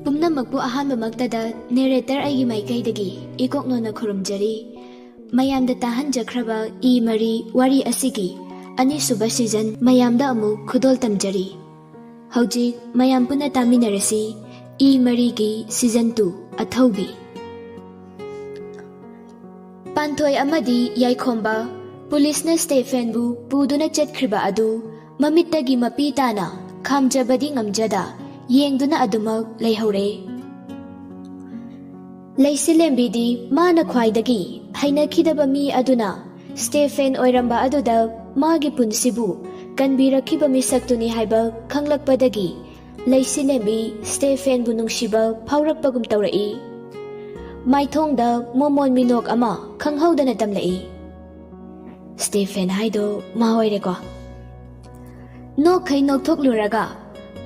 ꯄꯨꯝꯅꯃꯛꯄꯨ ꯑꯍꯥꯟꯕꯃꯛꯇꯗ ꯅꯦꯔꯦꯇꯔ ꯑꯩꯒꯤ ꯃꯥꯏꯀꯩꯗꯒꯤ ꯏꯀꯣꯛꯅꯣꯅ ꯈꯨꯔꯨꯝꯖꯔꯤ꯫ ꯃꯌꯥꯝꯗ ꯇꯥꯍꯟꯖꯈ꯭ꯔꯕ E3 ꯋꯥꯔꯤ ꯑꯁꯤꯒꯤ ꯑꯅꯤꯁꯨꯕ ꯁꯤꯖꯟ ꯃꯌꯥꯝꯗ ꯑꯃꯨꯛ ꯈꯨꯗꯣꯜ ꯇꯝꯖꯔꯤ꯫ ꯍꯧꯖꯤꯛ ꯃꯌꯥꯝ ꯄꯨꯟꯅ ꯇꯥꯃꯤꯟꯅꯔꯁꯤ E3ꯒꯤ ꯁꯤꯖꯟ 2 ꯑꯊꯧꯕꯤ꯫ ꯄꯥꯟꯊꯣꯏ ꯑꯃꯗꯤ ꯌꯥꯏꯈꯣꯝꯕ ꯄꯨꯂꯤꯁꯅ ꯁ꯭ꯇꯦꯐꯦꯟꯕꯨ ꯄꯨꯗꯨꯅ ꯆꯠꯈ꯭ꯔꯤꯕ ꯑꯗꯨ ꯃꯃꯤꯠꯇꯒꯤ ꯃꯄꯤ ꯇꯥꯅ ꯈꯥꯝꯖꯕꯗꯤ ꯉꯝꯖꯗ ꯌꯦꯡꯗꯨꯅ ꯑꯗꯨꯃꯛ ꯂꯩꯍꯧꯔꯦ꯫ ꯂꯩꯁꯤꯂꯦꯝꯕꯤꯗꯤ ꯃꯥꯅ ꯈ꯭ꯋꯥꯏꯗꯒꯤ ꯍꯩꯅꯈꯤꯗꯕ ꯃꯤ ꯑꯗꯨꯅ ꯁ꯭ꯇꯦꯐꯦꯟ ꯑꯣꯏꯔꯝꯕ ꯑꯗꯨꯗ ꯃꯥꯒꯤ ꯄꯨꯟꯁꯤꯕꯨ ꯀꯟꯕꯤꯔꯛꯈꯤꯕ ミꯁꯛꯇꯨꯅꯤ ꯍꯥꯏꯕ ꯈꯪꯂꯛꯄꯗꯒꯤ ꯂꯩꯁꯤꯂꯦꯝꯕꯤ ꯁ꯭ꯇꯦꯐꯦꯟꯕꯨ ꯅꯨꯡꯁꯤꯕ ꯐꯥꯎꯔꯛꯄꯒꯨꯝ ꯇꯧꯔꯛꯏ꯫ ꯃꯥꯏꯊꯣꯡꯗ ꯃꯣꯃꯣꯟ ꯃꯤꯅꯣꯛ ꯑꯃ ꯈꯪꯍꯧꯗꯅ ꯇꯝꯂꯛꯏ꯫ ꯁ꯭ꯇꯦꯐꯦꯟ ꯍꯥꯏꯗꯣ ꯃꯥ ꯑꯣꯏꯔꯦꯀꯣ꯫ ꯅꯣꯛꯈꯩ ꯅꯣꯛꯊꯣꯛꯂꯨꯔꯒ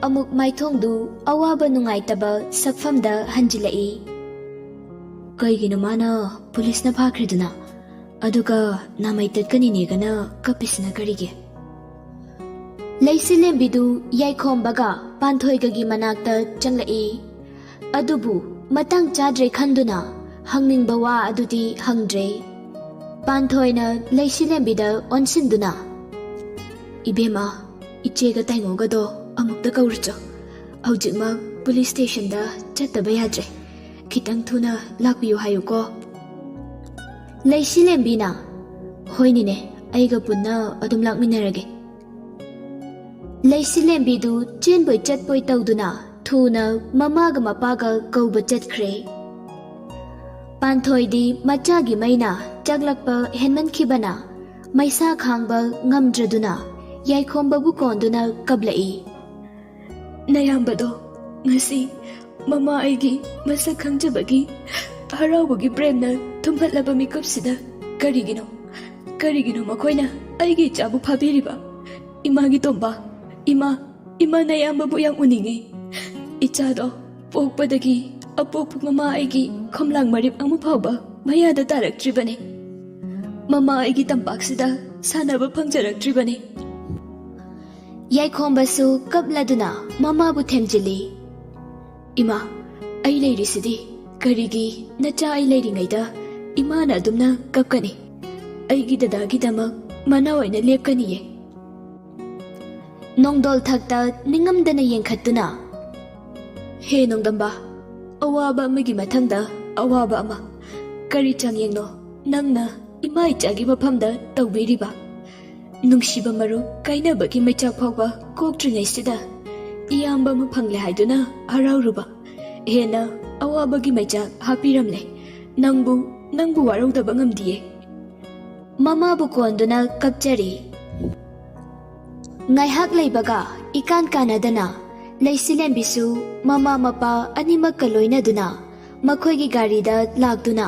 ꯑꯃꯨꯛ ꯃꯥꯏꯊꯣꯡꯗꯨ ꯑꯋꯥꯕ ꯅꯨꯡꯉꯥꯏꯇꯕ ꯁꯛꯐꯝꯗ ꯍꯟꯖꯤꯜꯂꯛꯏ꯫ ꯀꯩꯒꯤꯅꯣ ꯃꯥꯅ ꯄꯨꯂꯤꯁꯅ ꯐꯥꯈ꯭ꯔꯤꯗꯨꯅ ꯑꯗꯨꯒ ꯅꯥꯃꯩ ꯇꯠꯀꯅꯤꯅꯦꯒꯅ ꯀꯞꯄꯤꯁꯤꯅ ꯀꯔꯤꯒꯤ? ꯂꯩꯁꯤꯂꯦꯝꯕꯤꯗꯨ ꯌꯥꯏꯈꯣꯝꯕꯒ ꯄꯥꯟꯊꯣꯏꯒꯒꯤ ꯃꯅꯥꯛꯇ ꯆꯪꯂꯛꯏ꯫ ꯑꯗꯨꯕꯨ ꯃꯇꯥꯡ ꯆꯥꯗ꯭ꯔꯦ ꯈꯟꯗꯨꯅ ꯍꯪꯅꯤꯡꯕ ꯋꯥ ꯑꯗꯨꯗꯤ ꯍꯪꯗ꯭ꯔꯦ꯫ ꯄꯥꯟꯊꯣꯏꯅ ꯂꯩꯁꯤꯂꯦꯝꯕꯤꯗ ꯑꯣꯟꯁꯤꯟꯗꯨꯅ "ꯏꯕꯦꯝꯃ, ꯏꯆꯦꯒ ꯇꯥꯏꯉꯣꯒꯗꯣ ꯑꯃꯨꯛꯇ ꯀꯧꯔꯨꯆꯣ꯫ ꯍꯧꯖꯤꯛꯃꯛ ꯄꯨꯂꯤꯁ ꯁ꯭ꯇꯦꯁꯟꯗ ꯆꯠꯇꯕ ꯌꯥꯗ꯭ꯔꯦ꯫ ꯈꯤꯇꯪ ꯊꯨꯅ ꯂꯥꯛꯄꯤꯌꯨ ꯍꯥꯏꯌꯨꯀꯣ." ꯂꯩꯁꯤꯂꯦꯝꯕꯤꯅ "ꯍꯣꯏꯅꯤꯅꯦ, ꯑꯩꯒ ꯄꯨꯟꯅ ꯑꯗꯨꯝ ꯂꯥꯛꯃꯤꯟꯅꯔꯒꯦ." ꯂꯩꯁꯤꯂꯦꯝꯕꯤꯗꯨ ꯆꯦꯟꯕꯣꯏ ꯆꯠꯄꯣꯏ ꯇꯧꯗꯨꯅ ꯊꯨꯅ ꯃꯃꯥꯒ ꯃꯄꯥꯒ ꯀꯧꯕ ꯆꯠꯈ꯭ꯔꯦ꯫ ꯄꯥꯟꯊꯣꯏꯗꯤ ꯃꯆꯥꯒꯤ ꯃꯩꯅ ꯆꯥꯛꯂꯛꯄ ꯍꯦꯟꯃꯟꯈꯤꯕꯅ ꯃꯩꯁꯥ ꯈꯥꯡꯕ ꯉꯝꯗ꯭ꯔꯗꯨꯅ ꯌꯥꯏꯈꯣꯝꯕꯕꯨ ꯀꯣꯟꯗꯨꯅ ꯀꯞꯂꯛꯏ꯫ "ꯅꯌꯥꯝꯕꯗꯣ ꯉꯁꯤ ꯃꯃꯥ ꯑꯩꯒꯤ ꯃꯁꯛ ꯈꯪꯖꯕꯒꯤ ꯍꯔꯥꯎꯕꯒꯤ ꯄ꯭ꯔꯦꯝꯅ ꯊꯨꯝꯍꯠꯂꯕ ꯃꯤꯀꯨꯞꯁꯤꯗ ꯀꯔꯤꯒꯤꯅꯣ ꯃꯈꯣꯏꯅ ꯑꯩꯒꯤ ꯏꯆꯥꯕꯨ ꯐꯥꯕꯤꯔꯤꯕ? ꯏꯃꯥꯒꯤ ꯇꯣꯝꯕ, ꯏꯃꯥ ꯅꯌꯥꯝꯕꯕꯨ ꯌꯥꯝ ꯎꯅꯤꯡꯉꯤ꯫ ꯏꯆꯥꯗꯣ ꯄꯣꯛꯄꯗꯒꯤ ꯑꯄꯣꯛꯄ ꯃꯃꯥ ꯑꯩꯒꯤ ꯈꯣꯝꯂꯥꯡ ꯃꯔꯤꯞ ꯑꯃ ꯐꯥꯎꯕ ꯃꯌꯥꯗ ꯇꯥꯔꯛꯇ꯭ꯔꯤꯕꯅꯤ꯫ ꯃꯃꯥ ꯑꯩꯒꯤ ꯇꯝꯄꯥꯛꯁꯤꯗ ꯁꯥꯟꯅꯕ ꯐꯪꯖꯔꯛꯇ꯭ꯔꯤꯕꯅꯤ." ꯌꯥꯏꯈꯣꯝꯕꯁꯨ ꯀꯞꯂꯗꯨꯅ ꯃꯃꯥꯕꯨ ꯊꯦꯝꯖꯤꯜꯂꯤ꯫ "ꯏꯃꯥ, ꯑꯩ ꯂꯩꯔꯤꯁꯤꯗꯤ ꯀꯔꯤꯒꯤ ꯅꯆꯥ ꯑꯩ ꯂꯩꯔꯤꯉꯩꯗ ꯏꯃꯥꯅ ꯑꯗꯨꯝꯅ ꯀꯞꯀꯅꯤ? ꯑꯩꯒꯤ ꯗꯗꯥꯒꯤꯗꯃꯛ ꯃꯅꯥ ꯑꯣꯏꯅ ꯂꯦꯞꯀꯅꯤꯌꯦ." ꯅꯣꯡꯗꯣꯜ ꯊꯛꯇ ꯅꯤꯡꯉꯝꯗꯅ ꯌꯦꯡꯈꯠꯇꯨꯅ "ꯍꯦ ꯅꯣꯡꯗꯝꯕ, ꯑꯋꯥꯕ ꯑꯃꯒꯤ ꯃꯊꯪꯗ ꯑꯋꯥꯕ ꯑꯃ, ꯀꯔꯤ ꯆꯥꯡꯌꯦꯡꯅꯣ ꯅꯪꯅ ꯏꯃꯥ ꯏꯆꯥꯒꯤ ꯃꯐꯝꯗ ꯇꯧꯕꯤꯔꯤꯕ? ꯅꯨꯡꯁꯤꯕ ꯃꯔꯨꯞ ꯀꯥꯏꯅꯕꯒꯤ ꯃꯩꯆꯥꯛ ꯐꯥꯎꯕ ꯀꯣꯛꯇ꯭ꯔꯤꯉꯩꯁꯤꯗ ꯏꯌꯥꯝꯕ ꯑꯃ ꯐꯪꯂꯦ ꯍꯥꯏꯗꯨꯅ ꯍꯔꯥꯎꯔꯨꯕ ꯍꯦꯟꯅ ꯑꯋꯥꯕꯒꯤ ꯃꯩꯆꯥꯛ ꯍꯥꯞꯄꯤꯔꯝꯂꯦ꯫ ꯅꯪꯕꯨ ꯋꯥꯔꯧꯗꯕ ꯉꯝꯗꯤꯌꯦ." ꯃꯃꯥꯕꯨ ꯀꯣꯟꯗꯨꯅ ꯀꯞꯆꯔꯤ꯫ ꯉꯥꯏꯍꯥꯛ ꯂꯩꯕꯒ ꯏꯀꯥꯟ ꯀꯥꯟꯅꯗꯅ ꯂꯩꯁꯤꯂꯦꯝꯕꯤꯁꯨ ꯃꯃꯥ ꯃꯄꯥ ꯑꯅꯤꯃꯛꯀ ꯂꯣꯏꯅꯗꯨꯅ ꯃꯈꯣꯏꯒꯤ ꯒꯥꯔꯤꯗ ꯂꯥꯛꯇꯨꯅ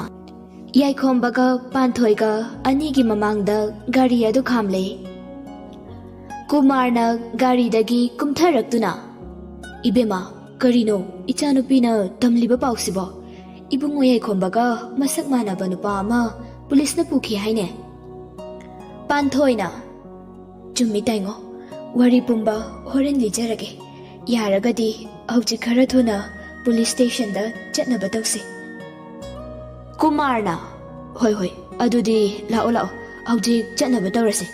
ꯌꯥꯏꯈꯣꯝꯕꯒ ꯄꯥꯟꯊꯣꯏꯒ ꯑꯅꯤꯒꯤ ꯃꯃꯥꯡꯗ ꯒꯥꯔꯤ ꯑꯗꯨ ꯈꯥꯝꯂꯦ꯫ ꯀꯨꯃꯥꯔꯅ ꯒꯥꯔꯤꯗꯒꯤ ꯀꯨꯝꯊꯔꯛꯇꯨꯅ "ꯏꯕꯦꯝꯃ, ꯀꯔꯤꯅꯣ ꯏꯆꯥꯅꯨꯄꯤꯅ ꯇꯝꯂꯤꯕ ꯄꯥꯎꯁꯤꯕꯣ? ꯏꯕꯨꯡꯉꯣ ꯌꯥꯏꯈꯣꯝꯕꯒ ꯃꯁꯛ ꯃꯥꯟꯅꯕ ꯅꯨꯄꯥ ꯑꯃ ꯄꯨꯂꯤꯁꯅ ꯄꯨꯈꯤ ꯍꯥꯏꯅꯦ." ꯄꯥꯟꯊꯣꯏꯅ "ꯆꯨꯝꯃꯤ ꯇꯥꯏꯉꯣ, ꯋꯥꯔꯤ ꯄꯨꯝꯕ ꯍꯣꯔꯦꯟ ꯂꯤꯖꯔꯒꯦ꯫ ꯌꯥꯔꯒꯗꯤ ꯍꯧꯖꯤꯛ ꯈꯔ ꯊꯨꯅ ꯄꯨꯂꯤꯁ ꯁ꯭ꯇꯦꯁꯟꯗ ꯆꯠꯅꯕ ꯇꯧꯁꯤ." ꯀꯨꯃꯥꯔꯅ "ꯍꯣꯏ, ꯑꯗꯨꯗꯤ ꯂꯥꯛꯑꯣ, ꯍꯧꯖꯤꯛ ꯆꯠꯅꯕ ꯇꯧꯔꯁꯤ."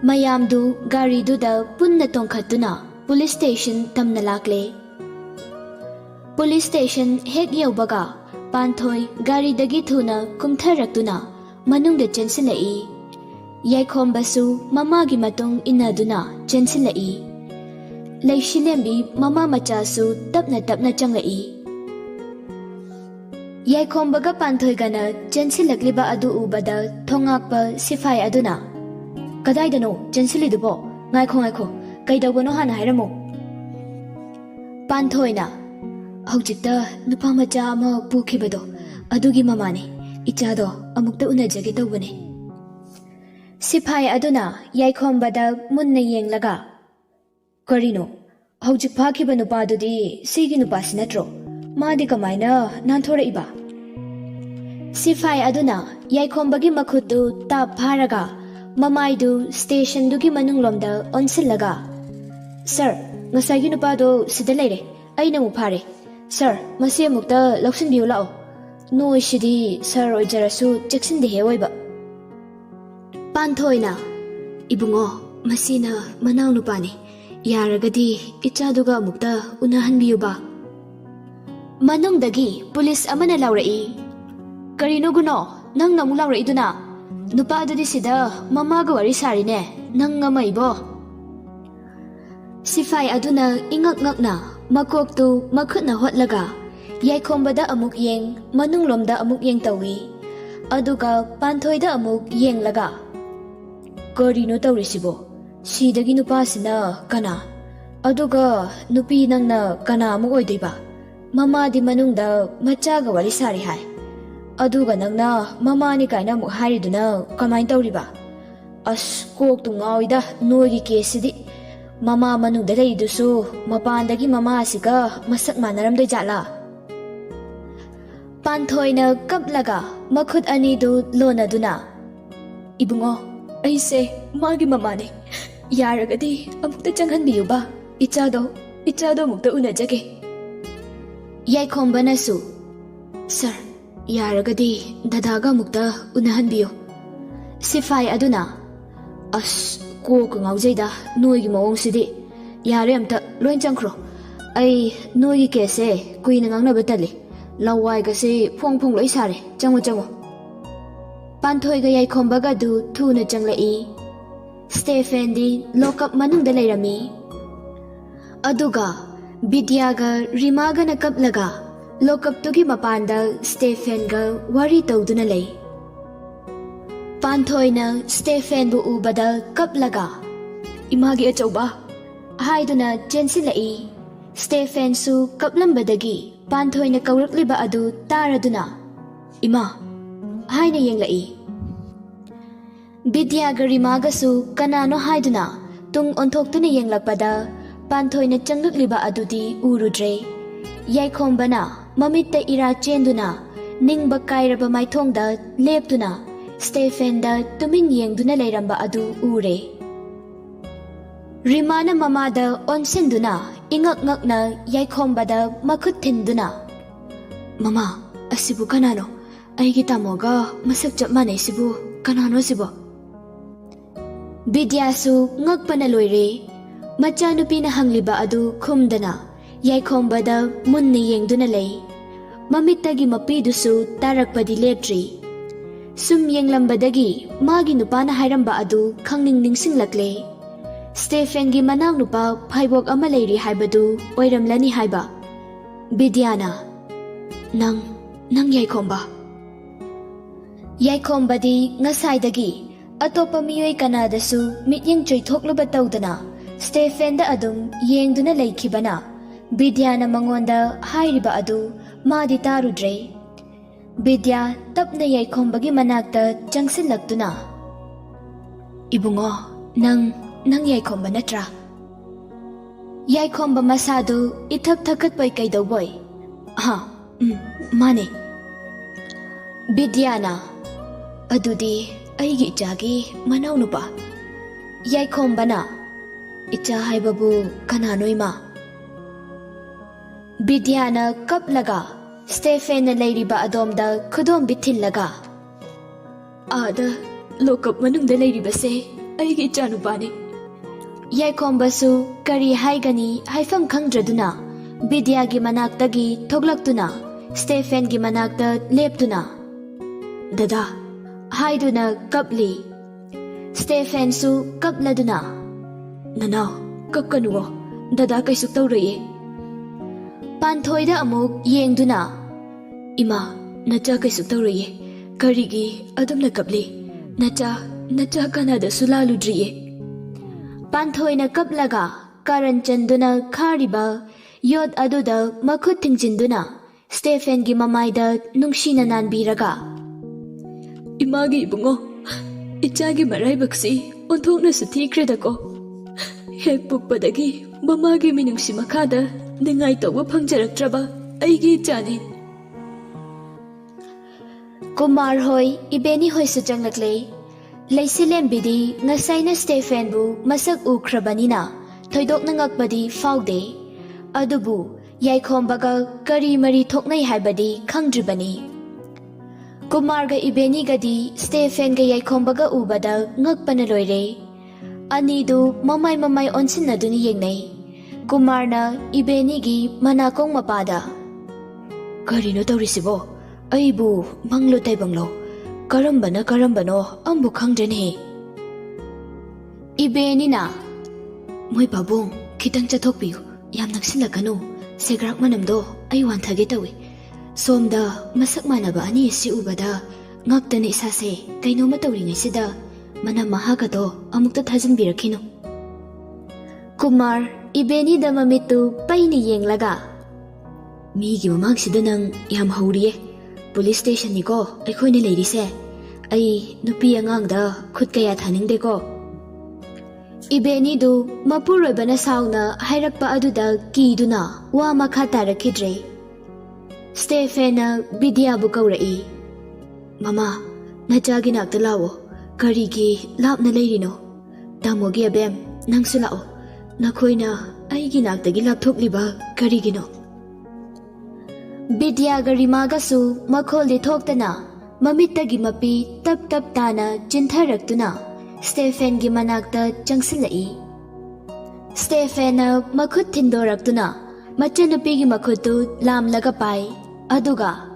ꯃꯌꯥꯝꯗꯨ ꯒꯥꯔꯤꯗꯨꯗ ꯄꯨꯟꯅ ꯇꯣꯡꯈꯠꯇꯨꯅ ꯄꯨꯂꯤꯁ ꯁ꯭ꯇꯦꯁꯟ ꯇꯝꯅ ꯂꯥꯛꯂꯦ꯫ ꯄꯨꯂꯤꯁ ꯁ꯭ꯇꯦꯁꯟ ꯍꯦꯛ ꯌꯧꯕꯒ ꯄꯥꯟꯊꯣꯏ ꯒꯥꯔꯤꯗꯒꯤ ꯊꯨꯅ ꯀꯨꯝꯊꯔꯛꯇꯨꯅ ꯃꯅꯨꯡꯗ ꯆꯦꯟꯁꯤꯜꯂꯛꯏ꯫ ꯌꯥꯏꯈꯣꯝꯕꯁꯨ ꯃꯃꯥꯒꯤ ꯃꯇꯨꯡ ꯏꯟꯅꯗꯨꯅ ꯆꯦꯟꯁꯤꯜꯂꯛꯏ꯫ ꯂꯩꯁꯤꯂꯦꯝꯕꯤ ꯃꯃꯥ ꯃꯆꯥꯁꯨ ꯇꯞꯅ ꯆꯪꯂꯛꯏ꯫ ꯌꯥꯏꯈꯣꯝꯕꯒ ꯄꯥꯟꯊꯣꯏꯒꯅ ꯆꯦꯟꯁꯤꯜꯂꯛꯂꯤꯕ ꯑꯗꯨ ꯎꯕꯗ ꯊꯣꯡꯉꯥꯛꯄ ꯁꯤꯐꯥꯏ ꯑꯗꯨꯅ "ꯀꯗꯥꯏꯗꯅꯣ ꯆꯦꯟꯁꯤꯜꯂꯤꯗꯨꯕꯣ? ꯉꯥꯏꯈꯣ, ꯀꯩꯗꯧꯕꯅꯣ ꯍꯥꯟꯅ ꯍꯥꯏꯔꯝꯃꯣ." ꯄꯥꯟꯊꯣꯏꯅ "ꯍꯧꯖꯤꯛꯇ ꯅꯨꯄꯥ ꯃꯆꯥ ꯑꯃ ꯄꯨꯈꯤꯕꯗꯣ ꯑꯗꯨꯒꯤ ꯃꯃꯥꯅꯤ꯫ ꯏꯆꯥꯗꯣ ꯑꯃꯨꯛꯇ ꯎꯅꯖꯒꯦ ꯇꯧꯕꯅꯦ." ꯁꯤꯐꯥꯏ ꯑꯗꯨꯅ ꯌꯥꯏꯈꯣꯝꯕꯗ ꯃꯨꯟꯅ ꯌꯦꯡꯂꯒ "ꯀꯔꯤꯅꯣ? ꯍꯧꯖꯤꯛ ꯐꯥꯈꯤꯕ ꯅꯨꯄꯥꯗꯨꯗꯤ ꯁꯤꯒꯤ ꯅꯨꯄꯥꯁꯤ ꯅꯠꯇ꯭ꯔꯣ? ꯃꯥꯗꯤ ꯀꯃꯥꯏꯅ ꯅꯥꯟꯊꯣꯔꯛꯏꯕ?" ꯁꯤꯐꯥꯏ ꯑꯗꯨꯅ ꯌꯥꯏꯈꯣꯝꯕꯒꯤ ꯃꯈꯨꯠꯇꯨ ꯇꯥꯞ ꯐꯥꯔꯒ mamaidu station dugi manunglomda onsillaga sir ngasagi nupado sida leire aina mu phare sir masi amukta loksinbiu lao noi shidi sir oijarasu cheksinde he oiba Panthoina ibungo masina manau nupani yaragadi ichaduga amukta unahanbiuba manungdagi police amana laurai karino guno nang namu laurai duna nupa adudi sida mamaga wari sarine nang ngamaibo sifai aduna ingak ngakna makoktu makhutna hotlaga yaikhomba amuk yeng manunglomda amuk yeng tawi aduga panthoida amuk yenglaga karino tawrisibo sidagi nupasina kana aduga nupi nangna kana amuk oidiba mama di manungda machaga wari sari hai aduga nangna mama ni kaina amuk hariduna kamain tawriba as kok tu ngawida noigi kesidi mama manungda leidusu mapandagi mama asiga masak manaramdoi jatla Panthoina kaplaga makhut anidu lonaduna ibungo aise magi mamane yaragadi amukta changhanbiyuba ichado mukta unajage yaikhombanasу sir yaragadi dadaga mukta unahanbiyu sifai aduna as kok ngawjeida noigi mawngsidi yare amta loin changkhro ai noigi kese kuina ngangna betali lawai gase phong loi sare chango Panthoiga yaikhombaga du thuna changlai Stephen di lokap manungda leirami aduga Vidyaga Rimaga na kaplaga lokap tugi mapanda Stephen ga wari tawduna lay Panthoina Stephen bu ubada kaplaga imagi achauba haiduna chensilai Stephen su kaplambadagi Panthoina kawrakliba adu taraduna ima haina yenglai Vidyaga Rimagasu kanano haiduna tung onthoktuna yenglakpada Panthoina changlakliba adudi urudre yaikhomba mamitta ira chenduna ningba kairaba maithongda leptuna Stephen da tumin yengduna leiramba adu ure Rimana mamada onsinduna ingak ngakna yaikhomba da makhut thinduna mama asibu kanano aigi tamoga masak chap manai sibu kanano sibo Vidyasu ngakpana loire machanupina hangliba adu khumdana yaikhomba munni yengduna lei mamittagi mapidusu tarakpadi leptri sum yenglambadagi magi nupana hairamba adu khangning ningsinglakle Stephen gi manang nupa phaibok ama leiri haibadu oiramlani haiba Vidyana nang yaikhomba yaikhomba ngasaidagi atopa miyoi kanadasu mityeng choithoklaba tawdana Stephen da adum yengduna leikhibana Vidyana mangonda hairiba adu madi tarudre Vidya tapna yaikhomba gi manakta changsillaktuna ibungo nang yaikhomba natra yaikhomba masadu ithak thakatpai kaidawboy ha mane Vidyana adudi aigi ichagi manau nupa yaikhomba icha haibabu kananoima Vidyana kaplaga Stephen leiriba adomda khudom bithillaga ada lokap manungda leiribase aigi icha nupani yaikhombasu kari haigani haifam khangdraduna Vidyagi manaktagi thoglaktuna Stephen gi manakta leptuna dada haiduna kapli Stephen su kapladuna nanau kapkanuwo dada kaisuk tawraye Panthoida amuk yengduna ima nacha kaisuk tawraye karigi adumna kapli nacha kanada sulaludriye Panthoina kaplaga karan chanduna khariba yod aduda makhut thingchinduna Stephen gi mamaida nungshina nanbiraga imagi ibungo ichagi maraibaksi onthokna suthikredako hek pukpadagi mamagi minungsi makhada ningai tawba phangjaraktraba aigi chani Kumar hoi ibeni hoi su changlakle Laysilembidi ngasay na Stephenbu masak ukrabanina thoidokna ngakbadi faude. Adubu yaikhombaga kari mari thoknai haibadi khangdribani. Kumarga Ibenigadi Stephenga yaikhombaga ubada ngakpana loire. Anidu mamay onsinaduni yengnay. Kumarna Ibenigi manakong mapada. Karino taurisibo? Aibu manglo taybanglo. Karambano ambu khangdrenhe. Ibenina. Moy babong kitang chathokpiyu. Yam naksilakano. Segrak manamdo ay wanthage tawi. Somda masak manaba ani si ubada ngaktani isase kainoma tawringaisida manam mahagato amukta thajanbirakino. Kumar Ibenida mamitu paini yenglaga. Migi mamangsida nang yam hauriye. Police station niko aikhoina leirise. Ai nupi angangda khut kaya thaningdeko. Ibenidu mapuroibana sauna hairakpa aduda kiduna wa makha tarakidre. Stephena Bidyabu kaurai. Mama, najagi nakta lawo. Karigi lapna leirino. Tamogi abem nangsu lao. Nakoina aigi naktagi lapthokliba karigino. Bidyaga rimagasu makholi thoktana. Mamittagi mapi tap tana jintharaktuna. Stephen gi manakta changsilai. Stephena makhut thindoraktuna. Machanupigi makhutu lamlaga pai. Aduga.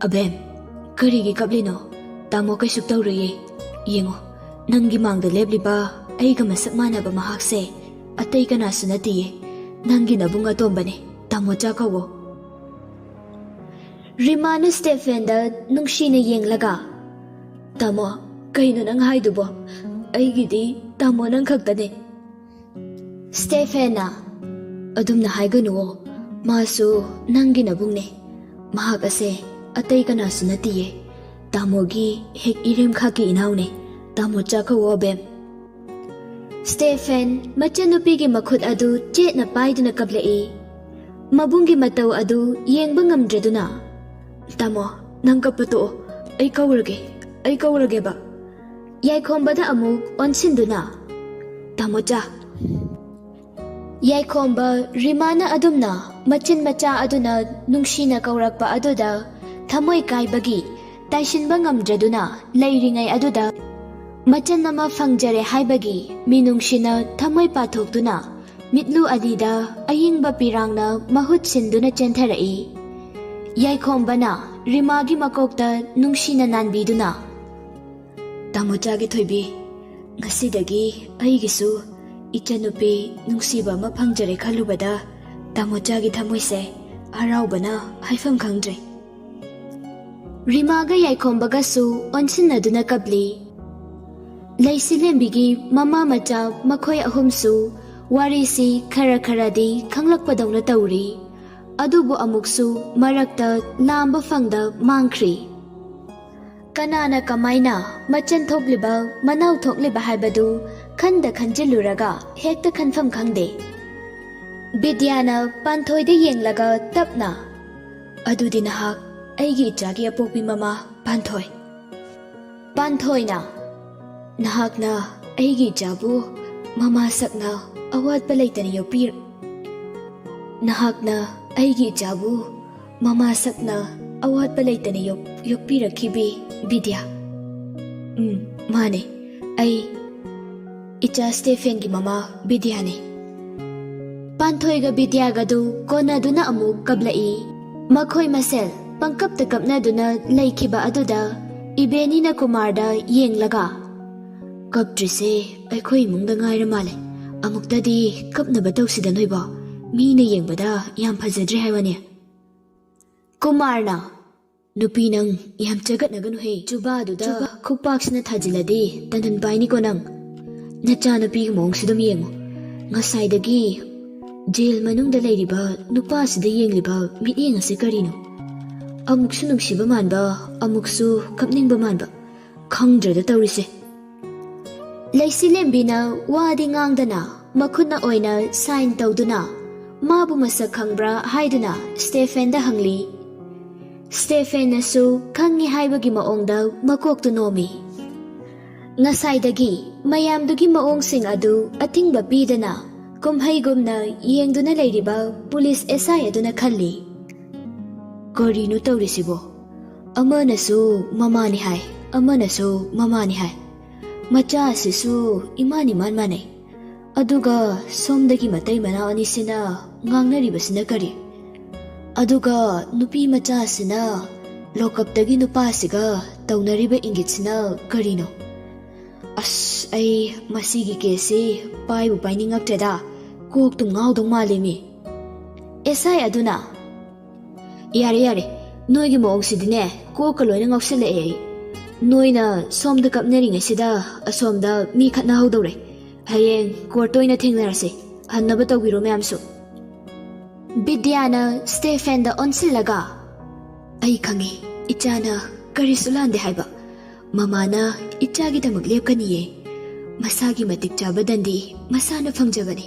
Abem, karigi kablino. Tamo kay suktauriye. Yengo, nanggi mangda lebliba aiga masak manaba mahakse. Atay ka naso natiye. Nanggi nabunga tombane. Tamo chakawo. Rimana Stephenda nung sina yenglaga. Tamo, kaino nang haidubo. Aigidi, tamo nang kagtane. Stephena. Adum na haiganuo. Masu nanggi nabungne. Mahak ase atay ka naso natiye. Tamogi hek irim khaki inaune. Tamo chakawo bem. Stephen machanupigi makhut adu chet na paiduna kablai. Mabunggi mataw adu yengba ngamdreduna. Tamo nang kapato ay kawrage ba. Yaikhomba amuk onsinduna. Tamo cha. Yaikhomba rimana adumna machin macha aduna nungshina kaurakpa aduda thamoy kaibagi taishinba ngamdreduna leiringay aduda machan nama fangjare haibagi minungshina thamoy pathokduna mitlu adida ayingba pirangna mahut sinduna chentharai. Yaikhombana rimagi makokta nungshina nanbiduna. Tamochagi thoibi ngasidagi aigisu ichanupi nungsiba ma phangjare khalubada tamochagi thamoise araubana haifam khangdre. Rimaga yaikhombaga-su onsinaduna kabli. Laysilembigi mama macha makhoi ahumsu warisi khara-kharadi khanglakpadawna tawri. Adubu amuksu marakta lamba fangda mangkhri. Kanana kamaina machan thokliba manaw thokliba haibadu khanda khanjiluraga hekta khanfam khangde. Bidyana panthoida yenglaga tapna. Adudi nahak aigi ichagi apokpi mama panthoi. Panthoina. Nahakna aigi ichabu mama sakna awat palaitani yopir. Nahakna aigi ichabu mama sakna awat palaitani yopirakhibi Bidya. Mane ai icha Stephen gi mama Bidya ne. Panthoiga Bidyagadu konaduna amuk kablai. Makhoi masel pangkapta kapnaduna laikhiba aduda Ibenina Kumarda yenglaga. Kaptrise aikhoi mungda ngaira male. Amuktadi kapnaba tawsida noiba. Mina yengbada yam phajadre haiwane. Kumarna nupi nang yam chagatnaganu he juba aduda khukpaksina thajiladi tandan paini ko nang nacha nupi mongsidam yengo ngasaidagi jail manungda leiriba nupa sida yengliba mitiyeng ase karino amuksu nungsiba manba amuksu kapningba manba khangdrada tawrise. Laysilembina wadi ngangdana makhutna oina sign tawduna mabu masak khangbra haiduna Stephen da hangli. Stephen nasu khangi haibagi maongda makoktu nomi. Ngasaydagi mayamdugi maongsing adu atingba pidana kumhaygumna yengduna layriba pulis SI aduna khalli. Karino tawrisibo? Amanasu mamani hai, amanasu mamani hai. Macha asisu imani man manay. Aduga somdagi matay mana anisina ngangnaribasina kari. Aduga nupi macha asina lokapdagi nupasiga tawnariba ingitsina karino. As ay masigi kesi paibu painingaktreda kok tu ngawdong malimi. SI aduna. Yare noigi maongsidine kok kaloyna ngawsalae. Noina somda kapnaringasida asomda mi khatna hawdore. Hayeng kortoina thengnarase hannaba tawbiro mayamsu. Bidyana Stephen da onsilaga. Ay khangi ichana karisulande haiba. Mamana ichagidamag lepkaniye. Masagi matik chabadandi masana fangjabani.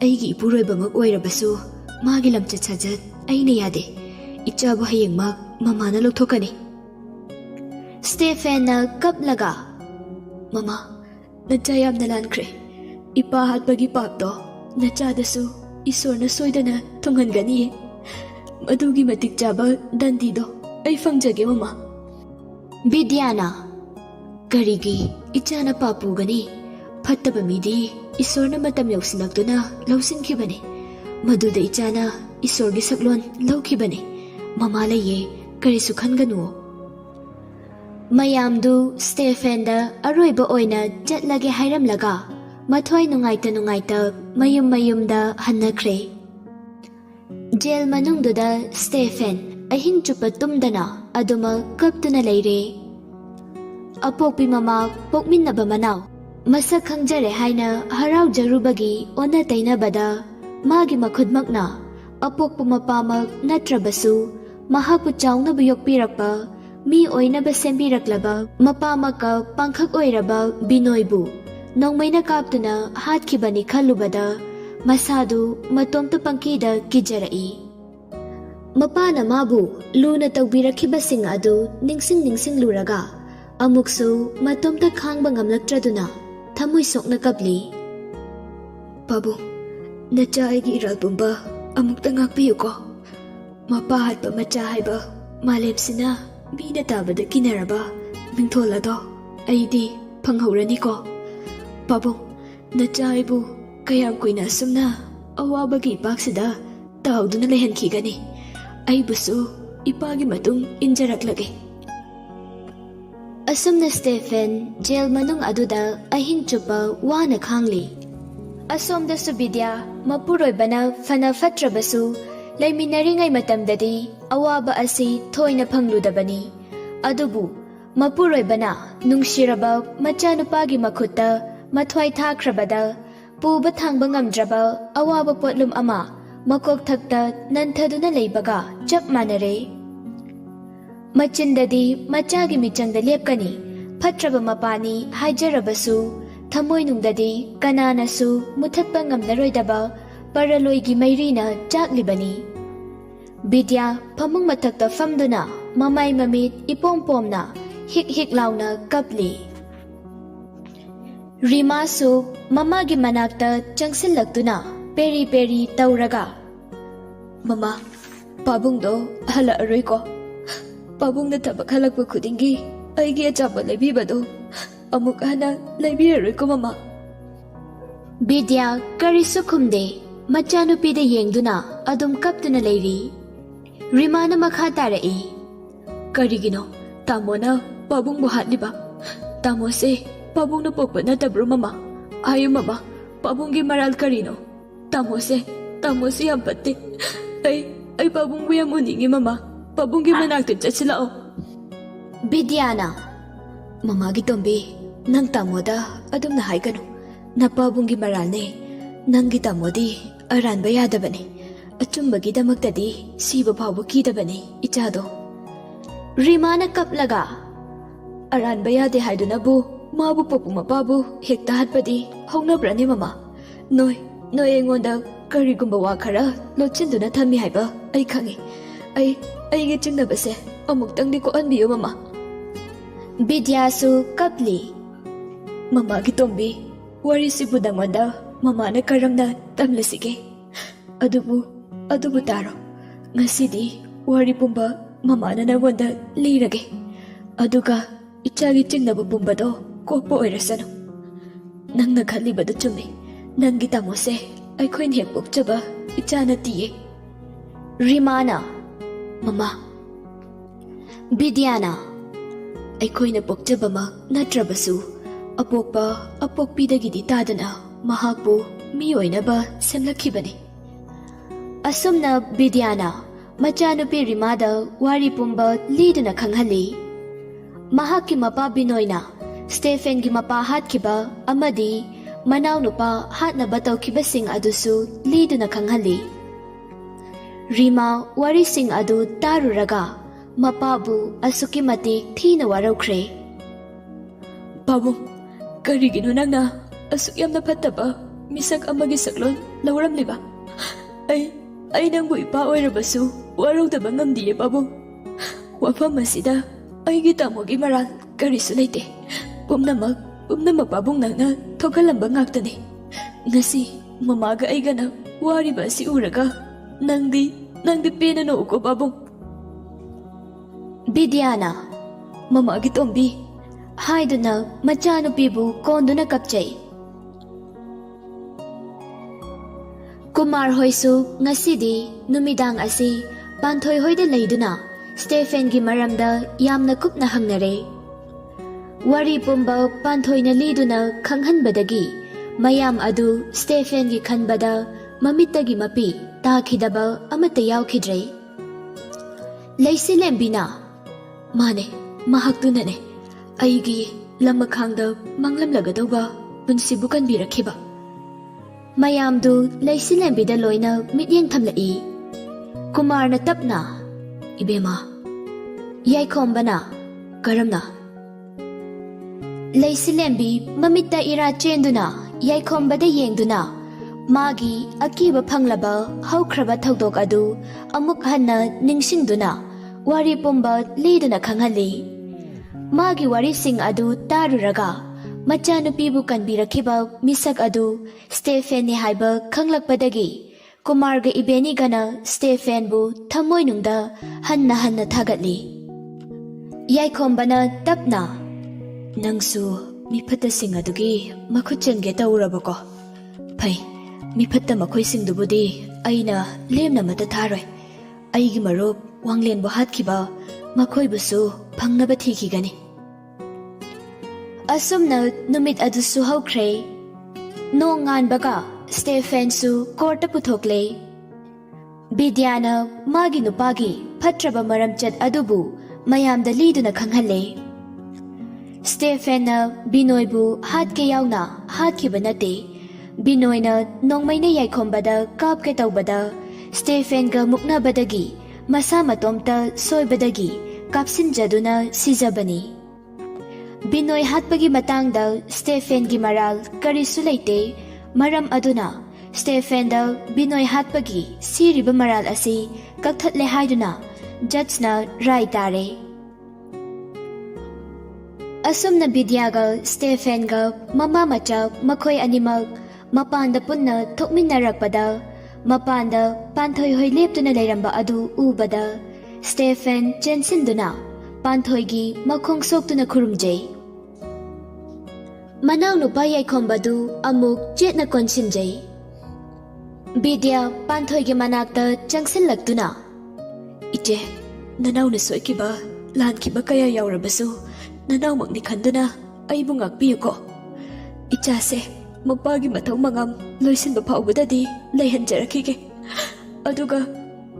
Aigi ipuroybamag oirabasu magi lamchat sajat aina yade. Ichabu hayeng mag mamana logthokani. Stephen na kaplaga. Mama, nachayam nalankre. Ipa hatpagi papto nachadasu isorna soidana tunghanganiye. Madugi matik chaba dandido ay fangjage mama. Bidyana karigi ichana papugani phattaba midi isorna matam yausinakduna lausinkibani. Maduda ichana isorgi saklon laukibani. Mama laye karisu khanganu. Mayamdu Stephen da aroiba oina jatlage hairamlaga mathoi nungaita mayum da hannakre. Jail manungduda Stephen ahing chupa tumdana aduma kaptuna layre. Apokpi mama pokminnaba manaw masak khangjare haina harau jarubagi ona tainabada magi makhudmakna apokpu mapamak natrabasu mahakpu chawnaba yokpirakpa mi oinaba sembiraklaba mapamaka pangkhak oiraba binoybu nongmaina kaptuna hatkibani khallubada masadu matomta pangkida kijarai. Mapana mabu luna tawbirakibasing adu ningsing luraga amuksu matomta khangba ngamlaktraduna thamoy sokna kapli. Babu, nacha aigi iralpumba amukta ngakpiyuko. Mapa hatpa macha haiba malepsina mina tabada kinaraba mingtholado aidi phanghorani ko. Babu, nacha aibu kayam kuina sumna awabagi paksida tawduna lehankhigani. Aibusu ipagi matung injaraklage. Asumna Stephen jail manung aduda ahing chupa wana khangli. Asomda subidya mapuroybana fana fatrabasu layminaringai matamdadi awaba asi thoina phangludabani. Adubu mapuroybana nungshiraba machanupagi makhutta mathwai thakrabada puba thangba ngamdraba awaba potlum ama makok thakta nanthaduna leibaga chap manare. Machindadi machagi michangda lepkani phatraba mapani haijarabasu thamoinungdadi kananasu muthatpa ngamnaroidaba paraloigi mairina chaklibani. Bidya phamung mathakta famduna mamai mamit ipongpomna hik launa kapli. Rimasu mamagi manakta changsillaktuna peri tauraga. Mama, pabungdo hala aroy ko. Pabungna tabak halakpa khudingi aigi achapa laibibado amuk hana laibiroy ko mama. Bidya karisu khumde machanupida yengduna adum kaptuna lairi. Rimana makha tarai. Karigino tamona pabungbo hatliba. Tamose pabungna pokpa natabro mama. Ayo mama, pabunggi maral karino. Tamose yam pati. Ay pabungbo yam uningi mama. Pabunggi manaktin chasilao. Bidyana. Mama gitombi, nang tamoda adum na haigano. Na pabunggi maral ne. Nang gitamodi aran bayadabani. Achumbagidamagtadi siba pawba kidabani ichado. Rimana kaplaga. Aran bayade haidunabu mabu popu mapabu hekta hatpadi hongnabrani mama. Noi engonda karigumba wa khara lochinduna thammi haiba ai khangi. Aigi chingnabase amuktangdi ko anbiyo mama. Bidyasu kapli. Mamagi Tombi, warisibu nangwanda mamana karamna tamlasige. Adubu taro. Ngasidi wari pumba mamana nangwanda lirage. Aduga ichagi chingnabu pumbado kokpo oirasano. Nangna khalibadu chumi. Nangi tamose aikhoin hek pokchaba ichana tiye. Rimana, Mama, Bidyana, ꯑꯩꯈꯣꯏꯅ ꯄꯣꯛꯆꯕꯃꯛ ꯅꯠꯇ꯭ꯔꯕꯁꯨ ꯑꯄꯣꯛꯄꯤꯗꯒꯤꯗꯤ ꯇꯥꯗꯅ ꯃꯍꯥꯛꯄꯨ ꯃꯤ ꯑꯣꯏꯅꯕ ꯁꯦꯝꯂꯛꯈꯤꯕꯅꯤ. ꯑꯁꯨꯝꯅ ꯕꯤꯗ꯭ꯌꯥꯅ ꯃꯆꯥꯅꯨꯄꯤ ꯔꯤꯃꯥꯗ ꯋꯥꯔꯤ ꯄꯨꯝꯕ ꯂꯤꯗꯨꯅ ꯈꯪꯍꯜꯂꯤ. ꯃꯍꯥꯛꯀꯤ ꯃꯄꯥ ꯕꯤꯅꯣꯏꯅ ꯁ꯭ꯇꯦꯐꯦꯟꯒꯤ ꯃꯄꯥ ꯍꯥꯠꯈꯤꯕ ꯑꯃꯗꯤ ꯃꯅꯥꯎꯅꯨꯄꯥ ꯍꯥꯠꯅꯕ ꯇꯧꯈꯤꯕꯁꯤꯡ ꯑꯗꯨꯁꯨ ꯂꯤꯗꯨꯅ ꯈꯪꯍꯜꯂꯤ. ꯔꯤꯃꯥ ꯋꯥꯔꯤꯁꯤꯡ ꯑꯗꯨ ꯇꯥꯔꯨꯔꯒ ꯃꯄꯥꯕꯨ ꯑꯁꯨꯛꯀꯤ ꯃꯇꯤꯛ ꯊꯤꯅ ꯋꯥꯔꯧꯈ꯭ꯔꯦ. ꯄꯥꯕꯨꯡ, ꯀꯔꯤꯒꯤꯅꯣ ꯅꯪꯅ ꯑꯁꯨꯛ ꯌꯥꯝꯅ ꯐꯠꯇꯕ ꯃꯤꯁꯛ ꯑꯃꯒꯤ ꯁꯛꯂꯣꯟ ꯂꯧꯔꯝꯂꯤꯕ? ꯑꯩ ꯅꯪꯕꯨ ꯏꯄꯥ ꯑꯣꯏꯔꯕꯁꯨ ꯋꯥꯔꯧꯗꯕ ꯉꯝꯗꯤꯌꯦ ꯄꯥꯕꯨꯡ. ꯋꯥꯐꯝ ꯑꯁꯤꯗ ꯑꯩꯒꯤ ꯇꯥꯃꯣꯒꯤ ꯃꯔꯥꯜ ꯀꯔꯤꯁꯨ ꯂꯩꯇꯦ. ꯄꯨꯝꯅꯃꯛ ꯄꯥꯕꯨꯡ ꯅꯪꯅ ꯊꯣꯛꯍꯜꯂꯝꯕ ꯉꯥꯛꯇꯅꯤ. ꯉꯁꯤ ꯃꯃꯥꯒ ꯑꯩꯒꯅ ꯋꯥꯔꯤꯕ ꯑꯁꯤ ꯎꯔꯒ ꯅꯪꯗꯤ ꯄꯦꯟꯅ ꯅꯣꯛꯎꯀꯣ ꯄꯥꯕꯨꯡ. ꯕꯤꯗ꯭ꯌꯥꯅ ꯃꯃꯥꯒꯤ ꯇꯣꯝꯕꯤ ꯍꯥꯏꯗꯨꯅ ꯃꯆꯥꯅꯨꯄꯤꯕꯨ ꯀꯣꯟꯗꯨꯅ ꯀꯞꯆꯩ. ꯀꯨꯃꯥꯔ ꯍꯣꯏꯁꯨ ꯉꯁꯤꯗꯤ ꯅꯨꯃꯤꯗꯥꯡ ꯑꯁꯤ ꯄꯥꯟꯊꯣꯏ ꯍꯣꯏꯗ ꯂꯩꯗꯨꯅ ꯁ꯭ꯇꯦꯐꯦꯟꯒꯤ ꯃꯔꯝꯗ ꯌꯥꯝꯅ ꯀꯨꯞꯅ ꯍꯪꯅꯔꯦ. ꯋꯥꯔꯤ ꯄꯨꯝꯕ ꯄꯥꯟꯊꯣꯏꯅ ꯂꯤꯗꯨꯅ ꯈꯪꯍꯟꯕꯗꯒꯤ ꯃꯌꯥꯝ ꯑꯗꯨ ꯁ꯭ꯇꯦꯐꯦꯟꯒꯤ ꯈꯟꯕꯗ ꯃꯃꯤꯠꯇꯒꯤ ꯃꯄꯤ ꯇꯥꯈꯤꯗꯕ ꯑꯃꯠꯇ ꯌꯥꯎꯈꯤꯗ꯭ꯔꯦ. ꯂꯩꯁꯤꯂꯦꯝꯕꯤꯅ ꯃꯥꯅꯦ, ꯃꯍꯥꯛꯇꯨꯅꯅꯦ ꯑꯩꯒꯤ ꯂꯃꯈꯥꯡꯗ ꯃꯥꯡꯂꯝꯂꯒꯗꯧꯕ ꯄꯨꯟꯁꯤꯕꯨ ꯀꯟꯕꯤꯔꯛꯈꯤꯕ. ꯃꯌꯥꯝꯗꯨ ꯂꯩꯁꯤꯂꯦꯝꯕꯤꯗ ꯂꯣꯏꯅ ꯃꯤꯠꯌꯦꯡ ꯊꯝꯂꯛꯏ. ꯀꯨꯃꯥꯔꯅ ꯇꯞꯅ, ꯏꯕꯦꯝꯃ. ꯌꯥꯏꯈꯣꯝꯕꯅ, ꯀꯔꯝꯅ? ꯂꯩꯁꯤꯂꯦꯝꯕꯤ ꯃꯃꯤꯠꯇ ꯏꯔꯥ ꯆꯦꯟꯗꯨꯅ ꯌꯥꯏꯈꯣꯝꯕꯗ ꯌꯦꯡꯗꯨꯅ ꯃꯥꯒꯤ ꯑꯀꯤꯕ ꯐꯪꯂꯕ ꯍꯧꯈ꯭ꯔꯕ ꯊꯧꯗꯣꯛ ꯑꯗꯨ ꯑꯃꯨꯛ ꯍꯟꯅ ꯅꯤꯡꯁꯤꯡꯗꯨꯅ ꯋꯥꯔꯤ ꯄꯨꯝꯕ ꯂꯤꯗꯨꯅ ꯈꯪꯍꯜꯂꯤ. ꯃꯥꯒꯤ ꯋꯥꯔꯤꯁꯤꯡ ꯑꯗꯨ ꯇꯥꯔꯨꯔꯒ ꯃꯆꯥꯅꯨꯄꯤꯕꯨ ꯀꯟꯕꯤꯔꯛꯈꯤꯕ ꯃꯤꯁꯛ ꯑꯗꯨ ꯁ꯭ꯇꯦꯐꯦꯟꯅꯤ ꯍꯥꯏꯕ ꯈꯪꯂꯛꯄꯗꯒꯤ ꯀꯨꯃꯥꯔꯒ ꯏꯕꯦꯅꯤꯒꯅ ꯁ꯭ꯇꯦꯐꯦꯟꯕꯨ ꯊꯃꯣꯏꯅꯨꯡꯗ ꯍꯟꯅ ꯍꯟꯅ ꯊꯥꯒꯠꯂꯤ. ꯌꯥꯏꯈꯣꯝꯕꯅ ꯇꯞꯅ, ꯅꯪꯁꯨ ꯃꯤꯐꯠꯇꯁꯤꯡ ꯑꯗꯨꯒꯤ ꯃꯈꯨꯠ ꯆꯟꯒꯦ ꯇꯧꯔꯕꯀꯣ? ꯐꯩ, ꯃꯤꯐꯠꯇ ꯃꯈꯣꯏꯁꯤꯡꯗꯨꯕꯨꯗꯤ ꯑꯩꯅ ꯂꯦꯝꯅꯃꯇ ꯊꯥꯔꯣꯏ. ꯑꯩꯒꯤ ꯃꯔꯨꯞ ꯋꯥꯡꯂꯦꯟꯕꯨ ꯍꯥꯠꯈꯤꯕ ꯃꯈꯣꯏꯕꯨꯁꯨ ꯐꯪꯅꯕ ꯊꯤꯈꯤꯒꯅꯤ. ꯑꯁꯨꯝꯅ ꯅꯨꯃꯤꯠ ꯑꯗꯨꯁꯨ ꯍꯧꯈ꯭ꯔꯦ. ꯅꯣꯡ ꯉꯥꯟꯕꯒ ꯁ꯭ꯇꯦꯐꯦꯟꯁꯨ ꯀꯣꯔꯠꯇ ꯄꯨꯊꯣꯛꯂꯦ. ꯕꯤꯗ꯭ꯌꯥꯅ ꯃꯥꯒꯤ ꯅꯨꯄꯥꯒꯤ ꯐꯠꯇ꯭ꯔꯕ ꯃꯔꯝꯆꯠ ꯑꯗꯨꯕꯨ ꯃꯌꯥꯝꯗ ꯂꯤꯗꯨꯅ ꯈꯪꯍꯜꯂꯦ. ꯁ꯭ꯇꯦꯐꯦꯟꯅ ꯕꯤꯅꯣꯏꯕꯨ ꯍꯥꯠꯀꯦ ꯌꯥꯎꯅ ꯍꯥꯠꯈꯤꯕ ꯅꯠꯇꯦ. ꯕꯤꯅꯣꯏꯅ ꯅꯣꯡꯃꯩꯅ ꯌꯥꯏꯈꯣꯝꯕꯗ ꯀꯥꯞꯀꯦ ꯇꯧꯕꯗ ꯁ꯭ꯇꯦꯐꯦꯟꯒ ꯃꯨꯛꯅꯕꯗꯒꯤ ꯃꯁꯥ ꯃꯇꯣꯝꯇ ꯁꯣꯏꯕꯗꯒꯤ ꯀꯥꯞꯁꯤꯟꯖꯗꯨꯅ ꯁꯤꯖꯕꯅꯤ. ꯕꯤꯅꯣꯏ ꯍꯥꯠꯄꯒꯤ ꯃꯇꯥꯡꯗ ꯁ꯭ꯇꯦꯐꯦꯟꯒꯤ ꯃꯔꯥꯜ ꯀꯔꯤꯁꯨ ꯂꯩꯇꯦ. ꯃꯔꯝ ꯑꯗꯨꯅ ꯁ꯭ꯇꯦꯐꯦꯟꯗ ꯕꯤꯅꯣꯏ ꯍꯥꯠꯄꯒꯤ ꯁꯤꯔꯤꯕ ꯃꯔꯥꯜ ꯑꯁꯤ ꯀꯛꯊꯠꯂꯦ ꯍꯥꯏꯗꯨꯅ ꯖꯠꯁꯅ ꯔꯥꯏ ꯇꯥꯔꯦ. ꯑꯁꯨꯝꯅ ꯕꯤꯗ꯭ꯌꯥꯒ ꯁ꯭ꯇꯦꯐꯦꯟꯒ ꯃꯃꯥ ꯃꯆꯥ ꯃꯈꯣꯏ ꯑꯅꯤꯃꯛ ꯃꯄꯥꯟꯗ ꯄꯨꯟꯅ ꯊꯣꯛꯃꯤꯟꯅꯔꯛꯄꯗ ꯃꯄꯥꯟꯗ ꯄꯥꯟꯊꯣꯏ ꯍꯣꯏ ꯂꯦꯞꯇꯨꯅ ꯂꯩꯔꯝꯕ ꯑꯗꯨ ꯎꯕꯗ ꯁ꯭ꯇꯦꯐꯦꯟ ꯆꯦꯟꯁꯤꯟꯗꯨꯅ ꯄꯥꯟꯊꯣꯏꯒꯤ ꯃꯈꯣꯡ ꯁꯣꯛꯇꯨꯅ ꯈꯨꯔꯨꯝꯖꯩ. ꯃꯅꯥꯎꯅꯨꯄꯥ ꯌꯥꯏꯈꯣꯝꯕꯗꯨ ꯑꯃꯨꯛ ꯆꯦꯠꯅ ꯀꯣꯟꯁꯤꯟꯖꯩ. ꯕꯤꯗ꯭ꯌꯥ ꯄꯥꯟꯊꯣꯏꯒꯤ ꯃꯅꯥꯛꯇ ꯆꯪꯁꯤꯜꯂꯛꯇꯨꯅ, ꯏꯆꯦ, ꯅꯅꯥꯎꯅ ꯁꯣꯏꯈꯤꯕ ꯂꯥꯟꯈꯤꯕ ꯀꯌꯥ ꯌꯥꯎꯔꯕꯁꯨ ꯅꯅꯥꯎꯃꯛꯅꯤ ꯈꯟꯗꯨꯅ ꯑꯩꯕꯨ ꯉꯥꯛꯄꯤꯌꯨꯀꯣ. ꯏꯆꯥꯁꯦ ꯃꯄꯥꯒꯤ ꯃꯊꯧ ꯃꯉꯝ ꯂꯣꯏꯁꯤꯟꯕ ꯐꯥꯎꯕꯗꯗꯤ ꯂꯩꯍꯟꯖꯔꯛꯈꯤꯒꯦ. ꯑꯗꯨꯒ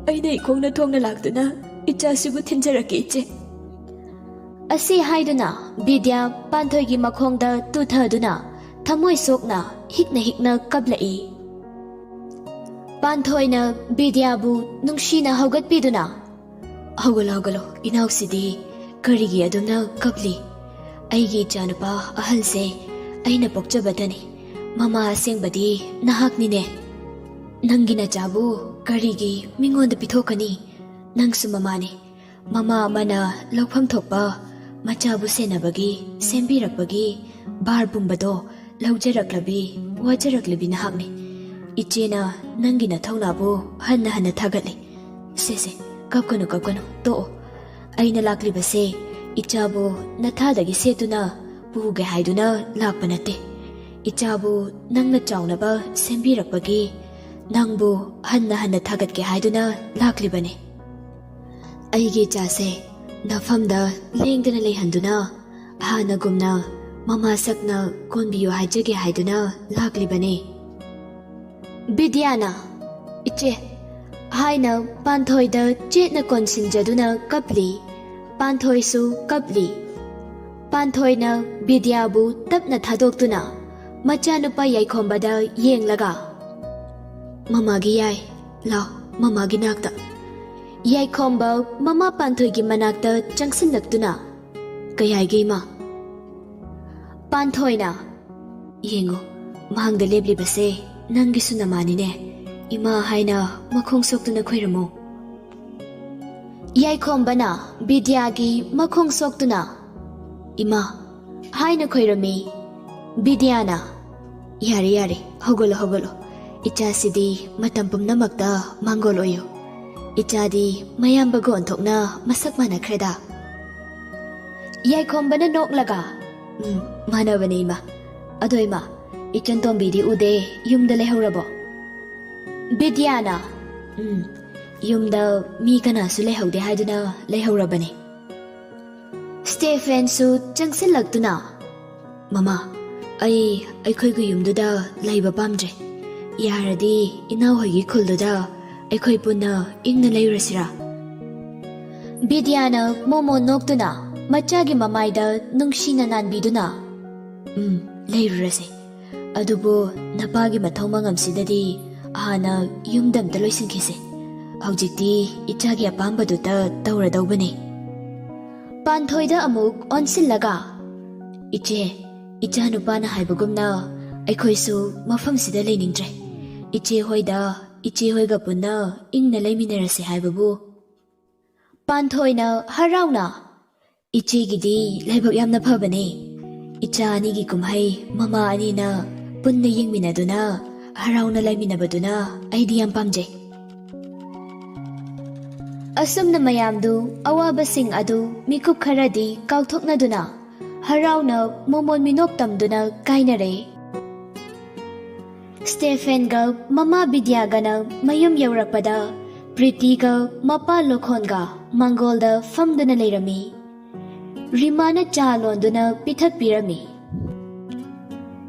ꯑꯩꯅ ꯏꯈꯣꯡꯅ ꯊꯣꯡꯅ ꯂꯥꯛꯇꯨꯅ ꯏꯆꯥꯁꯤꯕꯨ ꯊꯤꯟꯖꯔꯛꯀꯦ ꯏꯆꯦ. ꯑꯁꯤ ꯍꯥꯏꯗꯨꯅ ꯕꯤꯗ꯭ꯌꯥ ꯄꯥꯟꯊꯣꯏꯒꯤ ꯃꯈꯣꯡꯗ ꯇꯨꯊꯗꯨꯅ ꯊꯃꯣꯏ ꯁꯣꯛꯅ ꯍꯤꯛꯅ ꯀꯞꯂꯛꯏ. ꯄꯥꯟꯊꯣꯏꯅ ꯕꯤꯗ꯭ꯌꯥꯕꯨ ꯅꯨꯡꯁꯤꯅ ꯍꯧꯒꯠꯄꯤꯗꯨꯅ, ꯍꯧꯒꯠꯂꯣ, ꯏꯅꯥꯎꯁꯤꯗꯤ ꯀꯔꯤꯒꯤ ꯑꯗꯨꯝꯅ ꯀꯞꯂꯤ? ꯑꯩꯒꯤ ꯏꯆꯥꯅꯨꯄꯥ ꯑꯍꯜꯁꯦ ꯑꯩꯅ ꯄꯣꯛꯆꯕꯗꯅꯤ. ꯃꯃꯥ ꯑꯁꯦꯡꯕꯗꯤ ꯅꯍꯥꯛꯅꯤꯅꯦ. ꯅꯪꯒꯤ ꯅꯆꯥꯕꯨ ꯀꯔꯤꯒꯤ ꯃꯤꯉꯣꯟꯗ ꯄꯤꯊꯣꯛꯀꯅꯤ? ꯅꯪꯁꯨ ꯃꯃꯥꯅꯤ. ꯃꯃꯥ ꯑꯃꯅ ꯂꯧꯐꯝ ꯊꯣꯛꯄ ꯃꯆꯥꯕꯨ ꯁꯦꯟꯅꯕꯒꯤ, ꯁꯦꯝꯕꯤꯔꯛꯄꯒꯤ ꯕꯥꯔ ꯄꯨꯝꯕꯗꯣ ꯂꯧꯖꯔꯛꯂꯕꯤ ꯋꯥꯖꯔꯛꯂꯕꯤ ꯅꯍꯥꯛꯅꯤ ꯏꯆꯦꯅ ꯅꯪꯒꯤ ꯅꯊꯧꯅꯥꯕꯨ ꯍꯟꯅ ꯍꯟꯅ ꯊꯥꯒꯠꯂꯤ ꯁꯦ ꯀꯞꯀꯅꯨ ꯇꯣꯛꯑꯣ ꯑꯩꯅ ꯂꯥꯛꯂꯤꯕꯁꯦ ꯏꯆꯥꯕꯨ ꯅꯊꯥꯗꯒꯤ ꯁꯦꯠꯇꯨꯅ ꯄꯨꯒꯦ ꯍꯥꯏꯗꯨꯅ ꯂꯥꯛꯄ ꯅꯠꯇꯦ ꯏꯆꯥꯕꯨ ꯅꯪꯅ ꯆꯥꯎꯅꯕ ꯁꯦꯝꯕꯤꯔꯛꯄꯒꯤ ꯅꯪꯕꯨ ꯍꯟꯅ ꯍꯟꯅ ꯊꯥꯒꯠꯀꯦ ꯍꯥꯏꯗꯨꯅ ꯂꯥꯛꯂꯤꯕꯅꯤ ꯑꯩꯒꯤ ꯏꯆꯥꯁꯦ ꯅꯐꯝꯗ ꯂꯦꯡꯗꯅ ꯂꯩꯍꯟꯗꯨꯅ ꯍꯥꯟꯅꯒꯨꯝꯅ ꯃꯃꯥꯁꯛꯅ ꯀꯣꯟꯕꯤꯌꯨ ꯍꯥꯏꯖꯒꯦ ꯍꯥꯏꯗꯨꯅ ꯂꯥꯛꯂꯤꯕꯅꯤ ꯕꯤꯗ꯭ꯌꯥꯅ ꯏꯆꯦ ꯍꯥꯏꯅ ꯄꯥꯟꯊꯣꯏꯗ ꯆꯦꯠꯅ ꯀꯣꯟꯁꯤꯟꯖꯗꯨꯅ ꯀꯞꯂꯤ ꯄꯥꯟꯊꯣꯏꯁꯨ ꯀꯞꯂꯤ ꯄꯥꯟꯊꯣꯏꯅ ꯕꯤꯗ꯭ꯌꯥꯕꯨ ꯇꯞꯅ ꯊꯥꯗꯣꯛꯇꯨꯅ ꯃꯆꯥꯅꯨꯄꯥ ꯌꯥꯏꯈꯣꯝꯕꯗ ꯌꯦꯡꯂꯒ ꯃꯃꯥꯒꯤ ꯌꯥꯏ ꯂꯥꯎ ꯃꯃꯥꯒꯤ ꯅꯥꯛꯇ ꯌꯥꯏꯈꯣꯝꯕ ꯃꯃꯥ ꯄꯥꯟꯊꯣꯏꯒꯤ ꯃꯅꯥꯛꯇ ꯆꯪꯁꯤꯜꯂꯛꯇꯨꯅ ꯀꯌꯥꯏꯒꯦ ꯏꯃꯥ ꯄꯥꯟꯊꯣꯏꯅ ꯌꯦꯡꯉꯨ ꯃꯍꯥꯡꯗ ꯂꯦꯞꯂꯤꯕꯁꯦ ꯅꯪꯒꯤꯁꯨ ꯅꯃꯥꯅꯤꯅꯦ ꯏꯃꯥ ꯍꯥꯏꯅ ꯃꯈꯣꯡ ꯁꯣꯛꯇꯨꯅ ꯈꯣꯏꯔꯝꯃꯨ ꯌꯥꯏꯈꯣꯝꯕꯅ ꯕꯤꯗ꯭ꯌꯥꯒꯤ ꯃꯈꯣꯡ ꯁꯣꯛꯇꯨꯅ ꯏꯃꯥ ꯍꯥꯏꯅ ꯈꯣꯏꯔꯝꯃꯤ ꯕꯤꯗ꯭ꯌꯥꯅ ꯌꯥꯔꯦ ꯍꯧꯒꯠꯂꯣ ꯏꯆꯥꯁꯤꯗꯤ ꯃꯇꯝ ꯄꯨꯝꯅꯃꯛꯇ ꯃꯥꯡꯒꯣꯜ ꯑꯣꯏꯌꯨ ꯏꯆꯥꯗꯤ ꯃꯌꯥꯝꯕꯒ ꯑꯣꯟꯊꯣꯛꯅ ꯃꯁꯛ ꯃꯥꯟꯅꯈ꯭ꯔꯦꯗ ꯌꯥꯏꯈꯣꯝꯕꯅ ꯅꯣꯛꯂꯒ ꯃꯥꯟꯅꯕꯅꯦ ꯏꯃꯥ ꯑꯗꯣ ꯏꯃꯥ ꯏꯆꯟ ꯇꯣꯝꯕꯤꯗꯤ ꯎꯗꯦ ꯌꯨꯝꯗ ꯂꯩꯍꯧꯔꯕꯣ ꯕꯤꯗ꯭ꯌꯥꯅ ꯌꯨꯝꯗ ꯃꯤ ꯀꯅꯥꯁꯨ ꯂꯩꯍꯧꯗꯦ ꯍꯥꯏꯗꯨꯅ ꯂꯩꯍꯧꯔꯕꯅꯤ ꯁ꯭ꯇꯦꯐꯦꯟꯁꯨ ꯆꯪꯁꯤꯜꯂꯛꯇꯨꯅ ꯃꯃꯥ ꯑꯩꯈꯣꯏꯒꯤ ꯌꯨꯝꯗꯨꯗ ꯂꯩꯕ ꯄꯥꯝꯗ꯭ꯔꯦ ꯌꯥꯔꯗꯤ ꯏꯅꯥꯎꯍꯣꯏꯒꯤ ꯈꯨꯜꯗꯨꯗ ꯑꯩꯈꯣꯏ ꯄꯨꯟꯅ ꯏꯪꯅ ꯂꯩꯔꯨꯔꯁꯤꯔꯥ ꯕꯤꯗ꯭ꯌꯥꯅ ꯃꯣꯃꯣ ꯅꯣꯛꯇꯨꯅ ꯃꯆꯥꯒꯤ ꯃꯃꯥꯏꯗ ꯅꯨꯡꯁꯤꯅ ꯅꯥꯟꯕꯤꯗꯨꯅ ꯂꯩꯔꯨꯔꯁꯦ ꯑꯗꯨꯕꯨ ꯅꯄꯥꯒꯤ ꯃꯊꯧ ꯃꯉꯝꯁꯤꯗꯗꯤ ꯍꯥꯟꯅ ꯌꯨꯝꯗ ꯑꯝꯇ ꯂꯣꯏꯁꯤꯟꯈꯤꯁꯦ ꯍꯧꯖꯤꯛꯇꯤ ꯏꯆꯥꯒꯤ ꯑꯄꯥꯝꯕꯗꯨꯇ ꯇꯧꯔꯗꯧꯕꯅꯤ ꯄꯥꯟꯊꯣꯏꯗ ꯑꯃꯨꯛ ꯑꯣꯟꯁꯤꯜꯂꯒ ꯏꯆꯥ ꯅꯨꯄꯥꯅ ꯍꯥꯏꯕꯒꯨꯝꯅ ꯑꯩꯈꯣꯏꯁꯨ ꯃꯐꯝꯁꯤꯗ ꯂꯩꯅꯤꯡꯗ꯭ꯔꯦ ꯏꯆꯦꯍꯣꯏꯒ ꯄꯨꯟꯅ ꯏꯪꯅ ꯂꯩꯃꯤꯟꯅꯔꯁꯤ ꯍꯥꯏꯕꯕꯨ ꯄꯥꯟꯊꯣꯏꯅ ꯍꯔꯥꯎꯅ ꯏꯆꯦꯒꯤꯗꯤ ꯂꯥꯏꯕꯛ ꯌꯥꯝꯅ ꯐꯕꯅꯦ ꯏꯆꯥ ꯑꯅꯤꯒꯤ ꯀꯨꯝꯍꯩ ꯃꯃꯥ ꯑꯅꯤꯅ ꯄꯨꯟꯅ ꯌꯦꯡꯃꯤꯟꯅꯗꯨꯅ ꯍꯔꯥꯎꯅ ꯂꯩꯃꯤꯟꯅꯕꯗꯨꯅ ꯑꯩꯗꯤ ꯌꯥꯝ ꯄꯥꯝꯖꯩ ꯑꯁꯨꯝꯅ ꯃꯌꯥꯝꯗꯨ ꯑꯋꯥꯕꯁꯤꯡ ꯑꯗꯨ ꯃꯤꯀꯨꯞ ꯈꯔꯗꯤ ꯀꯥꯎꯊꯣꯛꯅꯗꯨꯅ ꯍꯔꯥꯎꯅ ꯃꯣꯃꯣꯟ ꯃꯤꯅꯣꯛ ꯇꯝꯗꯨꯅ ꯀꯥꯏꯅꯔꯦ ꯁ꯭ꯇꯦꯐꯦꯟꯒ ꯃꯃꯥ ꯕꯤꯗ꯭ꯌꯥꯒꯅ ꯃꯌꯨꯝ ꯌꯧꯔꯛꯄꯗ ꯄ꯭ꯔꯤꯇꯤꯒ ꯃꯄꯥ ꯂꯣꯈꯣꯟꯒ ꯃꯥꯡꯒꯣꯜꯗ ꯐꯝꯗꯨꯅ ꯂꯩꯔꯝꯃꯤ ꯔꯤꯃꯥꯅ ꯆꯥ ꯂꯣꯟꯗꯨꯅ ꯄꯤꯊꯛꯄꯤꯔꯝꯃꯤ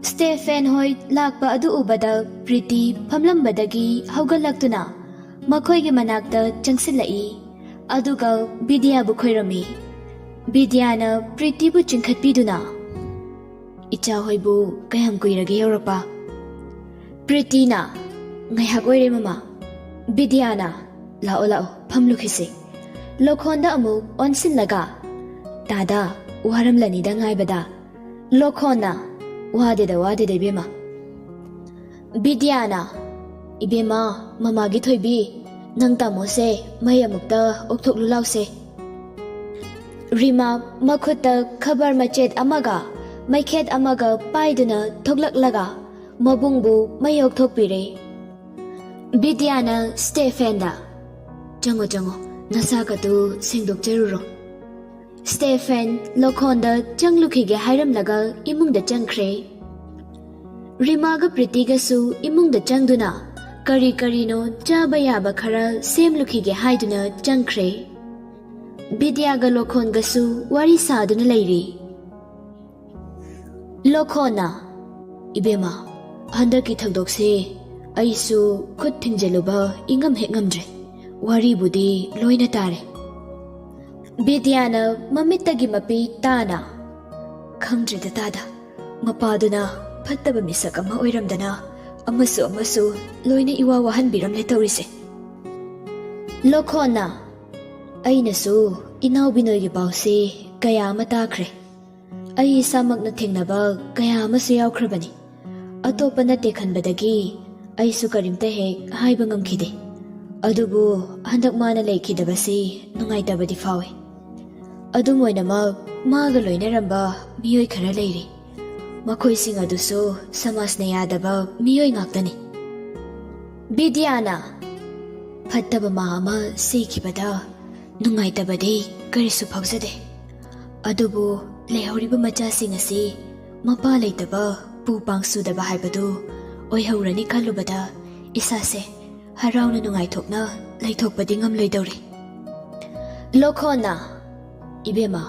ꯁ꯭ꯇꯦꯐꯦꯟ ꯍꯣꯏ ꯂꯥꯛꯄ ꯑꯗꯨ ꯎꯕꯗ ꯄ꯭ꯔꯤꯇꯤ ꯐꯝꯂꯝꯕꯗꯒꯤ ꯍꯧꯒꯠꯂꯛꯇꯨꯅ ꯃꯈꯣꯏꯒꯤ ꯃꯅꯥꯛꯇ ꯆꯪꯁꯤꯜꯂꯛꯏ ꯑꯗꯨꯒ ꯕꯤꯗ꯭ꯌꯥꯕꯨ ꯈꯣꯏꯔꯝꯃꯤ ꯕꯤꯗ꯭ꯌꯥꯅ ꯄ꯭ꯔꯤꯇꯤꯕꯨ ꯆꯤꯡꯈꯠꯄꯤꯗꯨꯅ ꯏꯆꯥꯍꯣꯏꯕꯨ ꯀꯌꯥꯝ ꯀꯨꯏꯔꯒꯦ ꯌꯧꯔꯛꯄ ꯄ꯭ꯔꯤꯇꯤꯅ ꯉꯥꯏꯍꯥꯛ ꯑꯣꯏꯔꯦ ꯃꯃꯥ ꯕꯤꯗ꯭ꯌꯥꯅ ꯂꯥꯛꯑꯣ ꯐꯝꯂꯨꯈꯤꯁꯤ ꯂꯣꯈꯣꯟꯗ ꯑꯃꯨꯛ ꯑꯣꯟꯁꯤꯜꯂꯒ ꯗꯥꯗꯥ ꯋꯥꯔꯝꯂꯅꯤꯗ ꯉꯥꯏꯕꯗ ꯂꯣꯈꯣꯟꯅ ꯋꯥꯗꯦꯗ ꯏꯕꯦꯝꯃ ꯕꯤꯗ꯭ꯌꯥꯅ ꯏꯕꯦꯝꯃ ꯃꯃꯥꯒꯤ ꯊꯣꯏꯕꯤ ꯅꯪ ꯇꯥꯃꯣꯁꯦ ꯃꯩ ꯑꯃꯨꯛꯇ ꯑꯣꯛꯊꯣꯛꯂꯨ ꯂꯥꯎꯁꯦ ꯔꯤꯃꯥ ꯃꯈꯨꯠꯇ ꯈꯕꯔ ꯃꯆꯦꯠ ꯑꯃꯒ ꯃꯩꯈꯦꯠ ꯑꯃꯒ ꯄꯥꯏꯗꯨꯅ ꯊꯣꯛꯂꯛꯂꯒ ꯃꯕꯨꯡꯕꯨ ꯃꯩ ꯑꯣꯛꯊꯣꯛꯄꯤꯔꯦ ꯕꯤꯗ꯭ꯌꯥꯅ ꯁ꯭ꯇꯦꯐꯦꯟꯗ ꯆꯪꯉꯣ ꯅꯁꯥꯒꯗꯨ ꯁꯦꯡꯗꯣꯛꯆꯔꯨꯔꯣ ꯁ꯭ꯇꯦꯐꯦꯟ ꯂꯣꯈꯣꯟꯗ ꯆꯪꯂꯨꯈꯤꯒꯦ ꯍꯥꯏꯔꯝꯂꯒ ꯏꯃꯨꯡꯗ ꯆꯪꯈ꯭ꯔꯦ ꯔꯤꯃꯥꯒ ꯄ꯭ꯔꯤꯇꯤꯒꯁꯨ ꯏꯃꯨꯡꯗ ꯆꯪꯗꯨꯅ ꯀꯔꯤꯅꯣ ꯆꯥꯕ ꯌꯥꯕ ꯈꯔ ꯁꯦꯝꯂꯨꯈꯤꯒꯦ ꯍꯥꯏꯗꯨꯅ ꯆꯪꯈ꯭ꯔꯦ ꯕꯤꯗ꯭ꯌꯥꯒ ꯂꯣꯈꯣꯟꯒꯁꯨ ꯋꯥꯔꯤ ꯁꯥꯗꯨꯅ ꯂꯩꯔꯤ ꯂꯣꯈꯣꯟꯅ ꯏꯕꯦꯝꯃ ꯍꯟꯗꯛꯀꯤ ꯊꯧꯗꯣꯛꯁꯦ ꯑꯩꯁꯨ ꯈꯨꯠ ꯊꯤꯡꯖꯤꯜꯂꯨꯕ ꯏꯉꯝ ꯍꯦꯛ ꯉꯝꯗ꯭ꯔꯦ ꯋꯥꯔꯤꯕꯨꯗꯤ ꯂꯣꯏꯅ ꯇꯥꯔꯦ ꯕꯤꯗ꯭ꯌꯥꯅ ꯃꯃꯤꯠꯇꯒꯤ ꯃꯄꯤ ꯇꯥꯅ ꯈꯪꯗ꯭ꯔꯦꯗ ꯇꯥꯗ ꯃꯄꯥꯗꯨꯅ ꯐꯠꯇꯕ ꯃꯤꯁꯛ ꯑꯃ ꯑꯣꯏꯔꯝꯗꯅ ꯑꯃꯁꯨ ꯂꯣꯏꯅ ꯏꯋꯥ ꯋꯥꯍꯟꯕꯤꯔꯝꯂꯦ ꯇꯧꯔꯤꯁꯦ ꯂꯣꯈꯣꯟꯅ ꯑꯩꯅꯁꯨ ꯏꯅꯥꯎꯕꯤꯅꯣꯏꯒꯤ ꯄꯥꯎꯁꯦ ꯀꯌా ꯑꯃ ꯇꯥꯈ꯭ꯔꯦ ꯑꯩ ꯏꯁꯥꯃꯛꯅ ꯊꯦꯡꯅꯕ ꯀꯌꯥ ꯑꯃꯁꯨ ꯌꯥꯎꯈ꯭ꯔꯕꯅꯤ ꯑꯇꯣꯞꯄ ꯅꯠꯇꯦ ꯈꯟꯕꯗꯒꯤ ꯑꯩꯁꯨ ꯀꯔꯤꯝꯇ ꯍꯦꯛ ꯍꯥꯏꯕ ꯉꯝꯈꯤꯗꯦ ꯑꯗꯨꯕꯨ ꯍꯟꯗꯛ ꯃꯥꯅ ꯂꯩꯈꯤꯗꯕꯁꯤ ꯅꯨꯡꯉꯥꯏꯇꯕꯗꯤ ꯐꯥꯎꯏ ꯑꯗꯨꯝ ꯑꯣꯏꯅꯃꯛ ꯃꯥꯒ ꯂꯣꯏꯅꯔꯝꯕ ꯃꯤꯑꯣꯏ ꯈꯔ ꯂꯩꯔꯤ ꯃꯈꯣꯏꯁꯤꯡ ꯑꯗꯨꯁꯨ ꯁꯃꯥꯖꯅ ꯌꯥꯗꯕ ꯃꯤꯑꯣꯏ ꯉꯥꯛꯇꯅꯤ꯫ ꯕꯤꯗ꯭ꯌꯥꯅ ꯐꯠꯇꯕ ꯃꯥ ꯑꯃ ꯁꯤꯈꯤꯕꯗ ꯅꯨꯡꯉꯥꯏꯇꯕꯗꯤ ꯀꯔꯤꯁꯨ ꯐꯥꯎꯖꯗꯦ, ꯑꯗꯨꯕꯨ ꯂꯩꯍꯧꯔꯤꯕ ꯃꯆꯥꯁꯤꯡ ꯑꯁꯤ ꯃꯄꯥ ꯂꯩꯇꯕ ꯄꯨ ꯄꯥꯡꯁꯨꯗꯕ ꯍꯥꯏꯕꯗꯨ ꯑꯣꯏꯍꯧꯔꯅꯤ ꯈꯜꯂꯨꯕꯗ ꯏꯁꯥꯁꯦ ꯍꯔꯥꯎꯅ ꯅꯨꯡꯉꯥꯏꯊꯣꯛꯅ ꯂꯩꯊꯣꯛꯄꯗꯤ ꯉꯝꯂꯣꯏꯗꯧꯔꯤ꯫ ꯂꯣꯈꯣꯟꯅ ꯏꯕꯦꯝꯃ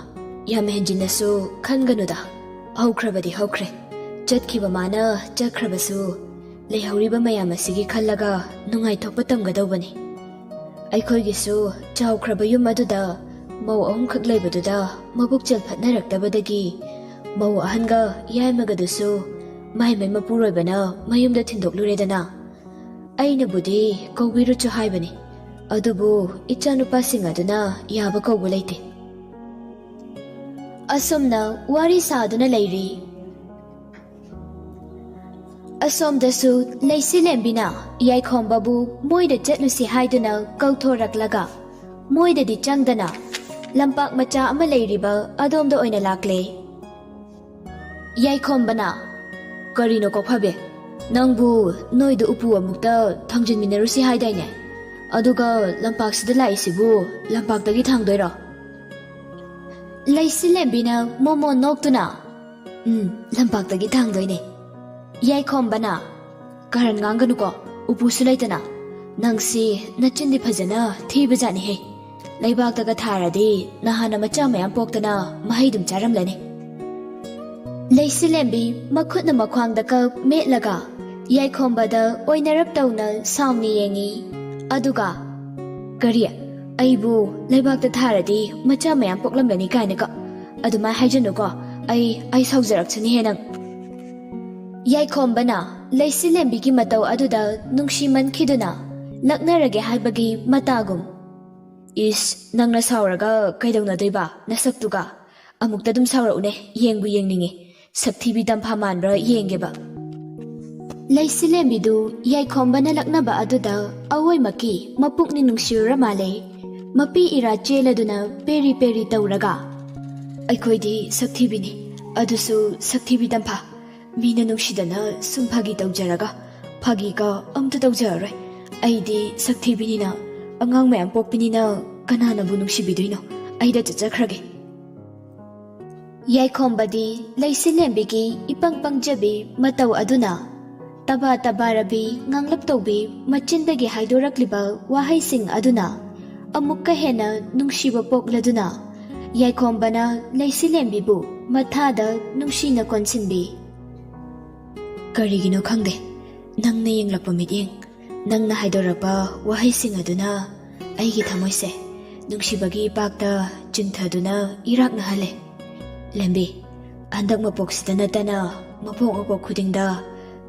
ꯌꯥꯝ ꯍꯦꯟꯖꯤꯟꯅꯁꯨ ꯈꯟꯒꯅꯨꯗ, ꯍꯧꯈ꯭ꯔꯕꯗꯤ ꯍꯧꯈ꯭ꯔꯦ, ꯆꯠꯈꯤꯕ ꯃꯥꯅ ꯆꯠꯈ꯭ꯔꯕꯁꯨ ꯂꯩꯍꯧꯔꯤꯕ ꯃꯌꯥꯝ ꯑꯁꯤꯒꯤ ꯈꯜꯂꯒ ꯅꯨꯡꯉꯥꯏꯊꯣꯛꯄ ꯇꯝꯒꯗꯧꯕꯅꯤ꯫ ꯑꯩꯈꯣꯏꯒꯤꯁꯨ ꯆꯥꯎꯈ꯭ꯔꯕ ꯌꯨꯝ ꯑꯗꯨꯗ ꯃꯧ ꯑꯍꯨꯝꯈꯛ ꯂꯩꯕꯗꯨꯗ ꯃꯕꯨꯛꯆꯦꯜ ꯐꯠꯅꯔꯛꯇꯕꯗꯒꯤ ꯃꯧ ꯑꯍꯟꯒ ꯌꯥꯏꯃꯒꯗꯨꯁꯨ ꯃꯥꯏ ꯃꯄꯨꯔꯣꯏꯕꯅ ꯃꯌꯨꯝꯗ ꯊꯤꯟꯗꯣꯛꯂꯨꯔꯦꯗꯅ꯫ ꯑꯩꯅꯕꯨꯗꯤ ꯀꯧꯕꯤꯔꯨꯆꯣ ꯍꯥꯏꯕꯅꯤ, ꯑꯗꯨꯕꯨ ꯏꯆꯥꯅꯨꯄꯥꯁꯤꯡ ꯑꯗꯨꯅ ꯌꯥꯕ ꯀꯧꯕ ꯂꯩꯇꯦ꯫ ꯑꯁꯨꯝꯅ ꯋꯥꯔꯤ ꯁꯥꯗꯨꯅ ꯂꯩꯔꯤ꯫ ꯑꯁꯣꯝꯗꯁꯨ ꯂꯩꯁꯤꯂꯦꯝꯕꯤꯅ ꯌꯥꯏꯈꯣꯝꯕꯕꯨ ꯃꯣꯏꯗ ꯆꯠꯂꯨꯁꯤ ꯍꯥꯏꯗꯨꯅ ꯀꯧꯊꯣꯔꯛꯂꯒ ꯃꯣꯏꯗꯗꯤ ꯆꯪꯗꯅ ꯂꯝꯄꯥꯛ ꯃꯆꯥ ꯑꯃ ꯂꯩꯔꯤꯕ ꯑꯗꯣꯝꯗ ꯑꯣꯏꯅ ꯂꯥꯛꯂꯦ꯫ ꯌꯥꯏꯈꯣꯝꯕꯅ ꯀꯔꯤꯅꯣ ꯀꯣꯛꯐꯕꯦ, ꯅꯪꯕꯨ ꯅꯣꯏꯗ ꯎꯄꯨ ꯑꯃꯨꯛꯇ ꯊꯥꯡꯖꯤꯟꯃꯤꯟꯅꯔꯨꯁꯤ ꯍꯥꯏꯗꯥꯏꯅꯦ, ꯑꯗꯨꯒ ꯂꯝꯄꯥꯛꯁꯤꯗ ꯂꯥꯛꯏꯁꯤꯕꯨ ꯂꯝꯄꯥꯛꯇꯒꯤ ꯊꯥꯡꯗꯣꯏꯔꯣ? ꯂꯩꯁꯤꯂꯦꯝꯕꯤꯅ ꯃꯣꯃꯣ ꯅꯣꯛꯇꯨꯅ ꯂꯝꯄꯥꯛꯇꯒꯤ ꯊꯥꯡꯗꯣꯏꯅꯦ꯫ ꯌꯥꯏꯈꯣꯝꯕꯅ ꯀꯔꯟ ꯉꯥꯡꯒꯅꯨꯀꯣ, ꯎꯄꯨꯁꯨ ꯂꯩꯇꯅ, ꯅꯪꯁꯤ ꯅꯆꯤꯟꯗꯤ ꯐꯖꯅ ꯊꯤꯕꯖꯥꯠꯅꯤꯍꯦ, ꯂꯩꯕꯥꯛꯇꯒ ꯊꯥꯔꯗꯤ ꯅꯍꯥꯟꯅ ꯃꯆꯥ ꯃꯌꯥꯝ ꯄꯣꯛꯇꯅ ꯃꯍꯩꯗꯨꯝ ꯆꯥꯔꯝꯂꯅꯤ꯫ ꯂꯩꯁꯤꯂꯦꯝꯕꯤ ꯃꯈꯨꯠꯅ ꯃꯈ꯭ꯋꯥꯡꯗ ꯀꯞ ꯃꯦꯠꯂꯒ ꯌꯥꯏꯈꯣꯝꯕꯗ ꯑꯣꯏꯅꯔꯞ ꯇꯧꯅ ꯁꯥꯎꯅ ꯌꯦꯡꯉꯤ, ꯑꯗꯨꯒ ꯀꯔꯤ, ꯑꯩꯕꯨ ꯂꯩꯕꯥꯛꯇ ꯊꯥꯔꯗꯤ ꯃꯆꯥ ꯃꯌꯥꯝ ꯄꯣꯛꯂꯝꯂꯅꯤ ꯀꯥꯏꯅꯀ ꯑꯗꯨꯃꯥꯏ ꯍꯥꯏꯖꯅꯨꯀꯣ, ꯑꯩ ꯁꯥꯎꯖꯔꯛꯁꯅꯤꯍꯦ ꯅꯪ꯫ ꯌꯥꯏꯈꯣꯝꯕꯅ ꯂꯩꯁꯤꯂꯦꯝꯕꯤꯒꯤ ꯃꯇꯧ ꯑꯗꯨꯗ ꯅꯨꯡꯁꯤꯃꯟꯈꯤꯗꯨꯅ ꯂꯛꯅꯔꯒꯦ ꯍꯥꯏꯕꯒꯤ ꯃꯇꯥꯒꯨꯝ, ꯏꯁ ꯅꯪꯅ ꯁꯥꯎꯔꯒ ꯀꯩꯗꯧꯅꯗꯣꯏꯕ ꯅꯁꯛꯇꯨꯒ, ꯑꯃꯨꯛꯇ ꯑꯗꯨꯝ ꯁꯥꯎꯔꯛꯎꯅꯦ, ꯌꯦꯡꯕꯨ ꯌꯦꯡꯅꯤꯡꯉꯤ, ꯁꯛꯊꯤꯕꯤ ꯇꯝꯐꯥ ꯃꯥꯟꯕ꯭ꯔꯥ ꯌꯦꯡꯒꯦꯕ꯫ ꯂꯩꯁꯤꯂꯦꯝꯕꯤꯗꯨ ꯌꯥꯏꯈꯣꯝꯕꯅ ꯂꯛꯅꯕ ꯑꯗꯨꯗ ꯑꯋꯣꯏꯃꯛꯀꯤ ꯃꯄꯨꯛꯅꯤꯡ ꯅꯨꯡꯁꯤꯔꯨꯔ ꯃꯥꯜꯂꯦ, ꯃꯄꯤ ꯏꯔꯥ ꯆꯦꯜꯂꯗꯨꯅ ꯄꯦꯔꯤ ꯄꯦꯔꯤ ꯇꯧꯔꯒ ꯑꯩꯈꯣꯏꯗꯤ ꯁꯛꯊꯤꯕꯤꯅꯤ, ꯑꯗꯨꯁꯨ ꯁꯛꯊꯤꯕꯤ ꯇꯝꯐꯥ, ꯃꯤꯅ ꯅꯨꯡꯁꯤꯗꯅ ꯁꯨꯝ ꯐꯥꯒꯤ ꯇꯧꯖꯔꯒ ꯐꯥꯒꯤꯒ ꯑꯝꯇ ꯇꯧꯖꯔꯔꯣꯏ, ꯑꯩꯗꯤ ꯁꯛꯊꯤꯕꯤꯅꯤꯅ ꯑꯉꯥꯡ ꯃꯌꯥꯝ ꯄꯣꯛꯄꯤꯅꯤꯅ ꯀꯅꯥꯅꯕꯨ ꯅꯨꯡꯁꯤꯕꯤꯗꯣꯏꯅꯣ, ꯑꯩꯗ ꯆꯠꯆꯈ꯭ꯔꯒꯦ꯫ ꯌꯥꯏꯈꯣꯝꯕꯗꯤ ꯂꯩꯁꯤꯂꯦꯝꯕꯤꯒꯤ ꯏꯄꯪ ꯄꯪꯖꯕꯤ ꯃꯇꯧ ꯑꯗꯨꯅ ꯇꯕꯥ ꯇꯕꯥꯔꯕꯤ ꯉꯥꯡꯂꯞ ꯇꯧꯕꯤ ꯃꯆꯤꯟꯗꯒꯤ ꯍꯥꯏꯗꯣꯔꯛꯂꯤꯕ ꯋꯥꯍꯩꯁꯤꯡ ꯑꯗꯨꯅ ꯑꯃꯨꯛꯀ ꯍꯦꯟꯅ ꯅꯨꯡꯁꯤꯕ ꯄꯣꯛꯂꯗꯨꯅ ꯌꯥꯏꯈꯣꯝꯕꯅ ꯂꯩꯁꯤꯂꯦꯝꯕꯤꯕꯨ ꯃꯊꯥꯗ ꯅꯨꯡꯁꯤꯅ ꯀꯣꯟꯁꯤꯟꯕꯤ꯫ ꯀꯔꯤꯒꯤꯅꯣ ꯈꯪꯗꯦ, ꯅꯪꯅ ꯌꯦꯡꯂꯛꯄ ꯃꯤꯠꯌꯦꯡ, ꯅꯪꯅ ꯍꯥꯏꯗꯣꯔꯛꯄ ꯋꯥꯍꯩꯁꯤꯡ ꯑꯗꯨꯅ ꯑꯩꯒꯤ ꯊꯃꯣꯏꯁꯦ ꯅꯨꯡꯁꯤꯕꯒꯤ ꯏꯄꯥꯛꯇ ꯆꯤꯡꯊꯗꯨꯅ ꯏꯔꯥꯛꯅꯍꯜꯂꯦ꯫ ꯂꯦꯝꯕꯤ, ꯍꯟꯗꯛ ꯃꯄꯣꯛꯁꯤꯗ ꯅꯠꯇꯅ ꯃꯄꯣꯛ ꯃꯄꯣꯛ ꯈꯨꯗꯤꯡꯗ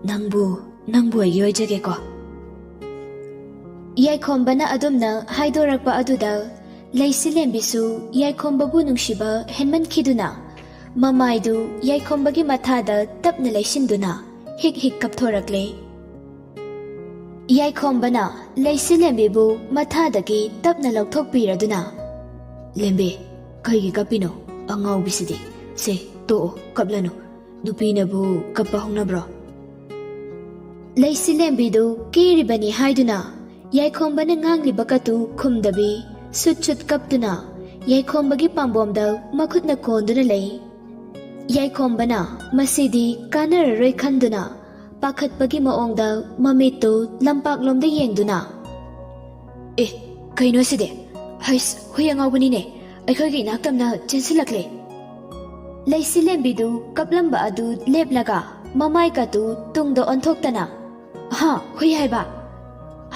ꯅꯪꯕꯨ ꯑꯩꯒꯤ ꯑꯣꯏꯖꯒꯦꯀꯣ꯫ ꯌꯥꯏꯈꯣꯝꯕꯅ ꯑꯗꯨꯝꯅ ꯍꯥꯏꯗꯣꯔꯛꯄ ꯑꯗꯨꯗ ꯂꯩꯁꯤꯂꯦꯝꯕꯤꯁꯨ ꯌꯥꯏꯈꯣꯝꯕꯕꯨ ꯅꯨꯡꯁꯤꯕ ꯍꯦꯟꯃꯟꯈꯤꯗꯨꯅ ꯃꯃꯥꯏꯗꯨ ꯌꯥꯏꯈꯣꯝꯕꯒꯤ ꯃꯊꯥꯗ ꯇꯞꯅ ꯂꯩꯁꯤꯟꯗꯨꯅ ꯍꯤꯛ ꯍꯤꯛ ꯀꯞꯊꯣꯔꯛꯂꯦ꯫ ꯌꯥꯏꯈꯣꯝꯕꯅ ꯂꯩꯁꯤꯂꯦꯝꯕꯤꯕꯨ ꯃꯊꯥꯗꯒꯤ ꯇꯞꯅ ꯂꯧꯊꯣꯛꯄꯤꯔꯗꯨꯅ ꯂꯦꯝꯕꯤ, ꯀꯩꯒꯤ ꯀꯞꯄꯤꯅꯣ, ꯑꯉꯥꯎꯕꯤꯁꯤꯗꯤ, ꯁꯦ ꯇꯣꯛꯑꯣ, ꯀꯞꯂꯅꯨ, ꯅꯨꯄꯤꯅꯕꯨ ꯀꯞꯄ ꯍꯧꯅꯕ꯭ꯔꯣ? ꯂꯩꯁꯤꯂꯦꯝꯕꯤꯗꯨ ꯀꯦꯔꯤꯕꯅꯤ ꯍꯥꯏꯗꯨꯅ ꯌꯥꯏꯈꯣꯝꯕꯅ ꯉꯥꯡꯂꯤꯕ ꯀꯇꯨ ꯈꯨꯝꯗꯕꯤ ꯁꯨꯠ ꯁꯨꯠ ꯀꯞꯇꯨꯅ ꯌꯥꯏꯈꯣꯝꯕꯒꯤ ꯄꯥꯝꯕꯣꯝꯗ ꯃꯈꯨꯠꯅ ꯀꯣꯟꯗꯨꯅ ꯂꯩ꯫ ꯌꯥꯏꯈꯣꯝꯕꯅ ꯃꯁꯤꯗꯤ ꯀꯥꯟꯅꯔꯔꯣꯏ ꯈꯟꯗꯨꯅ ꯄꯥꯈꯠꯄꯒꯤ ꯃꯑꯣꯡꯗ ꯃꯃꯤꯠꯇꯨ ꯂꯝꯄꯥꯛꯂꯣꯝꯗ ꯌꯦꯡꯗꯨꯅ ꯀꯩꯅꯣ ꯁꯤꯗꯤ, ꯍꯩꯁ ꯍꯨꯏ ꯑꯉꯥꯎꯕꯅꯤꯅꯦ, ꯑꯩꯈꯣꯏꯒꯤ ꯏꯅꯥꯛꯇꯝꯅ ꯆꯦꯟꯁꯤꯜꯂꯛꯂꯦ꯫ ꯂꯩꯁꯤꯂꯦꯝꯕꯤꯗꯨ ꯀꯞꯂꯝꯕ ꯑꯗꯨ ꯂꯦꯞꯂꯒ ꯃꯃꯥꯏ ꯀꯇꯨ ꯇꯨꯡꯗ ꯑꯣꯟꯊꯣꯛꯇꯅ ꯍꯨꯏ ꯍꯥꯏꯕ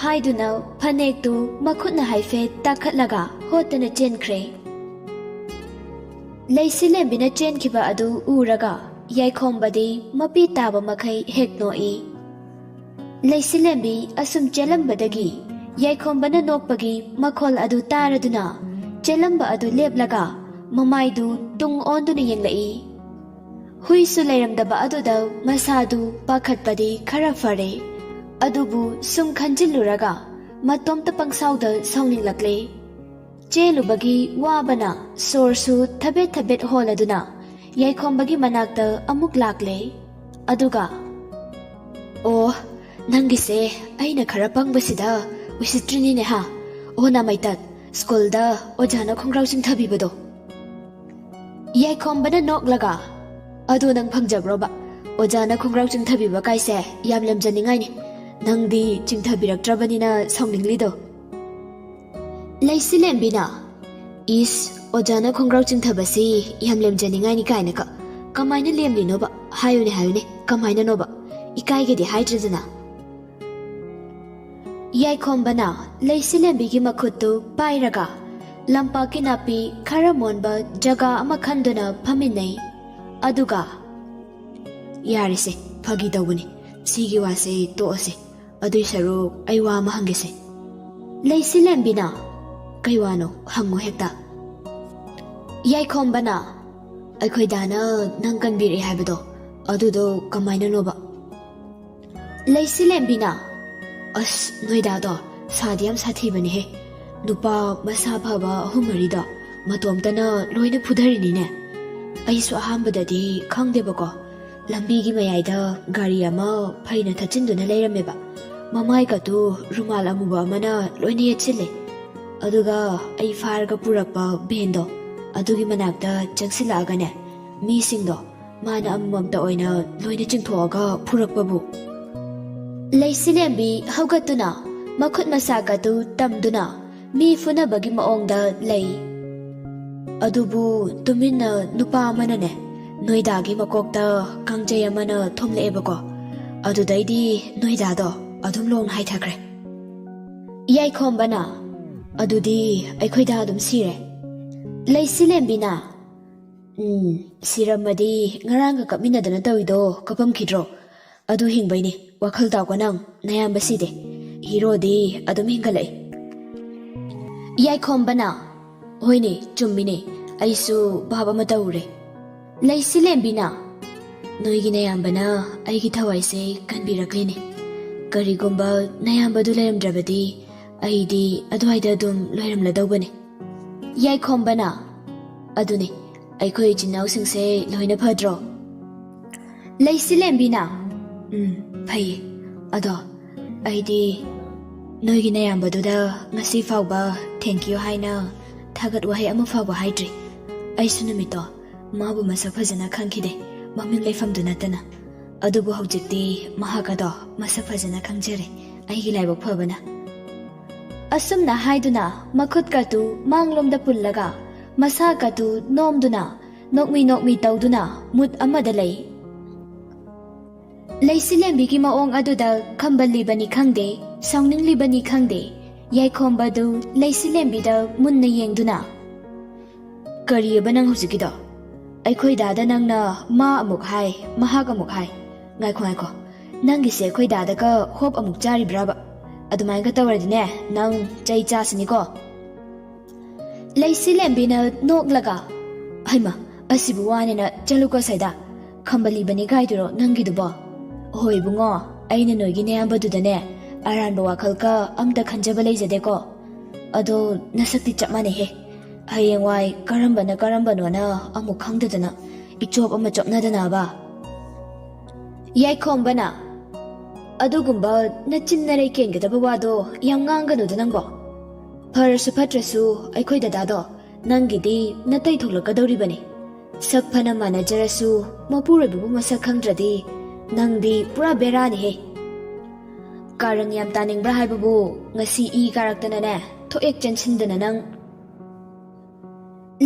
ꯍꯥꯏꯗꯨꯅ ꯐꯅꯦꯛꯇꯨ ꯃꯈꯨꯠꯅ ꯍꯥꯏꯐꯦꯠ ꯇꯥꯈꯠꯂꯒ ꯍꯣꯠꯇꯅ ꯆꯦꯟꯈ꯭ꯔꯦ꯫ ꯂꯩꯁꯤꯂꯦꯝꯕꯤꯅ ꯆꯦꯟꯈꯤꯕ ꯑꯗꯨ ꯎꯔꯒ ꯌꯥꯏꯈꯣꯝꯕꯗꯤ ꯃꯄꯤ ꯇꯥꯕ ꯃꯈꯩ ꯍꯦꯛ ꯅꯣꯛꯏ꯫ ꯂꯩꯁꯤꯂꯦꯝꯕꯤ ꯑꯁꯨꯝ ꯆꯦꯜꯂꯝꯕꯗꯒꯤ ꯌꯥꯏꯈꯣꯝꯕꯅ ꯅꯣꯛꯄꯒꯤ ꯃꯈꯣꯜ ꯑꯗꯨ ꯇꯥꯔꯗꯨꯅ ꯆꯦꯜꯂꯝꯕ ꯑꯗꯨ ꯂꯦꯞꯂꯒ ꯃꯃꯥꯏꯗꯨ ꯇꯨꯡ ꯑꯣꯟꯗꯨꯅ ꯌꯦꯡꯂꯛꯏ꯫ ꯍꯨꯏꯁꯨ ꯂꯩꯔꯝꯗꯕ ꯑꯗꯨꯗ ꯃꯁꯥꯗꯨ ꯄꯥꯈꯠꯄꯗꯤ ꯈꯔ ꯐꯔꯦ, ꯑꯗꯨꯕꯨ ꯁꯨꯝ ꯈꯟꯖꯤꯜꯂꯨꯔꯒ ꯃꯇꯣꯝꯇ ꯄꯪꯁꯥꯎꯗ ꯁꯥꯎꯅꯤꯡꯂꯛꯂꯦ꯫ ꯆꯦꯜꯂꯨꯕꯒꯤ ꯋꯥꯕꯅ ꯁꯣꯔꯁꯨ ꯊꯕꯦꯠ ꯊꯕꯦꯠ ꯍꯣꯜꯂꯗꯨꯅ ꯌꯥꯏꯈꯣꯝꯕꯒꯤ ꯃꯅꯥꯛꯇ ꯑꯃꯨꯛ ꯂꯥꯛꯂꯦ ꯑꯗꯨꯒ ꯑꯣ ꯅꯪꯒꯤꯁꯦ ꯑꯩꯅ ꯈꯔ ꯄꯪꯕꯁꯤꯗ ꯎꯁꯤꯠꯇ꯭ꯔꯤꯅꯤꯅꯦ ꯍꯥ ꯑꯣ ꯅꯥꯃꯩꯇꯠ ꯁ꯭ꯀꯨꯜꯗ ꯑꯣꯖꯥꯅ ꯈꯣꯡꯒ꯭ꯔꯥꯎ ꯆꯤꯡꯊꯕꯤꯕꯗꯣ ꯌꯥꯏꯈꯣꯝꯕꯅ ꯅꯣꯛꯂꯒ ꯑꯗꯨ ꯅꯪ ꯐꯪꯖꯕ꯭ꯔꯣꯕ ꯑꯣꯖꯥꯅ ꯈꯣꯡꯒ꯭ꯔꯥꯎ ꯆꯤꯡꯊꯕꯤꯕ ꯀꯥꯏꯁꯦ ꯌꯥꯝ ꯂꯦꯝꯖꯅꯤꯡꯉꯥꯏꯅꯤ ꯅꯪꯗꯤ ꯆꯤꯡꯊꯕꯤꯔꯛꯇ꯭ꯔꯕꯅꯤꯅ ꯁꯥꯎꯅꯤꯡꯂꯤꯗꯣ ꯂꯩꯁꯤꯂꯦꯝꯕꯤꯅ ꯏꯁ ꯑꯣꯖꯥꯅ ꯈꯣꯡꯒ꯭ꯔꯥꯎ ꯆꯤꯡꯊꯕꯁꯤ ꯌꯥꯝ ꯂꯦꯝꯖꯅꯤꯡꯉꯥꯏꯅꯤ ꯀꯥꯏꯅꯀ ꯀꯃꯥꯏꯅ ꯂꯦꯝꯂꯤꯅꯣꯕ ꯍꯥꯏꯌꯨꯅꯦ ꯀꯃꯥꯏꯅꯅꯣꯕ ꯏꯀꯥꯏꯒꯗꯤ ꯍꯥꯏꯗ꯭ꯔꯗꯅ ꯌꯥꯏꯈꯣꯝꯕꯅ ꯂꯩꯁꯤꯂꯦꯝꯕꯤꯒꯤ ꯃꯈꯨꯠꯇꯨ ꯄꯥꯏꯔꯒ ꯂꯝꯄꯥꯛꯀꯤ ꯅꯥꯄꯤ ꯈꯔ ꯃꯣꯟꯕ ꯖꯒꯥ ꯑꯃ ꯈꯟꯗꯨꯅ ꯐꯝꯃꯤꯟꯅꯩ ꯑꯗꯨꯒ ꯌꯥꯔꯦꯁꯦ ꯐꯥꯒꯤ ꯇꯧꯕꯅꯤ ꯁꯤꯒꯤ ꯋꯥꯁꯦ ꯇꯣꯛꯑꯁꯦ ꯑꯗꯨꯏ ꯁꯔꯨꯛ ꯑꯩ ꯋꯥ ꯑꯃ ꯍꯪꯒꯦꯁꯦ ꯂꯩꯁꯤꯂꯦꯝꯕꯤꯅ ꯀꯩ ꯋꯥꯅꯣ ꯍꯪꯉꯣ ꯍꯦꯛꯇ ꯌꯥꯏꯈꯣꯝꯕꯅ ꯑꯩꯈꯣꯏ ꯗꯥꯅ ꯅꯪ ꯀꯟꯕꯤꯔꯛꯑꯦ ꯍꯥꯏꯕꯗꯣ ꯑꯗꯨꯗꯣ ꯀꯃꯥꯏꯅꯅꯣꯕ ꯂꯩꯁꯤꯂꯦꯝꯕꯤꯅ ꯑꯁ ꯅꯣꯏꯗꯥꯗꯣ ꯁꯥꯗꯤ ꯌꯥꯝ ꯁꯥꯊꯤꯕꯅꯦꯍꯦ ꯅꯨꯄꯥ ꯃꯁꯥ ꯐꯕ 3-4ꯗꯣ ꯃꯇꯣꯝꯇꯅ ꯂꯣꯏꯅ ꯐꯨꯙꯔꯤꯅꯤꯅꯦ ꯑꯩꯁꯨ ꯑꯍꯥꯟꯕꯗꯗꯤ ꯈꯪꯗꯦꯕꯀꯣ ꯂꯝꯕꯤꯒꯤ ꯃꯌꯥꯏꯗ ꯒꯥꯔꯤ ꯑꯃ ꯐꯩꯅ ꯊꯠꯆꯤꯟꯗꯨꯅ ꯂꯩꯔꯝꯃꯦꯕ ꯃꯃꯥꯏꯒꯗꯨ ꯔꯨꯃꯥꯜ ꯑꯃꯨꯕ ꯑꯃꯅ ꯂꯣꯏꯅ ꯌꯦꯠꯁꯤꯜꯂꯦ ꯑꯗꯨꯒ ꯑꯩ ꯐꯥꯔꯒ ꯄꯨꯔꯛꯄ ꯚꯦꯟꯗꯣ ꯑꯗꯨꯒꯤ ꯃꯅꯥꯛꯇ ꯆꯪꯁꯤꯜꯂꯛꯑꯒꯅꯦ ꯃꯤꯁꯤꯡꯗꯣ ꯃꯥꯅ ꯑꯃꯃꯝꯇ ꯑꯣꯏꯅ ꯂꯣꯏꯅ ꯆꯤꯡꯊꯣꯛꯑꯒ ꯐꯨꯔꯛꯄꯕꯨ ꯂꯩꯁꯤꯂꯦꯝꯕꯤ ꯍꯧꯒꯠꯇꯨꯅ ꯃꯈꯨꯠ ꯃꯁꯥꯒꯗꯨ ꯇꯝꯗꯨꯅ ꯃꯤ ꯐꯨꯅꯕꯒꯤ ꯃꯑꯣꯡꯗ ꯂꯩ ꯑꯗꯨꯕꯨ ꯇꯨꯃꯤꯟꯅ ꯅꯨꯄꯥ ꯑꯃꯅꯅꯦ ꯅꯣꯏꯗꯥꯒꯤ ꯃꯀꯣꯛꯇ ꯀꯥꯡꯖꯩ ꯑꯃꯅ ꯊꯣꯝꯂꯛꯑꯦꯕꯀꯣ ꯑꯗꯨꯗꯩꯗꯤ ꯅꯣꯏꯗꯥꯗꯣ ꯑꯗꯨꯝ ꯂꯣꯡ ꯍꯥꯏꯊꯈ꯭ꯔꯦ ꯌꯥꯏꯈꯣꯝꯕꯅ ꯑꯗꯨꯗꯤ ꯑꯩꯈꯣꯏꯗ ꯑꯗꯨꯝ ꯁꯤꯔꯦ ꯂꯩꯁꯤꯂꯦꯝꯕꯤꯅ ꯁꯤꯔꯝꯃꯗꯤ ꯉꯔꯥꯡꯒ ꯀꯞꯃꯤꯟꯅꯗꯅ ꯇꯧꯏꯗꯣ ꯀꯞꯄꯝꯈꯤꯗ꯭ꯔꯣ ꯑꯗꯨ ꯍꯤꯡꯕꯩꯅꯤ ꯋꯥꯈꯜ ꯇꯥꯎꯀꯣ ꯅꯪ ꯅꯌꯥꯝꯕ ꯁꯤꯗꯦ ꯍꯤꯔꯣꯗꯤ ꯑꯗꯨꯝ ꯍꯤꯡꯒꯠꯂꯛꯏ ꯌꯥꯏꯈꯣꯝꯕꯅ ꯍꯣꯏꯅꯦ ꯆꯨꯝꯃꯤꯅꯦ ꯑꯩꯁꯨ ꯚꯥꯞ ꯑꯃ ꯇꯧꯔꯦ ꯂꯩꯁꯤꯂꯦꯝꯕꯤꯅ ꯅꯣꯏꯒꯤ ꯅꯌꯥꯝꯕꯅ ꯑꯩꯒꯤ ꯊꯋꯥꯏꯁꯦ ꯀꯟꯕꯤꯔꯛꯂꯤꯅꯦ ꯀꯔꯤꯒꯨꯝꯕ ꯅꯌꯥꯝꯕꯗꯨ ꯂꯩꯔꯝꯗ꯭ꯔꯕꯗꯤ ꯑꯩꯗꯤ ꯑꯗꯨꯋꯥꯏꯗ ꯑꯗꯨꯝ ꯂꯣꯏꯔꯝꯂꯗꯧꯕꯅꯦ ꯌꯥꯏꯈꯣꯝꯕꯅ ꯑꯗꯨꯅꯦ ꯑꯩꯈꯣꯏ ꯏꯆꯤꯟ ꯏꯅꯥꯎꯁꯤꯡꯁꯦ ꯂꯣꯏꯅ ꯐꯗ꯭ꯔꯣ ꯂꯩꯁꯤꯂꯦꯝꯕꯤꯅ ꯐꯩꯌꯦ ꯑꯗꯣ ꯑꯩꯗꯤ ꯅꯣꯏꯒꯤ ꯅꯌꯥꯝꯕꯗꯨꯗ ꯉꯁꯤ ꯐꯥꯎꯕ ꯊꯦꯡꯀ꯭ꯌꯨ ꯍꯥꯏꯅ ꯊꯥꯒꯠ ꯋꯥꯍꯩ ꯑꯃ ꯐꯥꯎꯕ ꯍꯥꯏꯗ꯭ꯔꯤ ꯑꯩꯁꯨ ꯅꯨꯃꯤꯠꯇꯣ ꯃꯥꯕꯨ ꯃꯁꯛ ꯐꯖꯅ ꯈꯪꯈꯤꯗꯦ ꯃꯃꯤꯡ ꯂꯩꯐꯝꯗꯨ ꯅꯠꯇꯅ ꯑꯗꯨꯕꯨ ꯍꯧꯖꯤꯛꯇꯤ ꯃꯍꯥꯛ ꯑꯗꯣ ꯃꯁꯛ ꯐꯖꯅ ꯈꯪꯖꯔꯦ ꯑꯩꯒꯤ ꯂꯥꯏꯕꯛ ꯐꯕꯅ ꯑꯁꯨꯝꯅ ꯍꯥꯏꯗꯨꯅ ꯃꯈꯨꯠꯀꯗꯨ ꯃꯥꯡꯂꯣꯝꯗ ꯄꯨꯜꯂꯒ ꯃꯁꯥꯒꯗꯨ ꯅꯣꯝꯗꯨꯅ ꯅꯣꯛꯃꯤ ꯇꯧꯗꯨꯅ ꯃꯨꯠ ꯑꯃꯗ ꯂꯩ ꯂꯩꯁꯤꯂꯦꯝꯕꯤꯒꯤ ꯃꯑꯣꯡ ꯑꯗꯨꯗ ꯈꯝꯕꯜꯂꯤꯕꯅꯤ ꯈꯪꯗꯦ ꯁꯥꯎꯅꯤꯡꯂꯤꯕꯅꯤ ꯈꯪꯗꯦ ꯌꯥꯏꯈꯣꯝꯕꯗꯨ ꯂꯩꯁꯤꯂꯦꯝꯕꯤꯗ ꯃꯨꯟꯅ ꯌꯦꯡꯗꯨꯅ ꯀꯔꯤꯑꯕ ꯅꯪ ꯍꯧꯖꯤꯛꯀꯤꯗꯣ ꯑꯩꯈꯣꯏ ꯗꯥꯗ ꯅꯪꯅ ꯃꯥ ꯑꯃꯨꯛ ꯍꯥꯏ ꯃꯍꯥꯛ ꯑꯃꯨꯛ ꯍꯥꯏ ꯉꯥꯏꯈꯣ ꯅꯪꯒꯤꯁꯦ ꯑꯩꯈꯣꯏ ꯗꯥꯗꯒ ꯍꯣꯞ ꯑꯃꯨꯛ ꯆꯥꯔꯤꯕ꯭ꯔꯥꯕ ꯑꯗꯨꯃꯥꯏꯅꯒ ꯇꯧꯔꯗꯤꯅꯦ ꯅꯪ ꯆꯩ ꯆꯥꯁꯤꯅꯤꯀꯣ ꯂꯩꯁꯤꯂꯦꯝꯕꯤꯅ ꯅꯣꯛꯂꯒ ꯍꯩꯃ ꯑꯁꯤꯕꯨ ꯋꯥꯅꯦꯅ ꯆꯠꯂꯨꯀꯣ ꯁꯩꯗꯥ ꯈꯝꯕꯜꯂꯤꯕꯅꯤ ꯒꯥꯏꯗꯨꯔꯣ ꯅꯪꯒꯤꯗꯨꯕꯣ ꯍꯣꯏ ꯏꯕꯨꯡꯉꯣ ꯑꯩꯅ ꯅꯣꯏꯒꯤ ꯅꯌꯥꯝꯕꯗꯨꯗꯅꯦ ꯑꯔꯥꯟꯕ ꯋꯥꯈꯜꯒ ꯑꯝꯇ ꯈꯟꯖꯕ ꯂꯩꯖꯗꯦꯀꯣ ꯑꯗꯣ ꯅꯁꯛꯇꯤ ꯆꯞ ꯃꯥꯟꯅꯩꯍꯦ ꯍꯌꯦꯡꯋꯥꯏ ꯀꯔꯝꯕꯅ ꯀꯔꯝꯕꯅꯣꯅ ꯑꯃꯨꯛ ꯈꯪꯗꯗꯅ ꯏꯆꯣꯞ ꯑꯃ ꯆꯣꯞꯅꯗꯅꯕ ꯌꯥꯏꯈꯣꯝꯕꯅ ꯑꯗꯨꯒꯨꯝꯕ ꯅꯆꯤꯟ ꯅꯔꯩ ꯀꯦꯟꯒꯗꯕ ꯋꯥꯗꯣ ꯌꯥꯝ ꯉꯥꯡꯒꯅꯨꯗ ꯅꯪꯕꯣ ꯐꯔꯁꯨ ꯐꯠꯇ꯭ꯔꯁꯨ ꯑꯩꯈꯣꯏ ꯗꯗꯥꯗꯣ ꯅꯪꯒꯤꯗꯤ ꯅꯇꯩ ꯊꯣꯛꯂꯛꯀꯗꯧꯔꯤꯕꯅꯤ ꯁꯛ ꯐꯅ ꯃꯥꯟꯅꯖꯔꯁꯨ ꯃꯄꯨꯔꯣꯏꯕꯕꯨ ꯃꯁꯛ ꯈꯪꯗ꯭ꯔꯗꯤ ꯅꯪꯗꯤ ꯄꯨꯔꯥ ꯕꯦꯔꯥꯅꯤꯍꯦ ꯀꯥꯔꯪ ꯌꯥꯝ ꯇꯥꯅꯤꯡꯕ꯭ꯔꯥ ꯍꯥꯏꯕꯕꯨ ꯉꯁꯤ ꯏ ꯀꯥꯔꯛꯇꯅꯅꯦ ꯊꯣꯛꯑꯦꯛ ꯆꯦꯟꯁꯤꯟꯗꯅ ꯅꯪ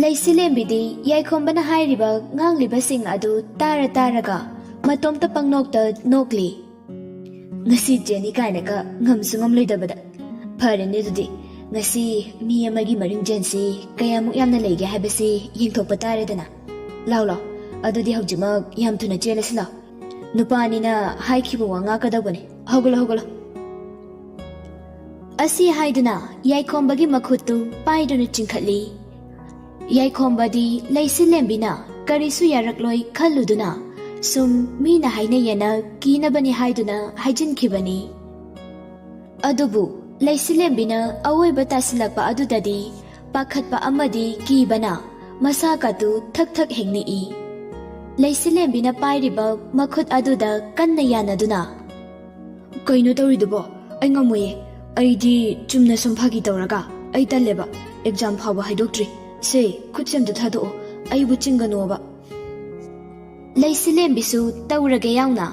ꯂꯩꯁꯤꯂꯦꯝꯕꯤꯗꯤ ꯌꯥꯏꯈꯣꯝꯕꯅ ꯍꯥꯏꯔꯤꯕ ꯉꯥꯡꯂꯤꯕꯁꯤꯡ ꯑꯗꯨ ꯇꯥꯔꯒ ꯃꯇꯣꯝꯇ ꯄꯪꯅꯣꯛꯇ ꯅꯣꯛꯂꯤ ꯉꯁꯤ ꯆꯦꯅꯤ ꯀꯥꯏꯅꯒ ꯉꯝꯁꯨ ꯉꯝꯂꯣꯏꯗꯕꯗ ꯐꯔꯦꯅꯦ ꯑꯗꯨꯗꯤ ꯉꯁꯤ ꯃꯤ ꯑꯃꯒꯤ ꯃꯔꯤꯡꯖꯦꯟꯁꯤ ꯀꯌꯥꯃꯨꯛ ꯌꯥꯝꯅ ꯂꯩꯒꯦ ꯍꯥꯏꯕꯁꯤ ꯌꯦꯡꯊꯣꯛꯄ ꯇꯥꯔꯦꯗꯅ ꯂꯥꯎ ꯑꯗꯨꯗꯤ ꯍꯧꯖꯤꯛꯃꯛ ꯌꯥꯝ ꯊꯨꯅ ꯆꯦꯜꯂꯁꯤ ꯂꯥꯎ ꯅꯨꯄꯥꯅꯤꯅ ꯍꯥꯏꯈꯤꯕ ꯋꯥ ꯉꯥꯛꯀꯗꯧꯕꯅꯤ ꯍꯧꯒꯠꯂꯣ ꯑꯁꯤ ꯍꯥꯏꯗꯨꯅ ꯌꯥꯏꯈꯣꯝꯕꯒꯤ ꯃꯈꯨꯠꯇꯨ ꯄꯥꯏꯗꯨꯅ ꯆꯤꯡꯈꯠꯂꯤ ꯌꯥꯏꯈꯣꯝꯕꯗꯤ ꯂꯩꯁꯤꯂꯦꯝꯕꯤꯅ ꯀꯔꯤꯁꯨ ꯌꯥꯔꯛꯂꯣꯏ ꯈꯜꯂꯨꯗꯨꯅ ꯁꯨꯝ ꯃꯤꯅ ꯍꯥꯏꯅꯩꯌꯦꯅ ꯀꯤꯅꯕꯅꯤ ꯍꯥꯏꯗꯨꯅ ꯍꯥꯏꯖꯤꯟꯈꯤꯕꯅꯤ ꯑꯗꯨꯕꯨ ꯂꯩꯁꯤꯂꯦꯝꯕꯤꯅ ꯑꯋꯣꯏꯕ ꯇꯥꯁꯤꯜꯂꯛꯄ ꯑꯗꯨꯗꯗꯤ ꯄꯥꯈꯠꯄ ꯑꯃꯗꯤ ꯀꯤꯕꯅ ꯃꯁꯥꯒꯗꯨ ꯊꯛ ꯍꯦꯡꯅꯤꯛꯏ ꯂꯩꯁꯤꯂꯦꯝꯕꯤꯅ ꯄꯥꯏꯔꯤꯕ ꯃꯈꯨꯠ ꯑꯗꯨꯗ ꯀꯟꯅ ꯌꯥꯟꯅꯗꯨꯅ ꯀꯩꯅꯣ ꯇꯧꯔꯤꯗꯨꯕꯣ ꯑꯩ ꯉꯝꯃꯣꯏꯌꯦ ꯑꯩꯗꯤ ꯆꯨꯝꯅ ꯁꯨꯝ ꯐꯥꯒꯤ ꯇꯧꯔꯒ ꯑꯩ ꯇꯜꯂꯦꯕ ꯑꯦꯛꯖꯥꯝ ꯐꯥꯎꯕ ꯍꯥꯏꯗꯣꯛꯇ꯭ꯔꯤ ꯁꯦ ꯈꯨꯠꯁꯦ ꯑꯝꯇ ꯊꯥꯗꯣꯛꯑꯣ ꯑꯩꯕꯨ ꯆꯤꯡꯒꯅꯣꯕ ꯂꯩꯁꯤꯂꯦꯝꯕꯤꯁꯨ ꯇꯧꯔꯒꯦ ꯌꯥꯎꯅ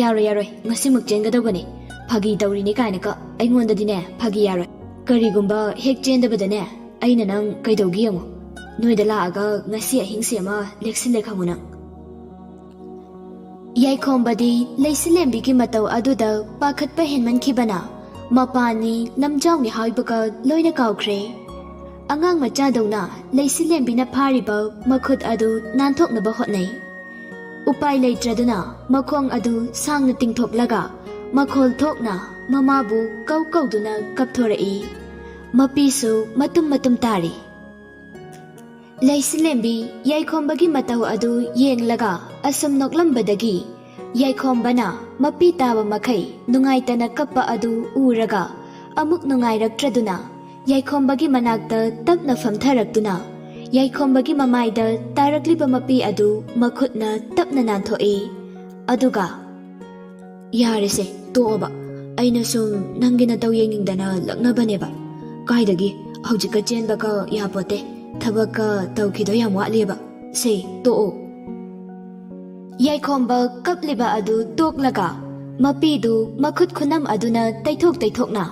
ꯌꯥꯔꯣꯏ ꯉꯁꯤꯃꯨꯛ ꯆꯦꯟꯒꯗꯧꯕꯅꯤ ꯐꯥꯒꯤ ꯇꯧꯔꯤꯅꯤ ꯀꯥꯏꯅꯀ ꯑꯩꯉꯣꯟꯗꯗꯤꯅꯦ ꯐꯥꯒꯤ ꯌꯥꯔꯣꯏ ꯀꯔꯤꯒꯨꯝꯕ ꯍꯦꯛ ꯆꯦꯟꯗꯕꯗꯅꯦ ꯑꯩꯅ ꯅꯪ ꯀꯩꯗꯧꯒꯤ ꯌꯦꯡꯉꯣ ꯅꯣꯏꯗ ꯂꯥꯛꯑꯒ ꯉꯁꯤ ꯑꯍꯤꯡꯁꯦ ꯑꯃ ꯂꯦꯛꯁꯤꯜꯂꯦ ꯈꯪꯉꯨ ꯅꯪ ꯌꯥꯏꯈꯣꯝꯕꯗꯤ ꯂꯩꯁꯤꯂꯦꯝꯕꯤꯒꯤ ꯃꯇꯧ ꯑꯗꯨꯗ ꯄꯥꯈꯠꯄ ꯍꯦꯟꯃꯟꯈꯤꯕꯅ ꯃꯄꯥꯟꯅꯤ ꯂꯝꯖꯥꯎꯅꯤ ꯍꯥꯏꯕꯒ ꯂꯣꯏꯅ ꯀꯥꯎꯈ꯭ꯔꯦ ꯑꯉꯥꯡ ꯃꯆꯥꯗꯧꯅ ꯂꯩꯁꯤꯂꯦꯝꯕꯤꯅ ꯐꯥꯔꯤꯕ ꯃꯈꯨꯠ ꯑꯗꯨ ꯅꯥꯟꯊꯣꯛꯅꯕ ꯍꯣꯠꯅꯩ ꯎꯄꯥꯏ ꯂꯩꯇ꯭ꯔꯗꯨꯅ ꯃꯈꯣꯡ ꯑꯗꯨ ꯁꯥꯡꯅ ꯇꯤꯡꯊꯣꯛꯂꯒ ꯃꯈꯣꯜ ꯊꯣꯛꯅ ꯃꯃꯥꯕꯨ ꯀꯧꯗꯨꯅ ꯀꯞꯊꯣꯔꯛꯏ ꯃꯄꯤꯁꯨ ꯃꯇꯨꯝ ꯇꯥꯔꯤ ꯂꯩꯁꯤꯂꯦꯝꯕꯤ ꯌꯥꯏꯈꯣꯝꯕꯒꯤ ꯃꯇꯧ ꯑꯗꯨ ꯌꯦꯡꯂꯒ ꯑꯁꯨꯝ ꯅꯣꯛꯂꯝꯕꯗꯒꯤ ꯌꯥꯏꯈꯣꯝꯕꯅ ꯃꯄꯤ ꯇꯥꯕ ꯃꯈꯩ ꯅꯨꯡꯉꯥꯏꯇꯅ ꯀꯞꯄ ꯑꯗꯨ ꯎꯔꯒ ꯑꯃꯨꯛ ꯅꯨꯡꯉꯥꯏꯔꯛꯇ꯭ꯔꯗꯨꯅ ꯌꯥꯏꯈꯣꯝꯕꯒꯤ ꯃꯅꯥꯛꯇ ꯇꯞꯅ ꯐꯝꯊꯔꯛꯇꯨꯅ ꯌꯥꯏꯈꯣꯝꯕꯒꯤ ꯃꯃꯥꯏꯗ ꯇꯥꯔꯛꯂꯤꯕ ꯃꯄꯤ ꯑꯗꯨ ꯃꯈꯨꯠꯅ ꯇꯞꯅ ꯅꯥꯟꯊꯣꯛꯏ ꯑꯗꯨꯒ ꯌꯥꯔꯦꯁꯦ ꯇꯣꯛꯑꯣꯕ ꯑꯩꯅ ꯁꯨꯝ ꯅꯪꯒꯤ ꯅꯇꯧ ꯌꯦꯡꯅꯤꯡꯗꯅ ꯂꯛꯅꯕꯅꯦꯕ ꯀꯥꯏꯗꯒꯤ ꯍꯧꯖꯤꯛꯀ ꯆꯦꯟꯕꯒ ꯌꯥꯄꯣꯠꯇꯦ ꯊꯕꯛꯀ ꯇꯧꯈꯤꯗꯣ ꯌꯥꯝ ꯋꯥꯠꯂꯤꯕ ꯁꯦ ꯇꯣꯛꯑꯣ ꯌꯥꯏꯈꯣꯝꯕ ꯀꯞꯂꯤꯕ ꯑꯗꯨ ꯇꯣꯛꯂꯒ ꯃꯄꯤꯗꯨ ꯃꯈꯨꯠ ꯈꯨꯅꯝ ꯑꯗꯨꯅ ꯇꯩꯊꯣꯛꯅ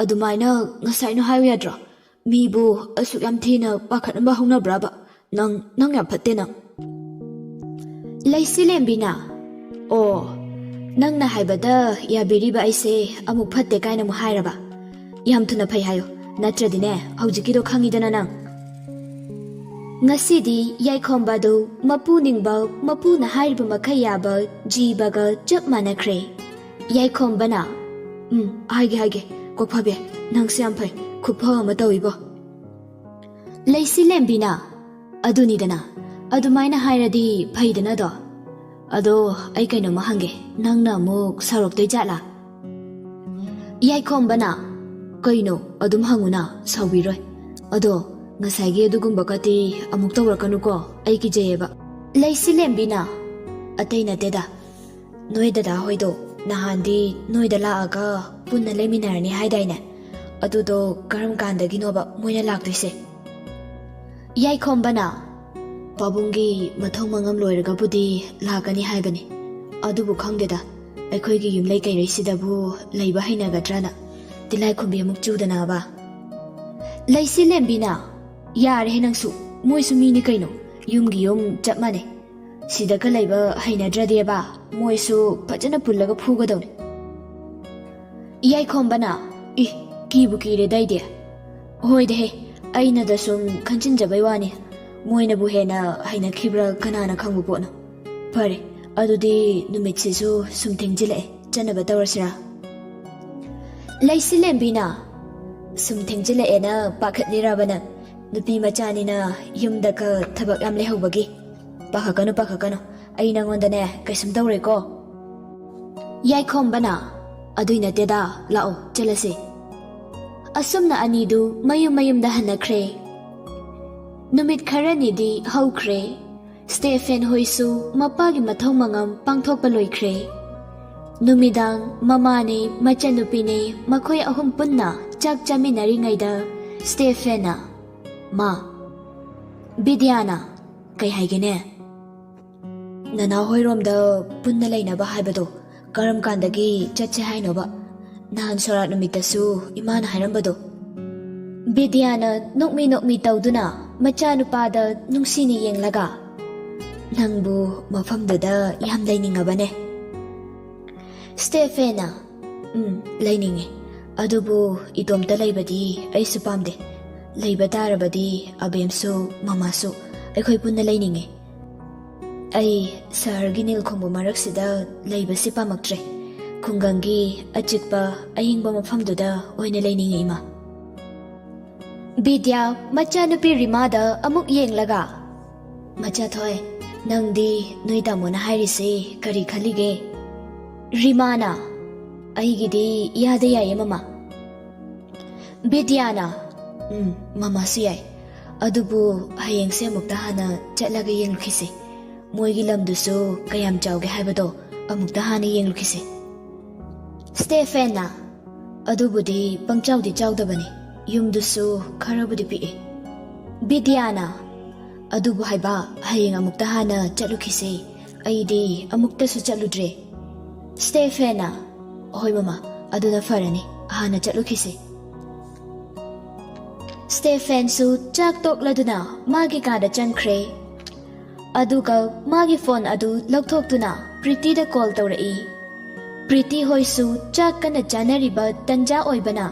ꯑꯗꯨꯃꯥꯏꯅ ꯉꯁꯥꯏꯅ ꯍꯥꯏꯌꯨ ꯌꯥꯗ꯭ꯔꯣ ꯃꯤꯕꯨ ꯑꯁꯨꯛ ꯌꯥꯝ ꯊꯤꯅ ꯄꯥꯈꯠꯅꯕ ꯍꯧꯅꯕ꯭ꯔꯕ ꯅꯪ ꯌꯥꯝ ꯐꯠꯇꯦ ꯅꯪ ꯂꯩꯁꯤꯂꯦꯝꯕꯤꯅ ꯑꯣ ꯅꯪꯅ ꯍꯥꯏꯕꯗ ꯌꯥꯕꯤꯔꯤꯕ ꯑꯩꯁꯦ ꯑꯃꯨꯛ ꯐꯠꯇꯦ ꯀꯥꯏꯅ ꯑꯃꯨꯛ ꯍꯥꯏꯔꯕ ꯌꯥꯝ ꯊꯨꯅ ꯐꯩ ꯍꯥꯏꯌꯣ ꯅꯠꯇ꯭ꯔꯗꯤꯅꯦ ꯍꯧꯖꯤꯛꯀꯤꯗꯣ ꯈꯪꯉꯤꯗꯅ ꯅꯪ ꯉꯁꯤꯗꯤ ꯌꯥꯏꯈꯣꯝꯕꯗꯨ ꯃꯄꯨ ꯅꯤꯡꯕ ꯃꯄꯨꯅ ꯍꯥꯏꯔꯤꯕ ꯃꯈꯩ ꯌꯥꯕ ꯖꯤꯕꯒ ꯆꯞ ꯃꯥꯟꯅꯈ꯭ꯔꯦ ꯌꯥꯏꯈꯣꯝꯕꯅ ꯍꯥꯏꯒꯦ ꯀꯣꯛꯐꯕꯦ ꯅꯪꯁꯦ ꯌꯥꯝ ꯐꯩ ꯈꯨꯐ ꯑꯃ ꯇꯧꯏꯕꯣ ꯂꯩꯁꯤꯂꯦꯝꯕꯤꯅ ꯑꯗꯨꯅꯤꯗꯅ ꯑꯗꯨꯃꯥꯏꯅ ꯍꯥꯏꯔꯗꯤ ꯐꯩꯗꯅꯗꯣ ꯑꯗꯣ ꯑꯩ ꯀꯩꯅꯣꯝꯃ ꯍꯪꯒꯦ ꯅꯪꯅ ꯑꯃꯨꯛ ꯁꯥꯎꯔꯛꯇꯣꯏ ꯖꯥꯠꯂꯥ ꯌꯥꯏꯈꯣꯝꯕꯅ ꯀꯩꯅꯣ ꯑꯗꯨꯝ ꯍꯪꯉꯨꯅ ꯁꯥꯎꯕꯤꯔꯣꯏ ꯑꯗꯣ ꯉꯁꯥꯏꯒꯤ ꯑꯗꯨꯒꯨꯝꯕꯒꯗꯤ ꯑꯃꯨꯛ ꯇꯧꯔꯛꯀꯅꯨꯀꯣ ꯑꯩ ꯀꯤꯖꯩꯌꯦꯕ ꯂꯩꯁꯤꯂꯦꯝꯕꯤꯅ ꯑꯇꯩ ꯅꯠꯇꯦꯗ ꯅꯣꯏ ꯗꯗꯥ ꯍꯣꯏꯗꯣ ꯅꯍꯥꯟꯗꯤ ꯅꯣꯏꯗ ꯂꯥꯛꯑꯒ ꯄꯨꯟꯅ ꯂꯩꯃꯤꯟꯅꯔꯅꯤ ꯍꯥꯏꯗꯥꯏꯅꯦ ꯑꯗꯨꯗꯣ ꯀꯔꯝ ꯀꯥꯟꯗꯒꯤꯅꯣꯕ ꯃꯣꯏꯅ ꯂꯥꯛꯇꯣꯏꯁꯦ ꯌꯥꯏꯈꯣꯝꯕꯅ ꯄꯥꯕꯨꯡꯒꯤ ꯃꯊꯧ ꯃꯉꯝ ꯂꯣꯏꯔꯒꯕꯨꯗꯤ ꯂꯥꯛꯀꯅꯤ ꯍꯥꯏꯕꯅꯤ ꯑꯗꯨꯕꯨ ꯈꯪꯗꯦꯗ ꯑꯩꯈꯣꯏꯒꯤ ꯌꯨꯝꯂꯩ ꯀꯩꯔꯩꯁꯤꯗꯕꯨ ꯂꯩꯕ ꯍꯩꯅꯒꯗ꯭ꯔꯅ ꯇꯤꯜꯂꯥꯏꯈꯨꯝꯕꯤ ꯑꯃꯨꯛ ꯆꯨꯗꯅꯕ ꯂꯩꯁꯤꯂꯦꯝꯕꯤꯅ ꯌꯥꯔꯦꯍꯦ ꯅꯪꯁꯨ ꯃꯣꯏꯁꯨ ꯃꯤꯅꯤ ꯀꯩꯅꯣ ꯌꯨꯝꯒꯤ ꯌꯨꯝ ꯆꯞ ꯃꯥꯟꯅꯩ ꯁꯤꯗꯒ ꯂꯩꯕ ꯍꯩꯅꯗ꯭ꯔꯗꯤꯕ ꯃꯣꯏꯁꯨ ꯐꯖꯅ ꯄꯨꯜꯂꯒ ꯐꯨꯒꯗꯧꯅꯤ ꯌꯥꯏꯈꯣꯝꯕꯅ ꯀꯤꯕꯨ ꯀꯤꯔꯦꯗ ꯑꯩꯗꯤ ꯍꯣꯏꯗꯍꯦ ꯑꯩꯅꯗ ꯁꯨꯝ ꯈꯟꯖꯤꯟꯖꯕꯩ ꯋꯥꯅꯤ ꯃꯣꯏꯅꯕꯨ ꯍꯦꯟꯅ ꯍꯩꯅꯈꯤꯕ꯭ꯔꯥ ꯀꯅꯥꯅ ꯈꯪꯕ ꯄꯣꯠꯅꯣ ꯐꯔꯦ ꯑꯗꯨꯗꯤ ꯅꯨꯃꯤꯠꯁꯤꯁꯨ ꯁꯨꯝ ꯊꯦꯡꯖꯤꯜꯂꯛꯑꯦ ꯆꯠꯅꯕ ꯇꯧꯔꯁꯤꯔꯥ ꯂꯩꯁꯤꯂꯦꯝꯕꯤꯅ ꯁꯨꯝ ꯊꯦꯡꯖꯤꯜꯂꯛꯑꯦꯅ ꯄꯥꯈꯠꯂꯤꯔꯕ ꯅꯪ ꯅꯨꯄꯤ ꯃꯆꯥꯅꯤꯅ ꯌꯨꯝꯗꯒ ꯊꯕꯛ ꯌꯥꯝ ꯂꯩꯍꯧꯕꯒꯤ ꯄꯥꯈꯠꯀꯅꯨ ꯑꯩ ꯅꯪꯉꯣꯟꯗꯅꯦ ꯀꯩꯁꯨꯝ ꯇꯧꯔꯣꯏꯀꯣ ꯌꯥꯏꯈꯣꯝꯕꯅ ꯑꯗꯨꯏ ꯅꯠꯇꯦꯗ ꯂꯥꯛꯑꯣ ꯆꯠꯂꯁꯤ ꯑꯁꯨꯝꯅ ꯑꯅꯤꯗꯨ ꯃꯌꯨꯝꯗ ꯍꯟꯅꯈ꯭ꯔꯦ ꯅꯨꯃꯤꯠ ꯈꯔꯅꯤꯗꯤ ꯍꯧꯈ꯭ꯔꯦ ꯁ꯭ꯇꯦꯐꯦꯟ ꯍꯣꯏꯁꯨ ꯃꯄꯥꯒꯤ ꯃꯊꯧ ꯃꯉꯝ ꯄꯥꯡꯊꯣꯛꯄ ꯂꯣꯏꯈ꯭ꯔꯦ ꯅꯨꯃꯤꯗꯥꯡ ꯃꯃꯥꯅꯦ ꯃꯆꯟꯅꯨꯄꯤꯅꯦ ꯃꯈꯣꯏ ꯑꯍꯨꯝ ꯄꯨꯟꯅ ꯆꯥꯛ ꯆꯥꯃꯤꯟꯅꯔꯤꯉꯩꯗ ꯁ꯭ꯇꯦꯐꯦꯟꯅ ꯃꯥ ꯕꯤꯗ꯭ꯌꯥꯅ ꯀꯩ ꯍꯥꯏꯒꯦꯅꯦ ꯅꯅꯥꯎ ꯍꯣꯏꯔꯣꯝꯗ ꯄꯨꯟꯅ ꯂꯩꯅꯕ ꯍꯥꯏꯕꯗꯣ ꯀꯔꯝ ꯀꯥꯟꯗꯒꯤ ꯆꯠꯁꯦ ꯍꯥꯏꯅꯣꯕ ꯅꯍꯥꯟ ꯁꯣꯔꯥꯠ ꯅꯨꯃꯤꯠꯇꯁꯨ ꯏꯃꯥꯅ ꯍꯥꯏꯔꯝꯕꯗꯣ ꯕꯤꯗ꯭ꯌꯥꯅ ꯅꯣꯛꯃꯤ ꯇꯧꯗꯨꯅ ꯃꯆꯥꯅꯨꯄꯥꯗ ꯅꯨꯡꯁꯤꯅ ꯌꯦꯡꯂꯒ ꯅꯪꯕꯨ ꯃꯐꯝꯗꯨꯗ ꯌꯥꯝ ꯂꯩꯅꯤꯡꯉꯕꯅꯦ ꯁ꯭ꯇꯦꯐꯦꯟꯅ ꯂꯩꯅꯤꯡꯉꯦ ꯑꯗꯨꯕꯨ ꯏꯇꯣꯝꯇ ꯂꯩꯕꯗꯤ ꯑꯩꯁꯨ ꯄꯥꯝꯗꯦ ꯂꯩꯕ ꯇꯥꯔꯕꯗꯤ ꯑꯕꯦꯝꯁꯨ ꯃꯃꯥꯁꯨ ꯑꯩꯈꯣꯏ ꯄꯨꯟꯅ ꯂꯩꯅꯤꯡꯉꯦ ꯑꯩ ꯁꯍꯔꯒꯤ ꯅꯤꯜꯈꯣꯡꯕ ꯃꯔꯛꯁꯤꯗ ꯂꯩꯕꯁꯤ ꯄꯥꯝꯃꯛꯇ꯭ꯔꯦ ꯈꯨꯡꯒꯪꯒꯤ ꯑꯆꯤꯛꯄ ꯑꯏꯪꯕ ꯃꯐꯝꯗꯨꯗ ꯑꯣꯏꯅ ꯂꯩꯅꯤꯡꯉꯦ ꯏꯃꯥ ꯕꯤꯗ꯭ꯌꯥ ꯃꯆꯥꯅꯨꯄꯤ ꯔꯤꯃꯥꯗ ꯑꯃꯨꯛ ꯌꯦꯡꯂꯒ ꯃꯆꯥꯊꯣꯏ ꯅꯪꯗꯤ ꯅꯣꯏ ꯇꯥꯃꯣꯅ ꯍꯥꯏꯔꯤꯁꯤ ꯀꯔꯤ ꯈꯜꯂꯤꯒꯦ ꯔꯤꯃꯥꯅ ꯑꯩꯒꯤꯗꯤ ꯏꯌꯥꯗ ꯌꯥꯏꯌꯦ ꯃꯃꯥ ꯕꯤꯗ꯭ꯌꯥꯅ ꯃꯃꯥꯁꯨ ꯌꯥꯏ ꯑꯗꯨꯕꯨ ꯍꯌꯦꯡꯁꯦ ꯑꯃꯨꯛꯇ ꯍꯥꯟꯅ ꯆꯠꯂꯒ ꯌꯦꯡꯂꯨꯈꯤꯁꯤ Moigi lamdusu kayam chawge haibado amukta hana yenglukise. Stefana adubudi pangchawdi chawdabani yumdusu kharabudi pi'e. Bidyana adubu haiba hayeng amukta hana chatlukise aidi amukta su chatludre. Stefana hoy mama aduna farani hana chatlukise. Stefan su chak tokladuna magi kada chankre. Aduga magi phone adu lokthokduna Pretty da call tawrai. Pretty hoi su chak kana janariba tanja oibana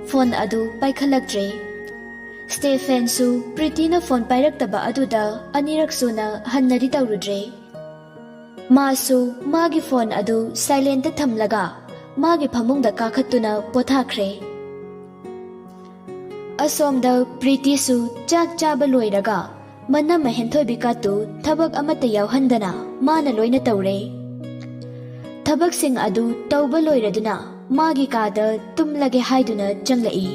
phone adu paikhalaktre. Stefan su Pretty na phone pairaktaba aduda anirak suna hannari tawrudre. Masu magi phone adu silent da thamlaga magi phamungda kakhattuna pothakre. Asomda Pretty su chak chaba loiraga mana mahenthoi bikatu thabak amata yawhandana mana loina tawre. Thabak sing adu tawba loiraduna magi kada tumlage haiduna changlai.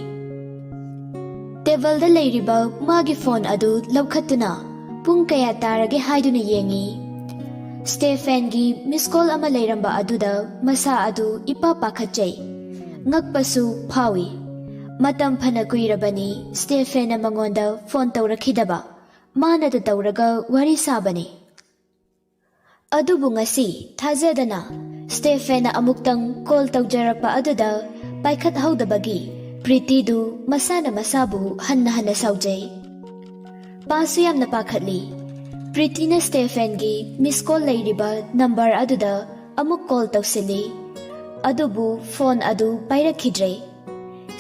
Table da leiriba magi phone adu lawkhattuna pung kaya tarage haiduna yengi. Stefan gi miss call ama leiramba aduda masa adu ipa pakhatjai. Ngakpasu phawi. Matam phana kuirabani Stefan na mangonda phone tawrakhidaba. Mana da tawraga wari sabani. Adubu ngasi thajadana Stefan na amuktang call tawjarakpa aduda paikhat haudabagi Pretty du masana masabu hanna saujay. Pasu yam na pakhatli. Pretty na Stefan gi miss call layriba number aduda amuk call tawsili. Adubu phone adu pairakhidre.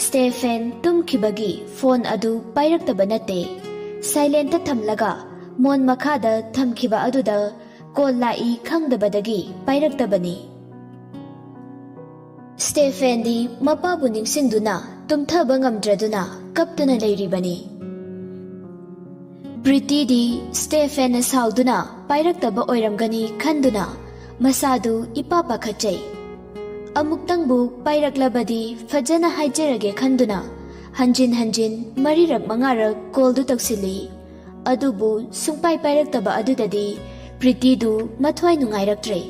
Stefan tumkhibagi phone adu pairakdaba nate. Silent ta thamlaga mon makhada thamkhiba aduda call lai khangdabadagi pairakdabani. Stefan di mapabu ningsingduna tumthaba ngamdraduna kaptuna leiribani. Pretty di Stefan na sauduna pairaktaba oiramgani khanduna masadu ipapa khachai. Amuktangbu pairaklabadi fajana haijarage khanduna hanjin marirak mangarak call du taksili. Adubu sungpai pairaktaba adudadi Pretty du mathwai nungairaktre.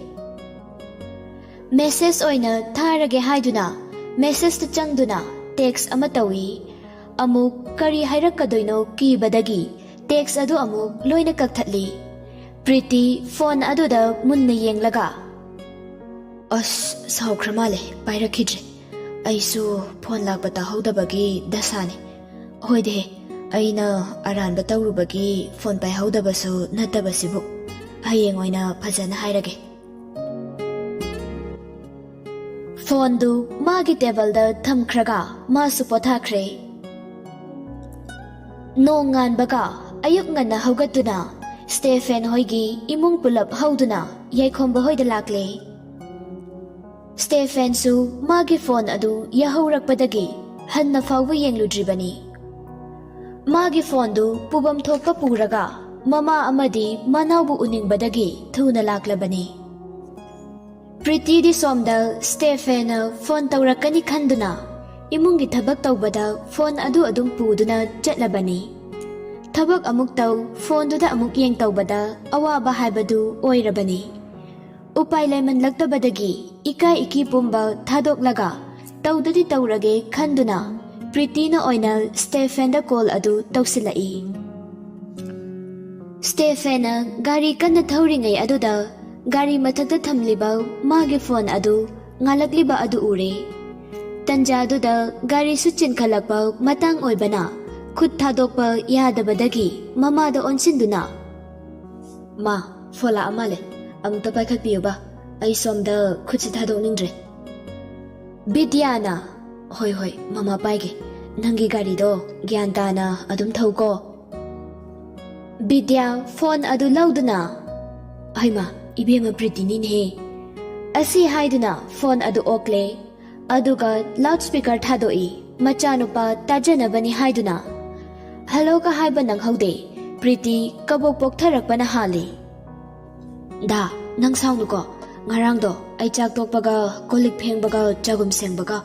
Message oina tharage haiduna message tu changduna text ama tawi. Amuk kari hairakadoino kibadagi text adu amuk loina kakthatli. Pretty phone aduda munna yenglaga. As saukramale pairakhidre. Aisu phone lakbata haudabagi dasani. Hoide aina aranba tawrubagi phone pai haudabasu natabasibu. Hayeng oina phajana hairage. Phone du magi table da thamkhraga masu pothakre. Nongan baga ayuk ngana haugatuna Stefan hoigi imung pulap hauduna yaikhomba hoida lakle. Stefan su magi phone adu yahaurakpadagi hanna fawba yengludribani. Magi phone du pubam thokpa puraga mama amadi manawbu uningbadagi thuna laklabani. Pretty di somda Stefan phone tawrakani khanduna imungi thabak tawbada phone adu adum puduna chatlabani. Thabak amuk taw phone duda amuk yeng tawbada awaba haibadu oirabani. Upay layman lagtabadagi ikai iki pumba thadok laga tawdadi tawrage khanduna Pretty na oina Stefan da call adu tawsilai. Stefan na gari kanna thawringai aduda gari mathakta thamliba magi phone adu ngalakliba adu ure. Tanja aduda gari su chinkhalakpa matang oibana khut thadokpa yadabadagi mama da onsinduna. Ma fola amale amta paikhatpiyo ba ai somda khutsi thadokningdre. Bidyana hoi mama paige nangi gari do gyan tana adum thauko. Bidya phone adu lauduna aima ibema Pretty ni ne. Asi haiduna phone adu okle aduga loudspeaker thadoi machanupa tajanabani haiduna. Hello ka haiba nang haude Pretty kabok poktharakpana hali. Da nang saunu ko ngarang do ai chak tokpaga kolik phengbaga chagum sengbaga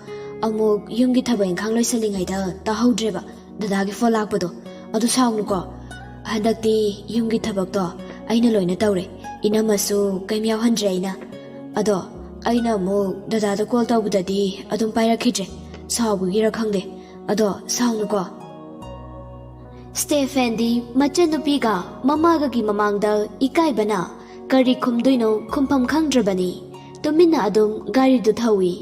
amuk yumgi thabai khang loisalingai da tahaudreba dadagi phone lakpado adu saunu ko handakti yumgi thabak do aina loina tawre inamasu kaim yawhandre aina ado aina amuk dada da call tawbudadi adum pairakidre sawbugira khangde ado sawnuko Stephen di machanupiga mamaga gi mamangda ikaibana kari khumduino khumpham khangdrabani tumina adum gari du thawi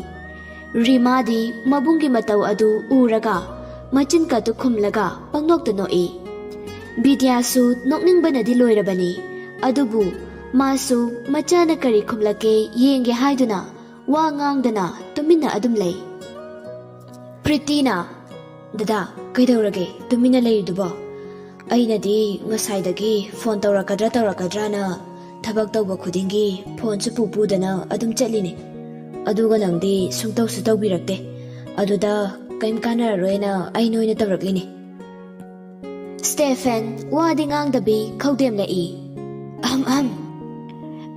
Rima di mabungi matau adu uraga machin ka tu khumlaga pangnok tu noi Bidya su nokning bana di loirabani adubu masu machana kari khumlake yenge haiduna wa ngangdana tumina adum lei Pritina Dada kaidaurage tumina lei dubo aina di ngasaidagi phone tawrakadra na thabak tawba khudingi phone chu pupudana adum chatline aduga nangdi sungtaw su tawbirakte aduda kaim kanararoina ai noina tawraklini Stephen wadi ngangdabi khaudem lai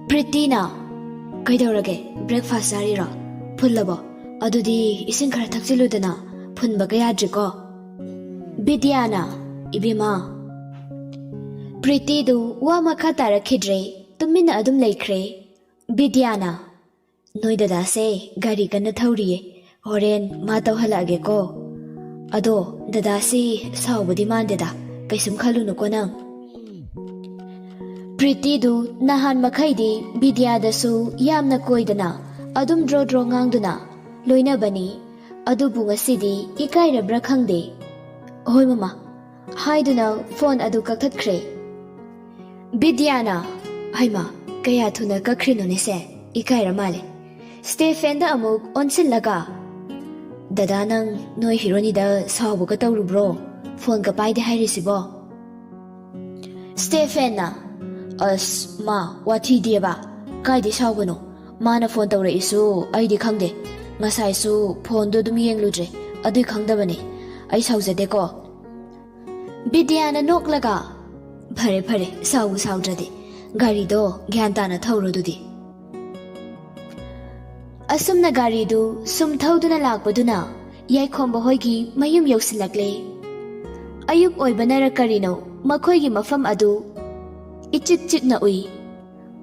Pritina kaidaurage breakfast sarira phulabo adudi ising khara thakchiludana phunba kayadriko Bidyana ibima Priti du wa makha tarakhidre tumina adum laikre Bidyana Noi dada se gari kana thauriye horen ma tawhalage ko ado dada se sawbudi mandeda kaisum khalunu ko nang Priti du nahan makhaidi Bidya da su yamna koidana adum dro ngangduna loina bani adu bunga sidi ikaira bra khangde hoi mama haiduna phone adu kakthakre Bidyana haima kaya thuna kakhrino ne se ikaira male Stephen da amuk onsillaga Dada nang noi hironi da sawu ka tawrubro phone ka paide hairisibo Stephen na as ma wathi dieba kaidi sawbano mana phone tawre isu aidi khangde ngasai su phone do dum yengludre adui khangdabani ai sawjade ko Bidyana noklaga phare sawu sawdrade gari do gyan tana thawro dudi Asumna gari du sum thauduna lakpaduna yaikhomba hoigi mayum yausilakle ayuk oibanara karino makhoigi mafam adu ichit na ui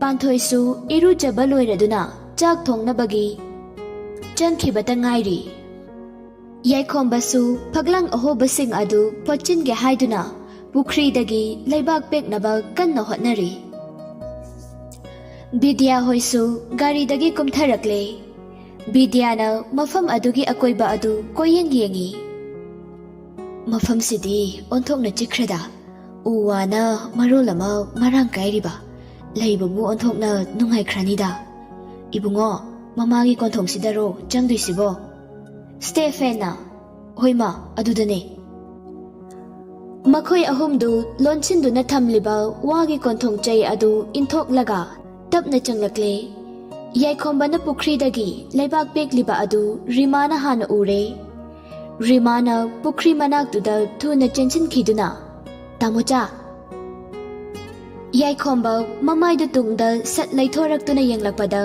panthoi su iru jabaloiraduna chak thongnabagi changkhibata ngairi yaikhomba su phaglang ahobasing adu pochin ge haiduna pukhri dagi leibak peknaba kanna hotnari Bidya hoisu gari dagi kumtharakle Bidyana mafam adugi akoiba adu koyeng yengi Mafam sidi onthokna chikhrada uwana marolama marang kairiba leibabu onthokna nungai khranida ibungo mamagi konthong sidaro changduisibo Stephen hoima adudane makhoi ahumdu lonchinduna thamliba wagi konthong chai adu inthok tapna changlakle yaikhomba na pukhri dagi leibak pekliba adu Rimana hana ure Rimana pukhri manak tuda thuna chenchin khiduna tamocha yaikhomba mamai du tungda sat laithorak tuna yenglakpada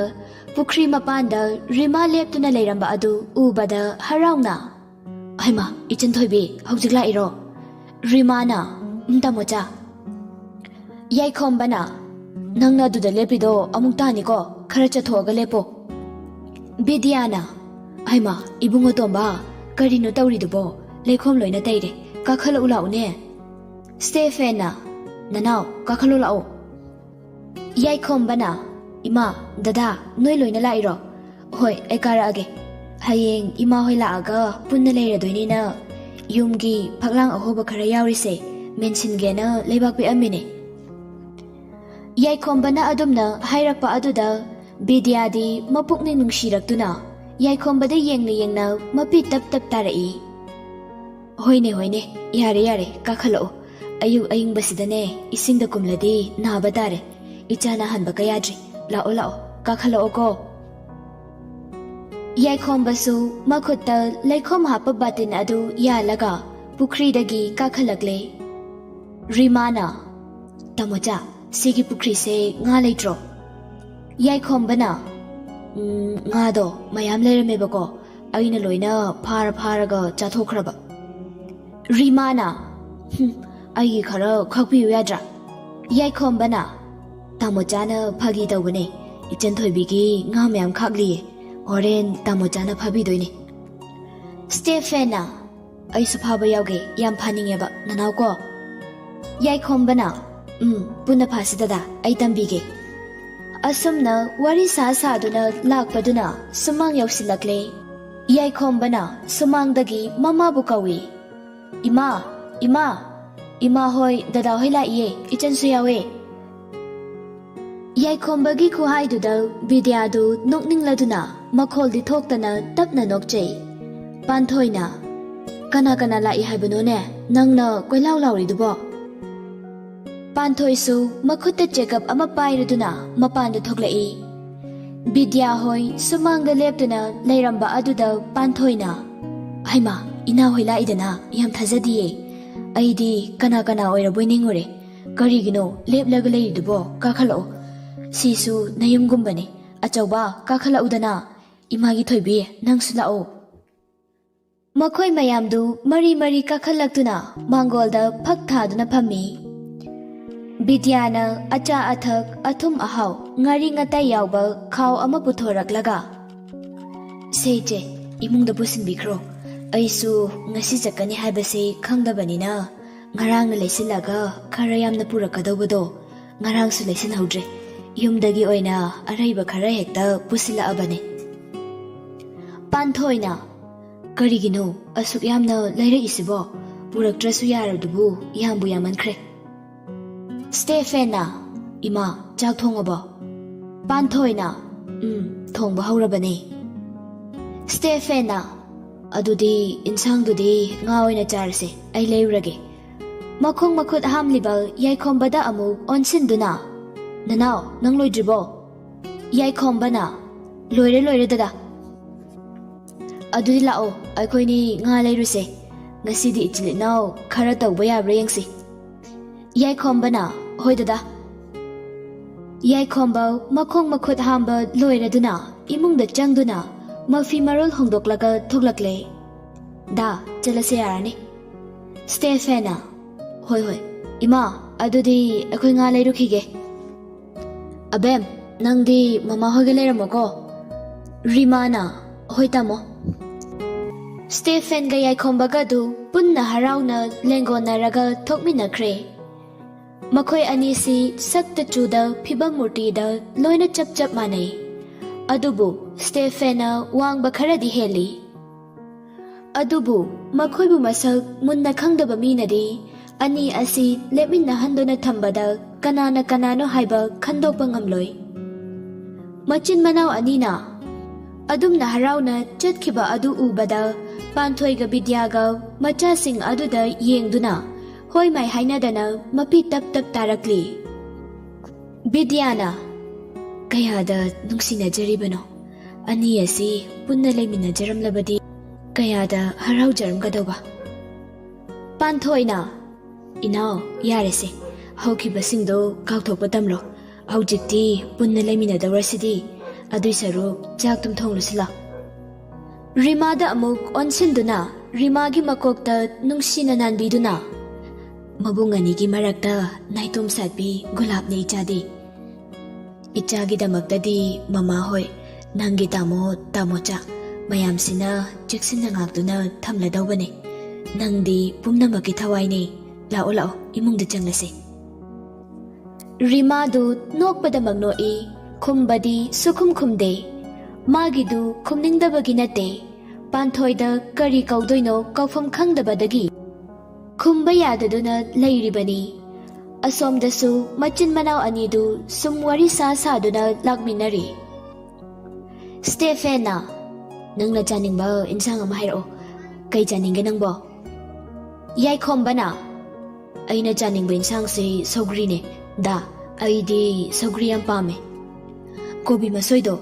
pukhri mapanda Rima leptuna leiramba adu ubada harauna haima ichin thoibi haujikla iro Rimana tamocha yaikhomba na Nangna duda lepido amuktani ko khara chathoga lepo Bidyana haima ibungo tomba karino tawridubo leikhom loina taire kakhalo ulaune Stephen nanao kakhalo lao yaikhom bana ima dada noi loina lairo hoi ekara age hayeng ima hoi laaga punna leira doinina yumgi phaglang ahoba khara yawrise mention gena leibak pe amine yaikhomba na adumna hairakpa aduda Bidya di mapukning nungshiraktuna yaikhomba da yengna mapi tap tarai hoine yare kakhalo ayu aying basidane isingda kumladi naba tare ichana hanba kayadri lao kakhalo ko yaikhomba su makhutta leikhom hapa batin adu yalaga pukhri dagi kakhalakle Rimana tamocha Sigi pukri se nga leitro yaikhomba na nga do mayam leirame bako aina loina pharaga chathokhraba Rimana ai khara khakpi yadra yaikhomba na ꯇꯥꯃꯣꯆꯥꯅ ꯐꯥꯒꯤ ꯇꯧꯕꯅꯦ ꯏꯆꯟ ꯊꯣꯏꯕꯤꯒꯤ ꯉꯥ ꯃꯌꯥꯝ ꯈꯥꯛꯂꯤꯌꯦ ꯍꯣꯔꯦꯟ ꯇꯥꯃꯣꯆꯥꯅ ꯐꯥꯕꯤꯗꯣꯏꯅꯦ ꯁ꯭ꯇꯦꯐꯦꯟꯅ ꯑꯩꯁꯨ ꯐꯥꯕ ꯌꯥꯎꯒꯦ ꯌꯥꯝ ꯐꯥꯅꯤꯡꯉꯦꯕ ꯅꯅꯥꯎ ꯀꯣ ꯌꯥꯏꯈꯣꯝꯕꯅ ꯄꯨꯟꯅ ꯐꯥꯁꯤꯗꯗ ꯑꯩ ꯇꯝꯕꯤꯒꯦ ꯑꯁꯨꯝꯅ ꯋꯥꯔꯤ ꯁꯥꯗꯨꯅ ꯂꯥꯛꯄꯗꯨꯅ ꯁꯨꯃꯥꯡ ꯌꯧꯁꯤꯜꯂꯛꯂꯦ ꯌꯥꯏꯈꯣꯝꯕꯅ ꯁꯨꯃꯥꯡꯗꯒꯤ ꯃꯃꯥꯕꯨ ꯀꯧꯏ ꯏꯃꯥ ꯏꯃꯥ ꯏꯃꯥ ꯍꯣꯏ ꯗꯗꯥ ꯍꯣꯏ ꯂꯥꯛꯏꯌꯦ ꯏꯆꯟꯁꯨ ꯌꯥꯎꯋꯦ ꯌꯥꯏꯈꯣꯝꯕꯒꯤ ꯈꯨꯍꯥꯏꯗꯨꯗ ꯕꯤꯗ꯭ꯌꯥꯗꯨ ꯅꯣꯛꯅꯤꯡꯂꯗꯨꯅ ꯃꯈꯣꯜꯗꯤ ꯊꯣꯛꯇꯅ ꯇꯞꯅ ꯅꯣꯛꯆꯩ ꯄꯥꯟꯊꯣꯏꯅ ꯀꯅꯥ ꯀꯅꯥ ꯂꯥꯛꯏ ꯍꯥꯏꯕꯅꯣꯅꯦ ꯅꯪꯅ ꯀꯣꯏꯂꯥꯎ ꯂꯥꯎꯔꯤꯗꯨꯕꯣ ꯄꯥꯟꯊꯣꯏꯁꯨ ꯃꯈꯨꯠꯇ ꯆꯦꯀꯞ ꯑꯃ ꯄꯥꯏꯔꯗꯨꯅ ꯃꯄꯥꯟꯗ ꯊꯣꯛꯂꯛꯏ ꯕꯤꯗ꯭ꯌꯥ ꯍꯣꯏ ꯁꯨꯃꯥꯡꯗ ꯂꯦꯞꯇꯨꯅ ꯂꯩꯔꯝꯕ ꯑꯗꯨꯗ ꯄꯥꯟꯊꯣꯏꯅ ꯍꯩꯃꯥ ꯏꯅꯥ ꯍꯣꯏ ꯂꯥꯛꯏꯗꯅ ꯌꯥꯝ ꯊꯥꯖꯗꯤꯌꯦ ꯑꯩꯗꯤ ꯀꯅꯥ ꯀꯅꯥ ꯑꯣꯏꯔꯕꯣꯏ ꯅꯤꯡꯉꯨꯔꯦ ꯀꯔꯤꯒꯤꯅꯣ ꯂꯦꯞꯂꯒ ꯂꯩꯔꯤꯗꯨꯕꯣ ꯀꯥꯈꯠꯂꯛꯑꯣ ꯁꯤꯁꯨ ꯅꯌꯨꯝꯒꯨꯝꯕꯅꯤ ꯑꯆꯧꯕ ꯀꯥꯈꯠꯂꯛꯎꯗꯅ ꯏꯃꯥꯒꯤ ꯊꯣꯏꯕꯤ ꯅꯪꯁꯨ ꯂꯥꯛꯑꯣ ꯃꯈꯣꯏ ꯃꯌꯥꯝꯗꯨ ꯃꯔꯤ ꯃꯔꯤ ꯀꯥꯈꯠꯂꯛꯇꯨꯅ ꯃꯥꯡꯒꯣꯜꯗ ꯐꯛ ꯊꯥꯗꯨꯅ ꯐꯝꯃꯤ ꯕꯤꯗ꯭ꯌꯥꯅ ꯑꯆꯥ ꯑꯊꯛ ꯑꯊꯨꯝ ꯑꯍꯥꯎ ꯉꯥꯔꯤ ꯉꯥꯇꯥꯏ ꯌꯥꯎꯕ ꯈꯥꯎ ꯑꯃ ꯄꯨꯊꯣꯔꯛꯂꯒ ꯁꯦ ꯏꯆꯦ ꯏꯃꯨꯡꯗ ꯄꯨꯁꯤꯟꯕꯤꯈ꯭ꯔꯣ ꯑꯩꯁꯨ ꯉꯁꯤ ꯆꯠꯀꯅꯤ ꯍꯥꯏꯕꯁꯤ ꯈꯪꯗꯕꯅꯤꯅ ꯉꯔꯥꯡꯅ ꯂꯩꯁꯤꯜꯂꯒ ꯈꯔ ꯌꯥꯝꯅ ꯄꯨꯔꯛꯀꯗꯧꯕꯗꯣ ꯉꯔꯥꯡꯁꯨ ꯂꯩꯁꯤꯟꯍꯧꯗ꯭ꯔꯦ ꯌꯨꯝꯗꯒꯤ ꯑꯣꯏꯅ ꯑꯔꯩꯕ ꯈꯔ ꯍꯦꯛꯇ ꯄꯨꯁꯤꯜꯂꯛꯑꯕꯅꯦ ꯄꯥꯟꯊꯣꯏꯅ ꯀꯔꯤꯒꯤꯅꯣ ꯑꯁꯨꯛ ꯌꯥꯝꯅ ꯂꯩꯔꯛꯏꯁꯤꯕꯣ ꯄꯨꯔꯛꯇ꯭ꯔꯁꯨ ꯌꯥꯔꯗꯨꯕꯨ ꯌꯥꯝꯕꯨ ꯌꯥꯝꯃꯟꯈ꯭ꯔꯦ ꯁ꯭ꯇꯦꯐꯦꯟꯅ ꯏꯃꯥ ꯆꯥꯛ ꯊꯣꯡꯉꯕꯣ ꯄꯥꯟꯊꯣꯏꯅ ꯊꯣꯡꯕ ꯍꯧꯔꯕꯅꯦ ꯁ꯭ꯇꯦꯐꯦꯟꯅ ꯑꯗꯨꯗꯤ ꯏꯟꯁꯥꯡꯗꯨꯗꯤ ꯉꯥ ꯑꯣꯏꯅ ꯆꯥꯔꯁꯦ ꯑꯩ ꯂꯩꯔꯨꯔꯒꯦ ꯃꯈꯣꯡ ꯃꯈꯨꯠ ꯍꯥꯝꯂꯤꯕ ꯌꯥꯏꯈꯣꯝꯕꯗ ꯑꯃꯨꯛ ꯑꯣꯟꯁꯤꯟꯗꯨꯅ ꯅꯅꯥꯎ ꯅꯪ ꯂꯣꯏꯗ꯭ꯔꯤꯕꯣ ꯌꯥꯏꯈꯣꯝꯕꯅ ꯂꯣꯏꯔꯦ ꯗꯗꯥ ꯑꯗꯨꯗꯤ ꯂꯥꯛꯑꯣ ꯑꯩꯈꯣꯏꯅꯤ ꯉꯥ ꯂꯩꯔꯨꯁꯦ ꯉꯁꯤꯗꯤ ꯏꯆꯤꯜ ꯏꯅꯥꯎ ꯈꯔ ꯇꯧꯕ ꯌꯥꯕ꯭ꯔꯥ ꯌꯦꯡꯁꯤ ꯌꯥꯏꯈꯣꯝꯕꯅ ꯍꯣꯏ ꯗꯗꯥ ꯌꯥꯏꯈꯣꯝꯕ ꯃꯈꯣꯡ ꯃꯈꯨꯠ ꯍꯥꯝꯕ ꯂꯣꯏꯔꯗꯨꯅ ꯏꯃꯨꯡꯗ ꯆꯪꯗꯨꯅ ꯃꯐꯤ ꯃꯔꯣꯜ ꯍꯣꯡꯗꯣꯛꯂꯒ ꯊꯣꯛꯂꯛꯂꯦ ꯗꯥ ꯆꯠꯂꯁꯦ ꯌꯥꯔꯅꯤ ꯁ꯭ꯇꯦꯐꯦꯟꯅ ꯍꯣꯏ ꯏꯃꯥ ꯑꯗꯨꯗꯤ ꯑꯩꯈꯣꯏ ꯉꯥ ꯂꯩꯔꯨꯈꯤꯒꯦ ꯑꯕꯦꯝ ꯅꯪꯗꯤ ꯃꯃꯥ ꯍꯣꯏꯒ ꯂꯩꯔꯝꯃꯣꯀꯣ ꯔꯤꯃꯥꯅ ꯍꯣꯏ ꯇꯥꯃꯣ ꯁ꯭ꯇꯦꯐꯦꯟꯒ ꯌꯥꯏꯈꯣꯝꯕꯒꯗꯨ ꯄꯨꯟꯅ ꯍꯔꯥꯎꯅ ꯂꯦꯡꯒꯣꯟꯅꯔꯒ ꯊꯣꯛꯃꯤꯟꯅꯈ꯭ꯔꯦ ꯃꯈꯣꯏ ꯑꯅꯤꯁꯤ ꯁꯛꯇ ꯆꯨꯗ ꯐꯤꯕꯝ ꯃꯨꯔꯇꯤꯗ ꯂꯣꯏꯅ ꯆꯞ ꯃꯥꯟꯅꯩ ꯑꯗꯨꯕꯨ ꯁ꯭ꯇꯦꯐꯦꯟꯅ ꯋꯥꯡꯕ ꯈꯔꯗꯤ ꯍꯦꯜꯂꯤ ꯑꯗꯨꯕꯨ ꯃꯈꯣꯏꯕꯨ ꯃꯁꯛ ꯃꯨꯟꯅ ꯈꯪꯗꯕ ꯃꯤꯅꯗꯤ ꯑꯅꯤ ꯑꯁꯤ ꯂꯦꯞꯃꯤꯟꯅꯍꯟꯗꯨꯅ ꯊꯝꯕꯗ ꯀꯅꯥꯅ ꯀꯅꯥꯅꯣ ꯍꯥꯏꯕ ꯈꯟꯗꯣꯛꯄ ꯉꯝꯂꯣꯏ ꯃꯆꯤꯟ ꯃꯅꯥꯎ ꯑꯅꯤꯅ ꯑꯗꯨꯝꯅ ꯍꯔꯥꯎꯅ ꯆꯠꯈꯤꯕ ꯑꯗꯨ ꯎꯕꯗ ꯄꯥꯟꯊꯣꯏꯒ ꯕꯤꯗ꯭ꯌꯥꯒ ꯃꯆꯥꯁꯤꯡ ꯑꯗꯨꯗ ꯌꯦꯡꯗꯨꯅ ꯍꯣꯏ ꯃꯥꯏ ꯍꯥꯏꯅꯗꯅ ꯃꯄꯤ ꯇꯞ ꯇꯥꯔꯛꯂꯤ ꯕꯤꯗ꯭ꯌꯥꯅ ꯀꯌꯥꯗ ꯅꯨꯡꯁꯤꯅꯖꯔꯤꯕꯅꯣ ꯑꯅꯤ ꯑꯁꯤ ꯄꯨꯟꯅ ꯂꯩꯃꯤꯟꯅꯖꯔꯝꯂꯕꯗꯤ ꯀꯌꯥꯗ ꯍꯔꯥꯎꯖꯔꯝꯒꯗꯧꯕ ꯄꯥꯟꯊꯣꯏꯅ ꯏꯅꯥꯎ ꯌꯥꯔꯦꯁꯦ ꯍꯧꯈꯤꯕꯁꯤꯡꯗꯣ ꯀꯥꯎꯊꯣꯛꯄ ꯇꯝꯂꯣ ꯍꯧꯖꯤꯛꯇꯤ ꯄꯨꯟꯅ ꯂꯩꯃꯤꯟꯅꯗꯧꯔꯁꯤꯗꯤ ꯑꯗꯨꯏ ꯁꯔꯨꯛ ꯆꯥꯛ ꯇꯨꯝꯊꯣꯡꯂꯨꯁꯤꯂꯥ ꯔꯤꯃꯥꯗ ꯑꯃꯨꯛ ꯑꯣꯟꯁꯤꯟꯗꯨꯅ ꯔꯤꯃꯥꯒꯤ ꯃꯀꯣꯛꯇ ꯅꯨꯡꯁꯤꯅ ꯅꯥꯟꯕꯤꯗꯨꯅ ꯃꯕꯨꯡ ꯑꯅꯤꯒꯤ ꯃꯔꯛꯇ ꯅꯥꯏꯇꯣꯝ ꯁꯥꯠꯄꯤ ꯒꯨꯂꯥꯞꯅꯤ ꯏꯆꯥꯗꯤ ꯏꯆꯥꯒꯤꯗꯃꯛꯇꯗꯤ ꯃꯃꯥ ꯍꯣꯏ ꯅꯪꯒꯤ ꯇꯥꯃꯣꯆꯥ ꯃꯌꯥꯝꯁꯤꯅ ꯆꯦꯛꯁꯤꯟꯅ ꯉꯥꯛꯇꯨꯅ ꯊꯝꯂꯗꯧꯕꯅꯦ ꯅꯪꯗꯤ ꯄꯨꯝꯅꯃꯛꯀꯤ ꯊꯋꯥꯏꯅꯦ ꯂꯥꯛꯑꯣ ꯏꯃꯨꯡꯗ ꯆꯪꯂꯁꯤ ꯔꯤꯃꯥꯗꯨ ꯅꯣꯛꯄꯗꯃꯛ ꯅꯣꯛꯏ ꯈꯨꯝꯕꯗꯤ ꯁꯨꯈꯨꯝ ꯈꯨꯝꯗꯦ ꯃꯥꯒꯤꯗꯨ ꯈꯨꯝꯅꯤꯡꯗꯕꯒꯤ ꯅꯠꯇꯦ ꯄꯥꯟꯊꯣꯏꯗ ꯀꯔꯤ ꯀꯧꯗꯣꯏꯅꯣ ꯀꯧꯐꯝ ꯈꯪꯗꯕꯗꯒꯤ ꯈꯨꯝꯕ ꯌꯥꯗꯗꯨꯅ ꯂꯩꯔꯤꯕꯅꯤ ꯑꯁꯣꯝꯗꯁꯨ ꯃꯆꯤꯟ ꯃꯅꯥꯎ ꯑꯅꯤꯗු ꯁꯨꯝ ꯋꯥꯔꯤ ꯁꯥꯗꯨꯅ ꯂꯥꯛꯃꯤꯟꯅꯔꯤ ꯁ꯭ꯇꯦꯐꯦꯟꯅ ꯅꯪꯅ ꯆꯥꯅꯤꯡꯕ ꯏꯟꯁꯥꯡ ꯑꯃ ꯍꯥꯏꯔꯛꯑꯣ ꯀꯩ ꯆꯥꯅꯤꯡꯒꯦ ꯅꯪꯕꯣ ꯌꯥꯏꯈꯣꯝꯕꯅ ꯑꯩꯅ ꯆꯥꯅꯤꯡꯕ ꯏꯟꯁꯥꯡꯁꯤ ꯁꯧꯒ꯭ꯔꯤꯅꯦ ꯗꯥ ꯑꯩꯗꯤ ꯁꯧꯒ꯭ꯔꯤ ꯌꯥꯝ ꯄꯥꯝꯃꯦ ꯀꯣꯕꯤ ꯃꯁꯣꯏꯗꯣ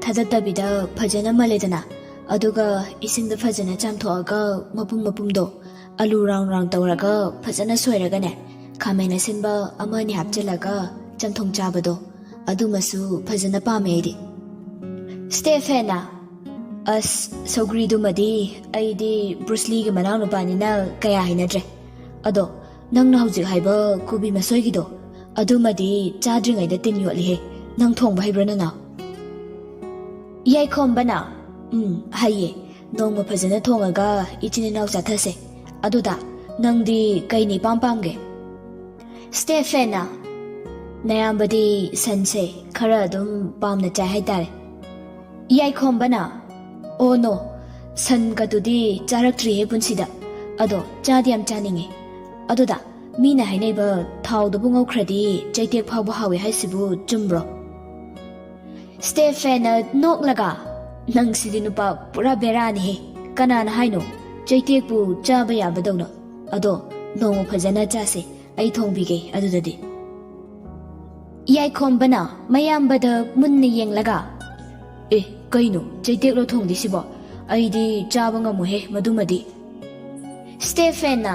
ꯊꯥꯗꯠꯇꯕꯤꯗ ꯐꯖꯅ ꯃꯜꯂꯦꯗꯅ ꯑꯗꯨꯒ ꯏꯁꯤꯡꯗ ꯐꯖꯅ ꯆꯥꯝꯊꯣꯛꯑꯒ ꯃꯄꯨꯝꯗꯣ ꯑꯂꯨ ꯔꯥꯎꯟ ꯇꯧꯔꯒ ꯐꯖꯅ ꯁꯣꯏꯔꯒꯅꯦ ꯈꯥꯃꯦꯟ ꯑꯁꯤꯟꯕ ꯑꯃ ꯑꯅꯤ ꯍꯥꯞꯆꯤꯜꯂꯒ ꯆꯝꯊꯣꯡ ꯆꯥꯕꯗꯣ ꯑꯗꯨꯃꯁꯨ ꯐꯖꯅ ꯄꯥꯝꯃꯦ ꯑꯩꯗꯤ ꯁ꯭ꯇꯦꯐꯦꯟꯅ ꯑꯁ ꯁꯧꯒ꯭ꯔꯤꯗꯨꯃꯗꯤ ꯑꯩꯗꯤ ꯕ꯭ꯔꯨꯁꯂꯤꯒꯤ ꯃꯅꯥꯎꯅꯨꯄꯥꯅꯤꯅ ꯀꯌꯥ ꯍꯩꯅꯗ꯭ꯔꯦ ꯑꯗꯣ ꯅꯪꯅ ꯍꯧꯖꯤꯛ ꯍꯥꯏꯕ ꯀꯣꯕꯤ ꯃꯁꯣꯏꯒꯤꯗꯣ ꯑꯗꯨꯃꯗꯤ ꯆꯥꯗ꯭ꯔꯤꯉꯩꯗ ꯇꯤꯟ ꯌꯣꯠꯂꯤꯍꯦ ꯅꯪ ꯊꯣꯡꯕ ꯍꯩꯕ꯭ꯔꯥ ꯅꯅꯥꯎ ꯌꯥꯏꯈꯣꯝꯕꯅ ꯍꯩꯌꯦ ꯅꯣꯡꯃ ꯐꯖꯅ ꯊꯣꯡꯉꯒ ꯏꯆꯤꯟ ꯏꯅꯥꯎ ꯆꯥꯊꯁꯦ ꯑꯗꯨꯗ ꯅꯪꯗꯤ ꯀꯩꯅ ꯏꯄꯥꯝ ꯄꯥꯝꯒꯦ ꯁ꯭ꯇꯦꯐꯦꯟꯅ ꯅꯌꯥꯝꯕꯗꯤ ꯁꯟꯁꯦ ꯈꯔ ꯑꯗꯨꯝ ꯄꯥꯝꯅ ꯆꯥꯏ ꯍꯥꯏꯇꯥꯔꯦ ꯌꯥꯏꯈꯣꯝꯕꯅ ꯑꯣ ꯅꯣ ꯁꯟꯒꯗꯨꯗꯤ ꯆꯥꯔꯛꯇ꯭ꯔꯤꯍꯦ ꯄꯨꯟꯁꯤꯗ ꯑꯗꯣ ꯆꯥꯗꯤ ꯌꯥꯝ ꯆꯥꯅꯤꯡꯉꯦ ꯑꯗꯨꯗ ꯃꯤꯅ ꯍꯥꯏꯅꯩꯕ ꯊꯥꯎꯗꯕꯨ ꯉꯧꯈ꯭ꯔꯗꯤ ꯆꯩꯇꯦꯛ ꯐꯥꯎꯕ ꯍꯥꯎꯋꯦ ꯍꯥꯏꯁꯤꯕꯨ ꯆꯨꯝꯕ꯭ꯔꯣ ꯁ꯭ꯇꯦꯐꯦꯟꯅ ꯅꯣꯛꯂꯒ ꯅꯪꯁꯤꯗꯤ ꯅꯨꯄꯥ ꯄꯨꯔꯥ ꯕꯦꯔꯥꯅꯤꯍꯦ ꯀꯅꯥꯅ ꯍꯥꯏꯅꯣ ꯆꯩꯇꯦꯛꯄꯨ ꯆꯥꯕ ꯌꯥꯕꯗꯧꯅ ꯑꯗꯣ ꯅꯣꯡꯃ ꯐꯖꯅ ꯆꯥꯁꯦ ꯑꯩ ꯊꯣꯡꯕꯤꯒꯦ ꯑꯗꯨꯗꯗꯤ ꯌꯥꯏꯈꯣꯝꯕꯅ ꯃꯌꯥꯝꯕꯗ ꯃꯨꯟꯅ ꯌꯦꯡꯂꯒ ꯀꯩꯅꯣ ꯆꯩꯇꯦꯛꯂꯣ ꯊꯣꯡꯗꯤꯁꯤꯕꯣ ꯑꯩꯗꯤ ꯆꯥꯕ ꯉꯝꯃꯣꯏꯍꯦ ꯃꯗꯨꯃꯗꯤ ꯁ꯭ꯇꯦꯐꯦꯟꯅ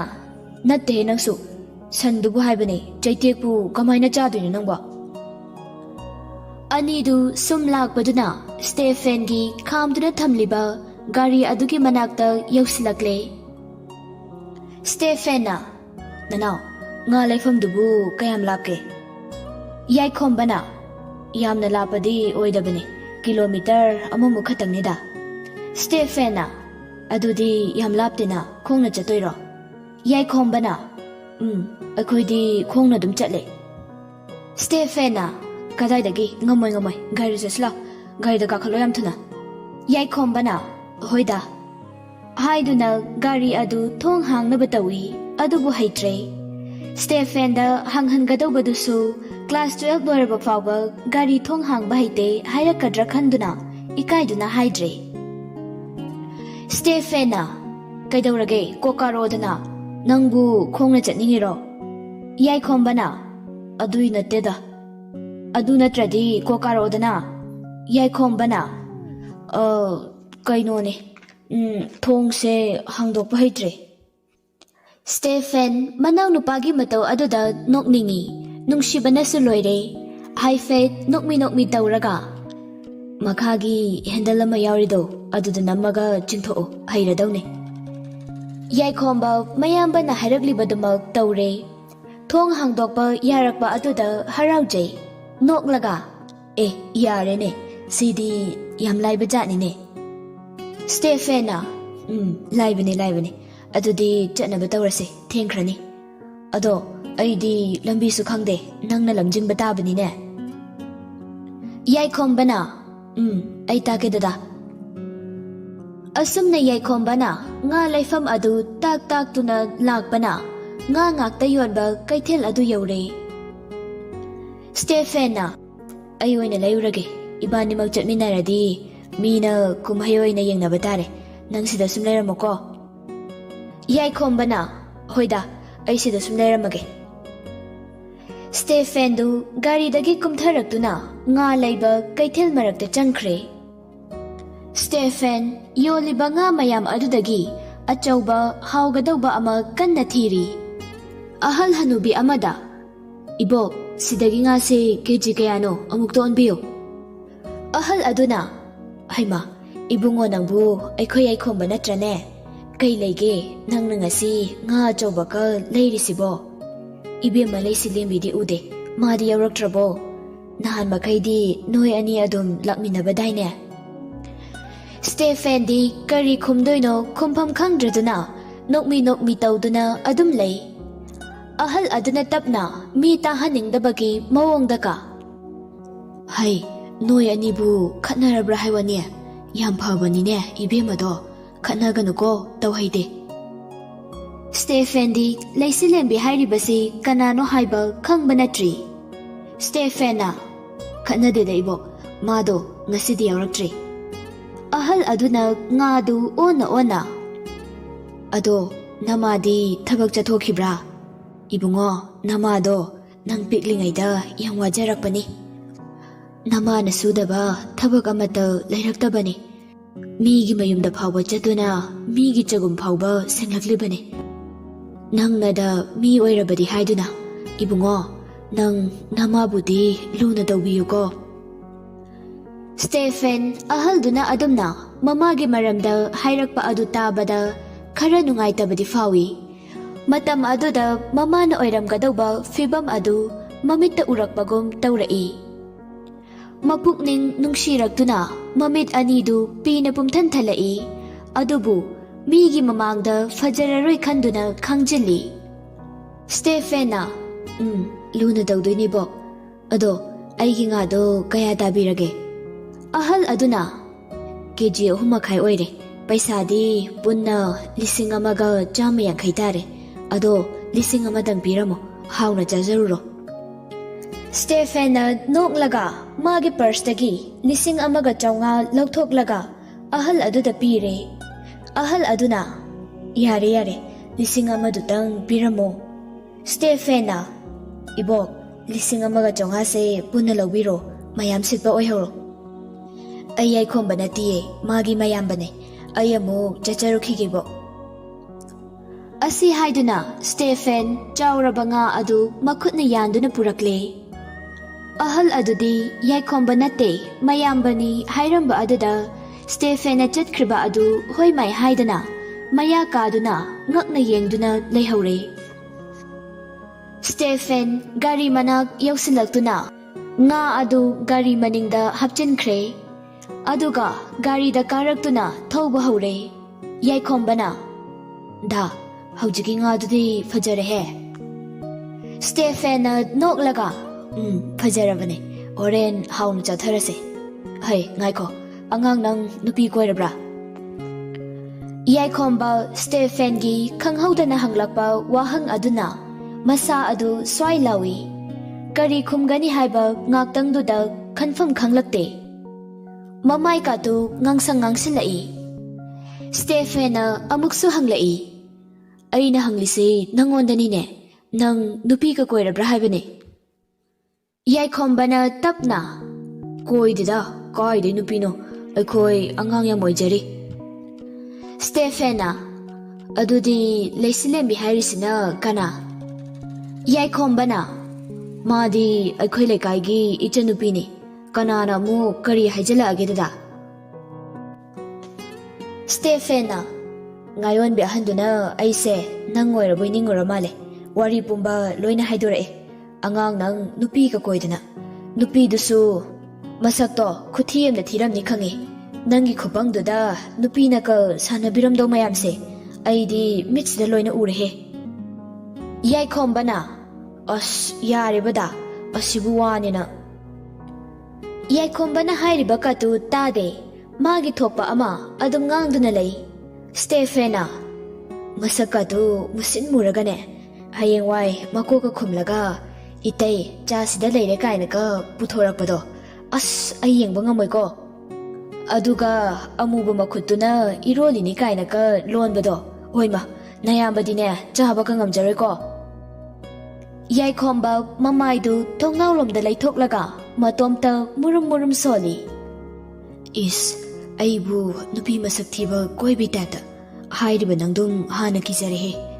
ꯅꯠꯇꯦꯍꯦ ꯅꯪꯁꯨ ꯁꯟꯗꯨꯕꯨ ꯍꯥꯏꯕꯅꯦ ꯆꯩꯇꯦꯛꯄꯨ ꯀꯃꯥꯏꯅ ꯆꯥꯗꯣꯏꯅೋ ꯅꯪꯕꯣ ꯑꯅꯤꯗꯨ ꯁꯨꯝ ꯂꯥꯛꯄꯗꯨꯅ ꯁ꯭ꯇꯦꯐꯦꯟꯒꯤ ꯈꯥꯝꯗꯨꯅ ꯊꯝꯂꯤꯕ ꯒꯥꯔꯤ ꯑꯗꯨꯒꯤ ꯃꯅꯥꯛꯇ ꯌꯧꯁꯤꯜꯂꯛꯂꯦ ꯁ꯭ꯇꯦꯐꯦꯟꯅ ꯅꯅꯥꯎ ꯉꯥ ꯂꯩꯐꯝꯗꯨꯕꯨ ꯀꯌꯥꯝ ꯂꯥꯞꯀꯦ ꯌꯥꯏꯈꯣꯝꯕꯅ ꯌꯥꯝꯅ ꯂꯥꯞꯄꯗꯤ ꯑꯣꯏꯗꯕꯅꯤ ꯀꯤꯂꯣꯃꯤꯇꯔ ꯑꯃꯃꯨꯛ ꯈꯛꯇꯪꯅꯤꯗ ꯁ꯭ꯇꯦꯐꯦꯟꯅ ꯑꯗꯨꯗꯤ ꯌꯥꯝ ꯂꯥꯞꯇꯦꯅ ꯈꯣꯡꯅ ꯆꯠꯇꯣꯏꯔꯣ ꯌꯥꯏꯈꯣꯝꯕꯅ ꯑꯩꯈꯣꯏꯗꯤ ꯈꯣꯡꯅ ꯑꯗꯨꯝ ꯆꯠꯂꯦ ꯁ꯭ꯇꯦꯐꯦꯟꯅ ꯀꯗꯥꯏꯗꯒꯤ ꯉꯝꯃꯣꯏ ꯒꯥꯔꯤ ꯆꯠꯁꯤ ꯂꯥꯎ ꯒꯥꯔꯤꯗ ꯀꯥꯈꯠꯂꯣ ꯌꯥꯝ ꯊꯨꯅ ꯌꯥꯏꯈꯣꯝꯕꯅ ꯍꯣꯏꯗ ꯍꯥꯏꯗꯨꯅ ꯒꯥꯔꯤ ꯑꯗꯨ ꯊꯣꯡ ꯍꯥꯡꯅꯕ ꯇꯧꯏ ꯑꯗꯨꯕꯨ ꯍꯩꯇ꯭ꯔꯦ ꯁ꯭ꯇꯦꯐꯦꯟꯗ ꯍꯪꯍꯟꯒꯗꯧꯕꯗꯨꯁꯨ ꯀ꯭ꯂꯥꯁ 12 ꯂꯣꯏꯔꯕ ꯐꯥꯎꯕ ꯒꯥꯔꯤ ꯊꯣꯡ ꯍꯥꯡꯕ ꯍꯩꯇꯦ ꯍꯥꯏꯔꯛꯀꯗ꯭ꯔꯥ ꯈꯟꯗꯨꯅ ꯏꯀꯥꯏꯗꯨꯅ ꯍꯥꯏꯗ꯭ꯔꯦ ꯁ꯭ꯇꯦꯐꯦꯟꯅ ꯀꯩꯗꯧꯔꯒꯦ ꯀꯣꯀꯥꯔꯣꯗꯅ ꯅꯪꯕꯨ ꯈꯣꯡꯅ ꯆꯠꯅꯤꯡꯉꯤꯔꯣ ꯌꯥꯏꯈꯣꯝꯕꯅ ꯑꯗꯨꯏ ꯅꯠꯇꯦꯗ ꯑꯗꯨ ꯅꯠꯇ꯭ꯔꯗꯤ ꯀꯣꯀꯥꯔꯣꯗꯅ ꯌꯥꯏꯈꯣꯝꯕꯅ ꯀꯩꯅꯣꯅꯦ ꯊꯣꯡꯁꯦ ꯍꯥꯡꯗꯣꯛꯄ ꯍꯩꯇ꯭ꯔꯦ ꯁ꯭ꯇꯦꯐꯦꯟ ꯃꯅꯥꯎꯅꯨꯄꯥꯒꯤ ꯃꯇꯧ ꯑꯗꯨꯗ ꯅꯣꯛꯅꯤꯡꯉꯤ ꯅꯨꯡꯁꯤꯕꯅꯁꯨ ꯂꯣꯏꯔꯦ ꯍꯥꯏꯐꯦꯠ ꯅꯣꯛꯃꯤ ꯇꯧꯔꯒ ꯃꯈꯥꯒꯤ ꯍꯦꯟꯗꯜ ꯑꯃ ꯌꯥꯎꯔꯤꯗꯣ ꯑꯗꯨꯗ ꯅꯝꯃꯒ ꯆꯤꯡꯊꯣꯛꯑꯣ ꯍꯩꯔꯗꯧꯅꯦ ꯌꯥꯏꯈꯣꯝꯕ ꯃꯌꯥꯝꯕꯅ ꯍꯥꯏꯔꯛꯂꯤꯕꯗꯨꯃꯛ ꯇꯧꯔꯦ ꯊꯣꯡ ꯍꯥꯡꯗꯣꯛꯄ ꯌꯥꯔꯛꯄ ꯑꯗꯨꯗ ꯍꯔꯥꯎꯖꯩ ꯅꯣꯛꯂꯒ ꯌꯥꯔꯦꯅꯦ ꯁꯤꯗꯤ ꯌꯥꯝ ꯂꯥꯏꯕ ꯖꯥꯠꯅꯤꯅꯦ ꯁ꯭ꯇꯦꯐꯦꯟꯅ ꯂꯥꯏꯕꯅꯦ ꯑꯗꯨꯗꯤ ꯆꯠꯅꯕ ꯇꯧꯔꯁꯦ ꯊꯦꯡꯈ꯭ꯔꯅꯤ ꯑꯗꯣ ꯑꯩꯗꯤ ꯂꯝꯕꯤꯁꯨ ꯈꯪꯗꯦ ꯅꯪꯅ ꯂꯝꯖꯤꯡꯕ ꯇꯥꯕꯅꯤꯅꯦ ꯌꯥꯏꯈꯣꯝꯕꯅ ꯑꯩ ꯇꯥꯛꯀꯦ ꯗꯗꯥ ꯑꯁꯨꯝꯅ ꯌꯥꯏꯈꯣꯝꯕꯅ ꯉꯥ ꯂꯩꯐꯝ ꯑꯗꯨ ꯇꯥꯛꯇꯨꯅ ꯂꯥꯛꯄꯅ ꯉꯥ ꯉꯥꯛꯇ ꯌꯣꯟꯕ ꯀꯩꯊꯦꯜ ꯑꯗꯨ ꯌꯧꯔꯦ ꯁ꯭ꯇꯦꯐꯦꯟꯅ ꯑꯩ ꯑꯣꯏꯅ ꯂꯩꯔꯨꯔꯒꯦ ꯏꯕꯥꯅꯤꯃꯛ ꯆꯠꯃꯤꯟꯅꯔꯗꯤ ꯃꯤꯅ ꯀꯨꯝꯍꯩ ꯑꯣꯏꯅ ꯌꯦꯡꯅꯕ ꯇꯥꯔꯦ ꯅꯪ ꯁꯤꯗ ꯁꯨꯝ ꯂꯩꯔꯝꯃꯣꯀꯣ ꯌꯥꯏꯈꯣꯝꯕꯅ ꯍꯣꯏꯗ ꯑꯩ ꯁꯤꯗ ꯁꯨꯝ ꯂꯩꯔꯝꯃꯒꯦ ꯁ꯭ꯇꯦꯐꯦꯟꯗꯨ ꯒꯥꯔꯤꯗꯒꯤ ꯀꯨꯝꯊꯔꯛꯇꯨꯅ ꯉꯥ ꯂꯩꯕ ꯀꯩꯊꯦꯜ ꯃꯔꯛꯇ ꯆꯪꯈ꯭ꯔꯦ ꯁ꯭ꯇꯦꯐꯦꯟ ꯌꯣꯜꯂꯤꯕ ꯉꯥ ꯃꯌꯥꯝ ꯑꯗꯨꯗꯒꯤ ꯑꯆꯧꯕ ꯍꯥꯎꯒꯗꯧꯕ ꯑꯃ ꯀꯟꯅ ꯊꯤꯔꯤ ꯑꯍꯜ ꯍꯅꯨꯕꯤ ꯑꯃꯗ ꯏꯕꯣꯛ ꯁꯤꯗꯒꯤ ꯉꯥꯁꯦ ꯀꯦꯖꯤ ꯀꯌꯥꯅꯣ ꯑꯃꯨꯛꯇ ꯑꯣꯟꯕꯤꯌꯨ ꯑꯍꯜ ꯑꯗꯨꯅ ꯍꯩꯃꯥ ꯏꯕꯨꯡꯉꯣ ꯅꯪꯕꯨ ꯑꯩꯈꯣꯏ ꯌꯥꯏꯈꯣꯝꯕ ꯅꯠꯇ꯭ꯔꯅꯦ ꯀꯩ ꯂꯩꯒꯦ ꯅꯪꯅ ꯉꯁꯤ ꯉꯥ ꯑꯆꯧꯕꯒ ꯂꯩꯔꯤꯁꯤꯕꯣ ꯏꯕꯦꯝꯃ ꯂꯩꯁꯤ ꯂꯦꯝꯕꯤꯗꯤ ꯎꯗꯦ ꯃꯥꯗꯤ ꯌꯥꯎꯔꯛꯇ꯭ꯔꯕꯣ ꯅꯍꯥꯟ ꯃꯈꯩꯗꯤ ꯅꯣꯏ ꯑꯅꯤ ꯑꯗꯨꯝ ꯂꯥꯛꯃꯤꯟꯅꯕꯗꯥꯏꯅꯦ ꯁ꯭ꯇꯦꯐꯦꯟꯗꯤ ꯀꯔꯤ ꯈꯨꯝꯗꯣꯏꯅꯣ ꯈꯨꯝꯐꯝ ꯈꯪꯗ꯭ꯔꯗꯨꯅ ꯅꯣꯛꯃꯤ ꯇꯧꯗꯨꯅ ꯑꯗꯨꯝ ꯂꯩ ꯑꯍꯜ ꯑꯗꯨꯅ ꯇꯞꯅ ꯃꯤ ꯇꯥꯍꯟꯅꯤꯡꯗꯕꯒꯤ ꯃꯑꯣꯡꯗꯒ ꯍꯩ ꯅꯣꯏ ꯑꯅꯤꯕꯨ ꯈꯠꯅꯔꯕ꯭ꯔꯥ ꯍꯥꯏꯋꯥꯅꯦ ꯌꯥꯝ ꯐꯕꯅꯤꯅꯦ ꯏꯕꯦꯝꯃꯗꯣ ꯈꯠꯅꯒꯅꯨꯀꯣ ꯇꯧꯍꯩꯗꯦ ꯁ꯭ꯇꯦꯐꯦꯟꯗꯤ ꯂꯩꯁꯤꯂꯦꯝꯕꯤ ꯍꯥꯏꯔꯤꯕꯁꯤ ꯀꯅꯥꯅꯣ ꯍꯥꯏꯕ ꯈꯪꯕ ꯅꯠꯇ꯭ꯔꯤ ꯁ꯭ꯇꯦꯐꯦꯟꯅ ꯈꯠꯅꯗꯦꯗ ꯏꯕꯣꯛ ꯃꯥꯗꯣ ꯉꯁꯤꯗꯤ ꯌꯥꯎꯔꯛꯇ꯭ꯔꯤ ꯑꯍꯜ ꯑꯗꯨꯅ ꯉꯥꯗꯨ ꯑꯣꯟꯅ ꯑꯗꯣ ꯅꯃꯥꯗꯤ ꯊꯕꯛ ꯆꯠꯊꯣꯛꯈꯤꯕ꯭ꯔꯥ ꯏꯕꯨꯡꯉꯣ ꯅꯃꯥꯗꯣ ꯅꯪ ꯄꯤꯛꯂꯤꯉꯩꯗ ꯌꯥꯝ ꯋꯥꯖꯔꯛꯄꯅꯤ ꯅꯃꯥꯅ ꯁꯨꯗꯕ ꯊꯕꯛ ꯑꯃꯠꯇ ꯂꯩꯔꯛꯇꯕꯅꯤ ꯃꯤꯒꯤ ꯃꯌꯨꯝꯗ ꯐꯥꯎꯕ ꯆꯠꯇꯨꯅ ꯃꯤꯒꯤ ꯆꯒꯨꯝ ꯐꯥꯎꯕ ꯁꯦꯡꯂꯛꯂꯤꯕꯅꯤ ꯅꯪꯅꯗ ꯃꯤ ꯑꯣꯏꯔꯕꯗꯤ ꯍꯥꯏꯗꯨꯅ ꯏꯕꯨꯡꯉꯣ ꯅꯪ ꯅꯃꯥꯕꯨꯗꯤ ꯂꯨꯅ ꯇꯧꯕꯤꯌꯨꯀꯣ ꯁ꯭ꯇꯦꯐꯦꯟ ꯑꯍꯜꯗꯨꯅ ꯑꯗꯨꯝꯅ ꯃꯃꯥꯒꯤ ꯃꯔꯝꯗ ꯍꯥꯏꯔꯛꯄ ꯑꯗꯨ ꯇꯥꯕꯗ ꯈꯔ ꯅꯨꯡꯉꯥꯏꯇꯕꯗꯤ ꯐꯥꯎꯏ ꯃꯇꯝ ꯑꯗꯨꯗ ꯃꯃꯥꯅ ꯑꯣꯏꯔꯝꯒꯗꯧꯕ ꯐꯤꯕꯝ ꯑꯗꯨ ꯃꯃꯤꯠꯇ ꯎꯔꯛꯄꯒꯨꯝ ꯇꯧꯔꯛꯏ꯫ ꯃꯄꯨꯛꯅꯤꯡ ꯅꯨꯡꯁꯤꯔꯛꯇꯨꯅ ꯃꯃꯤꯠ ꯑꯅꯤꯗꯨ ꯄꯤꯅ ꯄꯨꯝꯊꯟꯊꯜꯂꯛꯏ, ꯑꯗꯨꯕꯨ ꯃꯤꯒꯤ ꯃꯃꯥꯡꯗ ꯐꯖꯔꯔꯣꯏ ꯈꯟꯗꯨꯅ ꯈꯪꯖꯤꯜꯂꯤ꯫ ꯁ꯭ꯇꯦꯐꯦꯟꯅ ꯂꯨꯅ ꯇꯧꯗꯣꯏꯅꯤꯕꯣ, ꯑꯗꯣ ꯑꯩꯒꯤ ꯉꯥꯗꯣ ꯀꯌꯥ ꯇꯥꯕꯤꯔꯒꯦ? ꯑꯍꯜ ꯑꯗꯨꯅ KG 3.5 ꯑꯣꯏꯔꯦ, ꯄꯩꯁꯥꯗꯤ ꯄꯨꯟꯅ 1,150 ꯇꯥꯔꯦ, ꯑꯗꯣ 1,000 ꯄꯤꯔꯝꯃꯣ, ꯍꯥꯎꯅ ꯆꯥꯖꯔꯨꯔꯣ꯫ ꯁ꯭ꯇꯦꯐꯦꯟꯅ ꯅꯣꯛꯂꯒ ꯃꯥꯒꯤ ꯄꯔꯁꯇꯒꯤ 1,500 ꯂꯧꯊꯣꯛꯂꯒ ꯑꯍꯜ ꯑꯗꯨꯗ ꯄꯤꯔꯦ꯫ ꯑꯍꯜ ꯑꯗꯨꯅ ꯌꯥꯔꯦ ꯌꯥꯔꯦ, 1,000ꯗꯨꯇꯪ ꯄꯤꯔꯝꯃꯣ꯫ ꯁ꯭ꯇꯦꯐꯦꯟꯅ ꯏꯕꯣꯛ, 1,500ꯁꯦ ꯄꯨꯟꯅ ꯂꯧꯕꯤꯔꯣ, ꯃꯌꯥꯝ ꯁꯤꯠꯄ ꯑꯣꯏꯍꯧꯔꯣ꯫ ꯑꯩ ꯌꯥꯏꯈꯣꯝꯕ ꯅꯠꯇꯤꯌꯦ, ꯃꯥꯒꯤ ꯃꯌꯥꯝꯕꯅꯦ, ꯑꯩ ꯑꯃꯨꯛ ꯆꯠꯆꯔꯨꯈꯤꯒꯦꯕꯣ꯫ ꯑꯁꯤ ꯍꯥꯏꯗꯨꯅ ꯁ꯭ꯇꯦꯐꯦꯟ ꯆꯥꯎꯔꯕ ꯉꯥ ꯑꯗꯨ ꯃꯈꯨꯠꯅ ꯌꯥꯟꯗꯨꯅ ꯄꯨꯔꯛꯂꯦ꯫ ꯑꯍꯜ ꯑꯗꯨꯗꯤ ꯌꯥꯏꯈꯣꯝꯕ ꯅꯠꯇꯦ, ꯃꯌꯥꯝꯕꯅꯤ ꯍꯥꯏꯔꯝꯕ ꯑꯗꯨꯗ ꯁ꯭ꯇꯦꯐꯦꯟꯅ ꯆꯠꯈ꯭ꯔꯤꯕ ꯑꯗꯨ ꯍꯣꯏ ꯃꯥꯏ ꯍꯥꯏꯗꯅ ꯃꯌꯥ ꯀꯥꯗꯨꯅ ꯉꯛꯅ ꯌꯦꯡꯗꯨꯅ ꯂꯩꯍꯧꯔꯦ꯫ ꯁ꯭ꯇꯦꯐꯦꯟ ꯒꯥꯔꯤ ꯃꯅꯥꯛ ꯌꯧꯁꯤꯜꯂꯛꯇꯨꯅ ꯉꯥ ꯑꯗꯨ ꯒꯥꯔꯤ ꯃꯅꯤꯡꯗ ꯍꯥꯞꯆꯤꯟꯈ꯭ꯔꯦ, ꯑꯗꯨꯒ ꯒꯥꯔꯤꯗ ꯀꯥꯔꯛꯇꯨꯅ ꯊꯧꯕ ꯍꯧꯔꯦ꯫ ꯌꯥꯏꯈꯣꯝꯕꯅ ꯗꯥ, ꯍꯧꯖꯤꯛꯀꯤ ꯉꯥꯗꯨꯗꯤ ꯐꯖꯔꯦꯍꯦ꯫ ꯁ꯭ꯇꯦꯐꯦꯟꯅ ꯅꯣꯛꯂꯒ ꯐꯖꯔꯕꯅꯦ, ꯍꯣꯔꯦꯟ ꯍꯥꯎꯅ ꯆꯥꯊꯔꯁꯦ꯫ ꯍꯩ ꯉꯥꯏꯈꯣ, ꯑꯉꯥꯡ ꯅꯪ ꯅꯨꯄꯤ ꯀꯣꯏꯔꯕ꯭ꯔꯥ? ꯌꯥꯏꯈꯣꯝꯕ ꯁ꯭ꯇꯦꯐꯦꯟꯒꯤ ꯈꯪꯍꯧꯗꯅ ꯍꯪꯂꯛꯄ ꯋꯥꯍꯪ ꯑꯗꯨꯅ ꯃꯁꯥ ꯑꯗꯨ ꯁ꯭ꯋꯥꯏ ꯂꯥꯎꯏ꯫ ꯀꯔꯤ ꯈꯨꯝꯒꯅꯤ ꯍꯥꯏꯕ ꯉꯥꯛꯇꯪꯗꯨꯗ ꯈꯟꯐꯝ ꯈꯪꯂꯛꯇꯦ꯫ ꯃꯃꯥꯏ ꯀꯥꯇꯨ ꯉꯥꯡꯁꯪ ꯉꯥꯡꯁꯤꯜꯂꯛꯏ꯫ ꯁ꯭ꯇꯦꯐꯦꯟꯅ ꯑꯃꯨꯛꯁꯨ ꯍꯪꯂꯛꯏ, ꯑꯩꯅ ꯍꯪꯂꯤꯁꯤ ꯅꯪꯉꯣꯟꯗꯅꯤꯅꯦ, ꯅꯪ ꯅꯨꯄꯤꯒ ꯀꯣꯏꯔꯕ꯭ꯔꯥ ꯍꯥꯏꯕꯅꯦ꯫ ꯌꯥꯏꯈꯣꯝꯕꯅ ꯇꯞꯅ ꯀꯣꯏꯗꯦꯗ, ꯀꯥꯏꯗꯩ ꯅꯨꯄꯤꯅꯣ, ꯑꯩꯈꯣꯏ ꯑꯉꯥꯡ ꯌꯥꯝ ꯑꯣꯏꯖꯔꯤ꯫ ꯁ꯭ꯇꯦꯐꯦꯟꯅ ꯑꯗꯨꯗꯤ ꯂꯩꯁꯤꯂꯦꯝꯕꯤ ꯍꯥꯏꯔꯤꯁꯤꯅ ꯀꯅꯥ? ꯌꯥꯏꯈꯣꯝꯕꯅ ꯃꯥꯗꯤ ꯑꯩꯈꯣꯏ ꯂꯩꯀꯥꯏꯒꯤ ꯏꯆꯟꯅꯨꯄꯤꯅꯤ, ꯀꯅꯥꯅ ꯑꯃꯨꯛ ꯀꯔꯤ ꯍꯥꯏꯖꯤꯜꯂꯛꯑꯒꯦ ꯗꯗꯥ? ꯁ꯭ꯇꯦꯐꯦꯟꯅ ꯉꯥꯌꯣꯟꯕꯤ ꯑꯍꯟꯗꯨꯅ ꯑꯩꯁꯦ ꯅꯪ ꯑꯣꯏꯔꯕꯣꯏ ꯅꯤꯡꯉꯨꯔ ꯃꯥꯜꯂꯦ, ꯋꯥꯔꯤ ꯄꯨꯝꯕ ꯂꯣꯏꯅ ꯍꯥꯏꯗꯣꯔꯛꯑꯦ꯫ ꯑꯉꯥꯡ ꯅꯪ ꯅꯨꯄꯤꯒ ꯀꯣꯏꯗꯅ, ꯅꯨꯄꯤꯗꯨꯁꯨ ꯃꯁꯛꯇꯣ ꯈꯨꯊꯤ ꯑꯃꯗ ꯊꯤꯔꯝꯅꯤ ꯈꯪꯉꯤ, ꯅꯪꯒꯤ ꯈꯨꯄꯪꯗꯨꯗ ꯅꯨꯄꯤꯅꯒ ꯁꯥꯟꯅꯕꯤꯔꯝꯗꯧ ꯃꯌꯥꯝꯁꯦ ꯑꯩꯗꯤ ꯃꯤꯠꯁꯤꯗ ꯂꯣꯏꯅ ꯎꯔꯦꯍꯦ꯫ ꯌꯥꯏꯈꯣꯝꯕꯅ ꯑꯁ ꯌꯥꯔꯦꯕꯗ, ꯑꯁꯤꯕꯨ ꯋꯥꯅꯦꯅ꯫ ꯌꯥꯏꯈꯣꯝꯕꯅ ꯍꯥꯏꯔꯤꯕ ꯀꯠꯇꯨ ꯇꯥꯗꯦ, ꯃꯥꯒꯤ ꯊꯣꯛꯄ ꯑꯃ ꯑꯗꯨꯝ ꯉꯥꯡꯗꯨꯅ ꯂꯩ꯫ ꯁ꯭ꯇꯦꯐꯦꯟꯅ ꯃꯁꯛꯀꯗꯨ ꯃꯨꯁꯤꯟ ꯃꯨꯔꯒꯅꯦ, ꯍꯌꯦꯡꯋꯥꯏ ꯃꯀꯣꯛꯀ ꯈꯨꯝꯂꯒ ꯏꯇꯩ ꯆꯥꯁꯤꯗ ꯂꯩꯔꯦ ꯀꯥꯏꯅꯒ ꯄꯨꯊꯣꯔꯛꯄꯗꯣ ꯑꯁ ꯑꯩ ꯌꯦꯡꯕ ꯉꯝꯃꯣꯏꯀꯣ, ꯑꯗꯨꯒ ꯑꯃꯨꯕ ꯃꯈꯨꯠꯇꯨꯅ ꯏꯔꯣꯜꯂꯤꯅꯤ ꯀꯥꯏꯅꯒ ꯂꯣꯟꯕꯗꯣ, ꯍꯣꯏꯃ ꯅꯌꯥꯝꯕꯗꯤꯅꯦ ꯆꯥꯕꯒ ꯉꯝꯖꯔꯣꯏꯀꯣ꯫ ꯌꯥꯏꯈꯣꯝꯕ ꯃꯃꯥꯏꯗꯨ ꯊꯣꯡꯅꯥꯎꯔꯣꯝꯗ ꯂꯩꯊꯣꯛꯂꯒ ꯃꯇꯣꯝꯇ ꯃꯨꯔꯨꯝ ꯃꯨꯔꯨꯝ ꯁꯣꯜꯂꯤ꯫ ꯏꯁ, ꯑꯩꯕꯨ ꯅꯨꯄꯤ ꯃꯁꯛ ꯊꯤꯕ ꯀꯣꯏꯕꯤ ꯇꯥꯏꯞꯇ ꯍꯥꯏꯔꯤꯕ ꯅꯪꯗꯨꯝ ꯍꯥꯟꯅ ꯀꯤꯖꯔꯦꯍꯦ꯫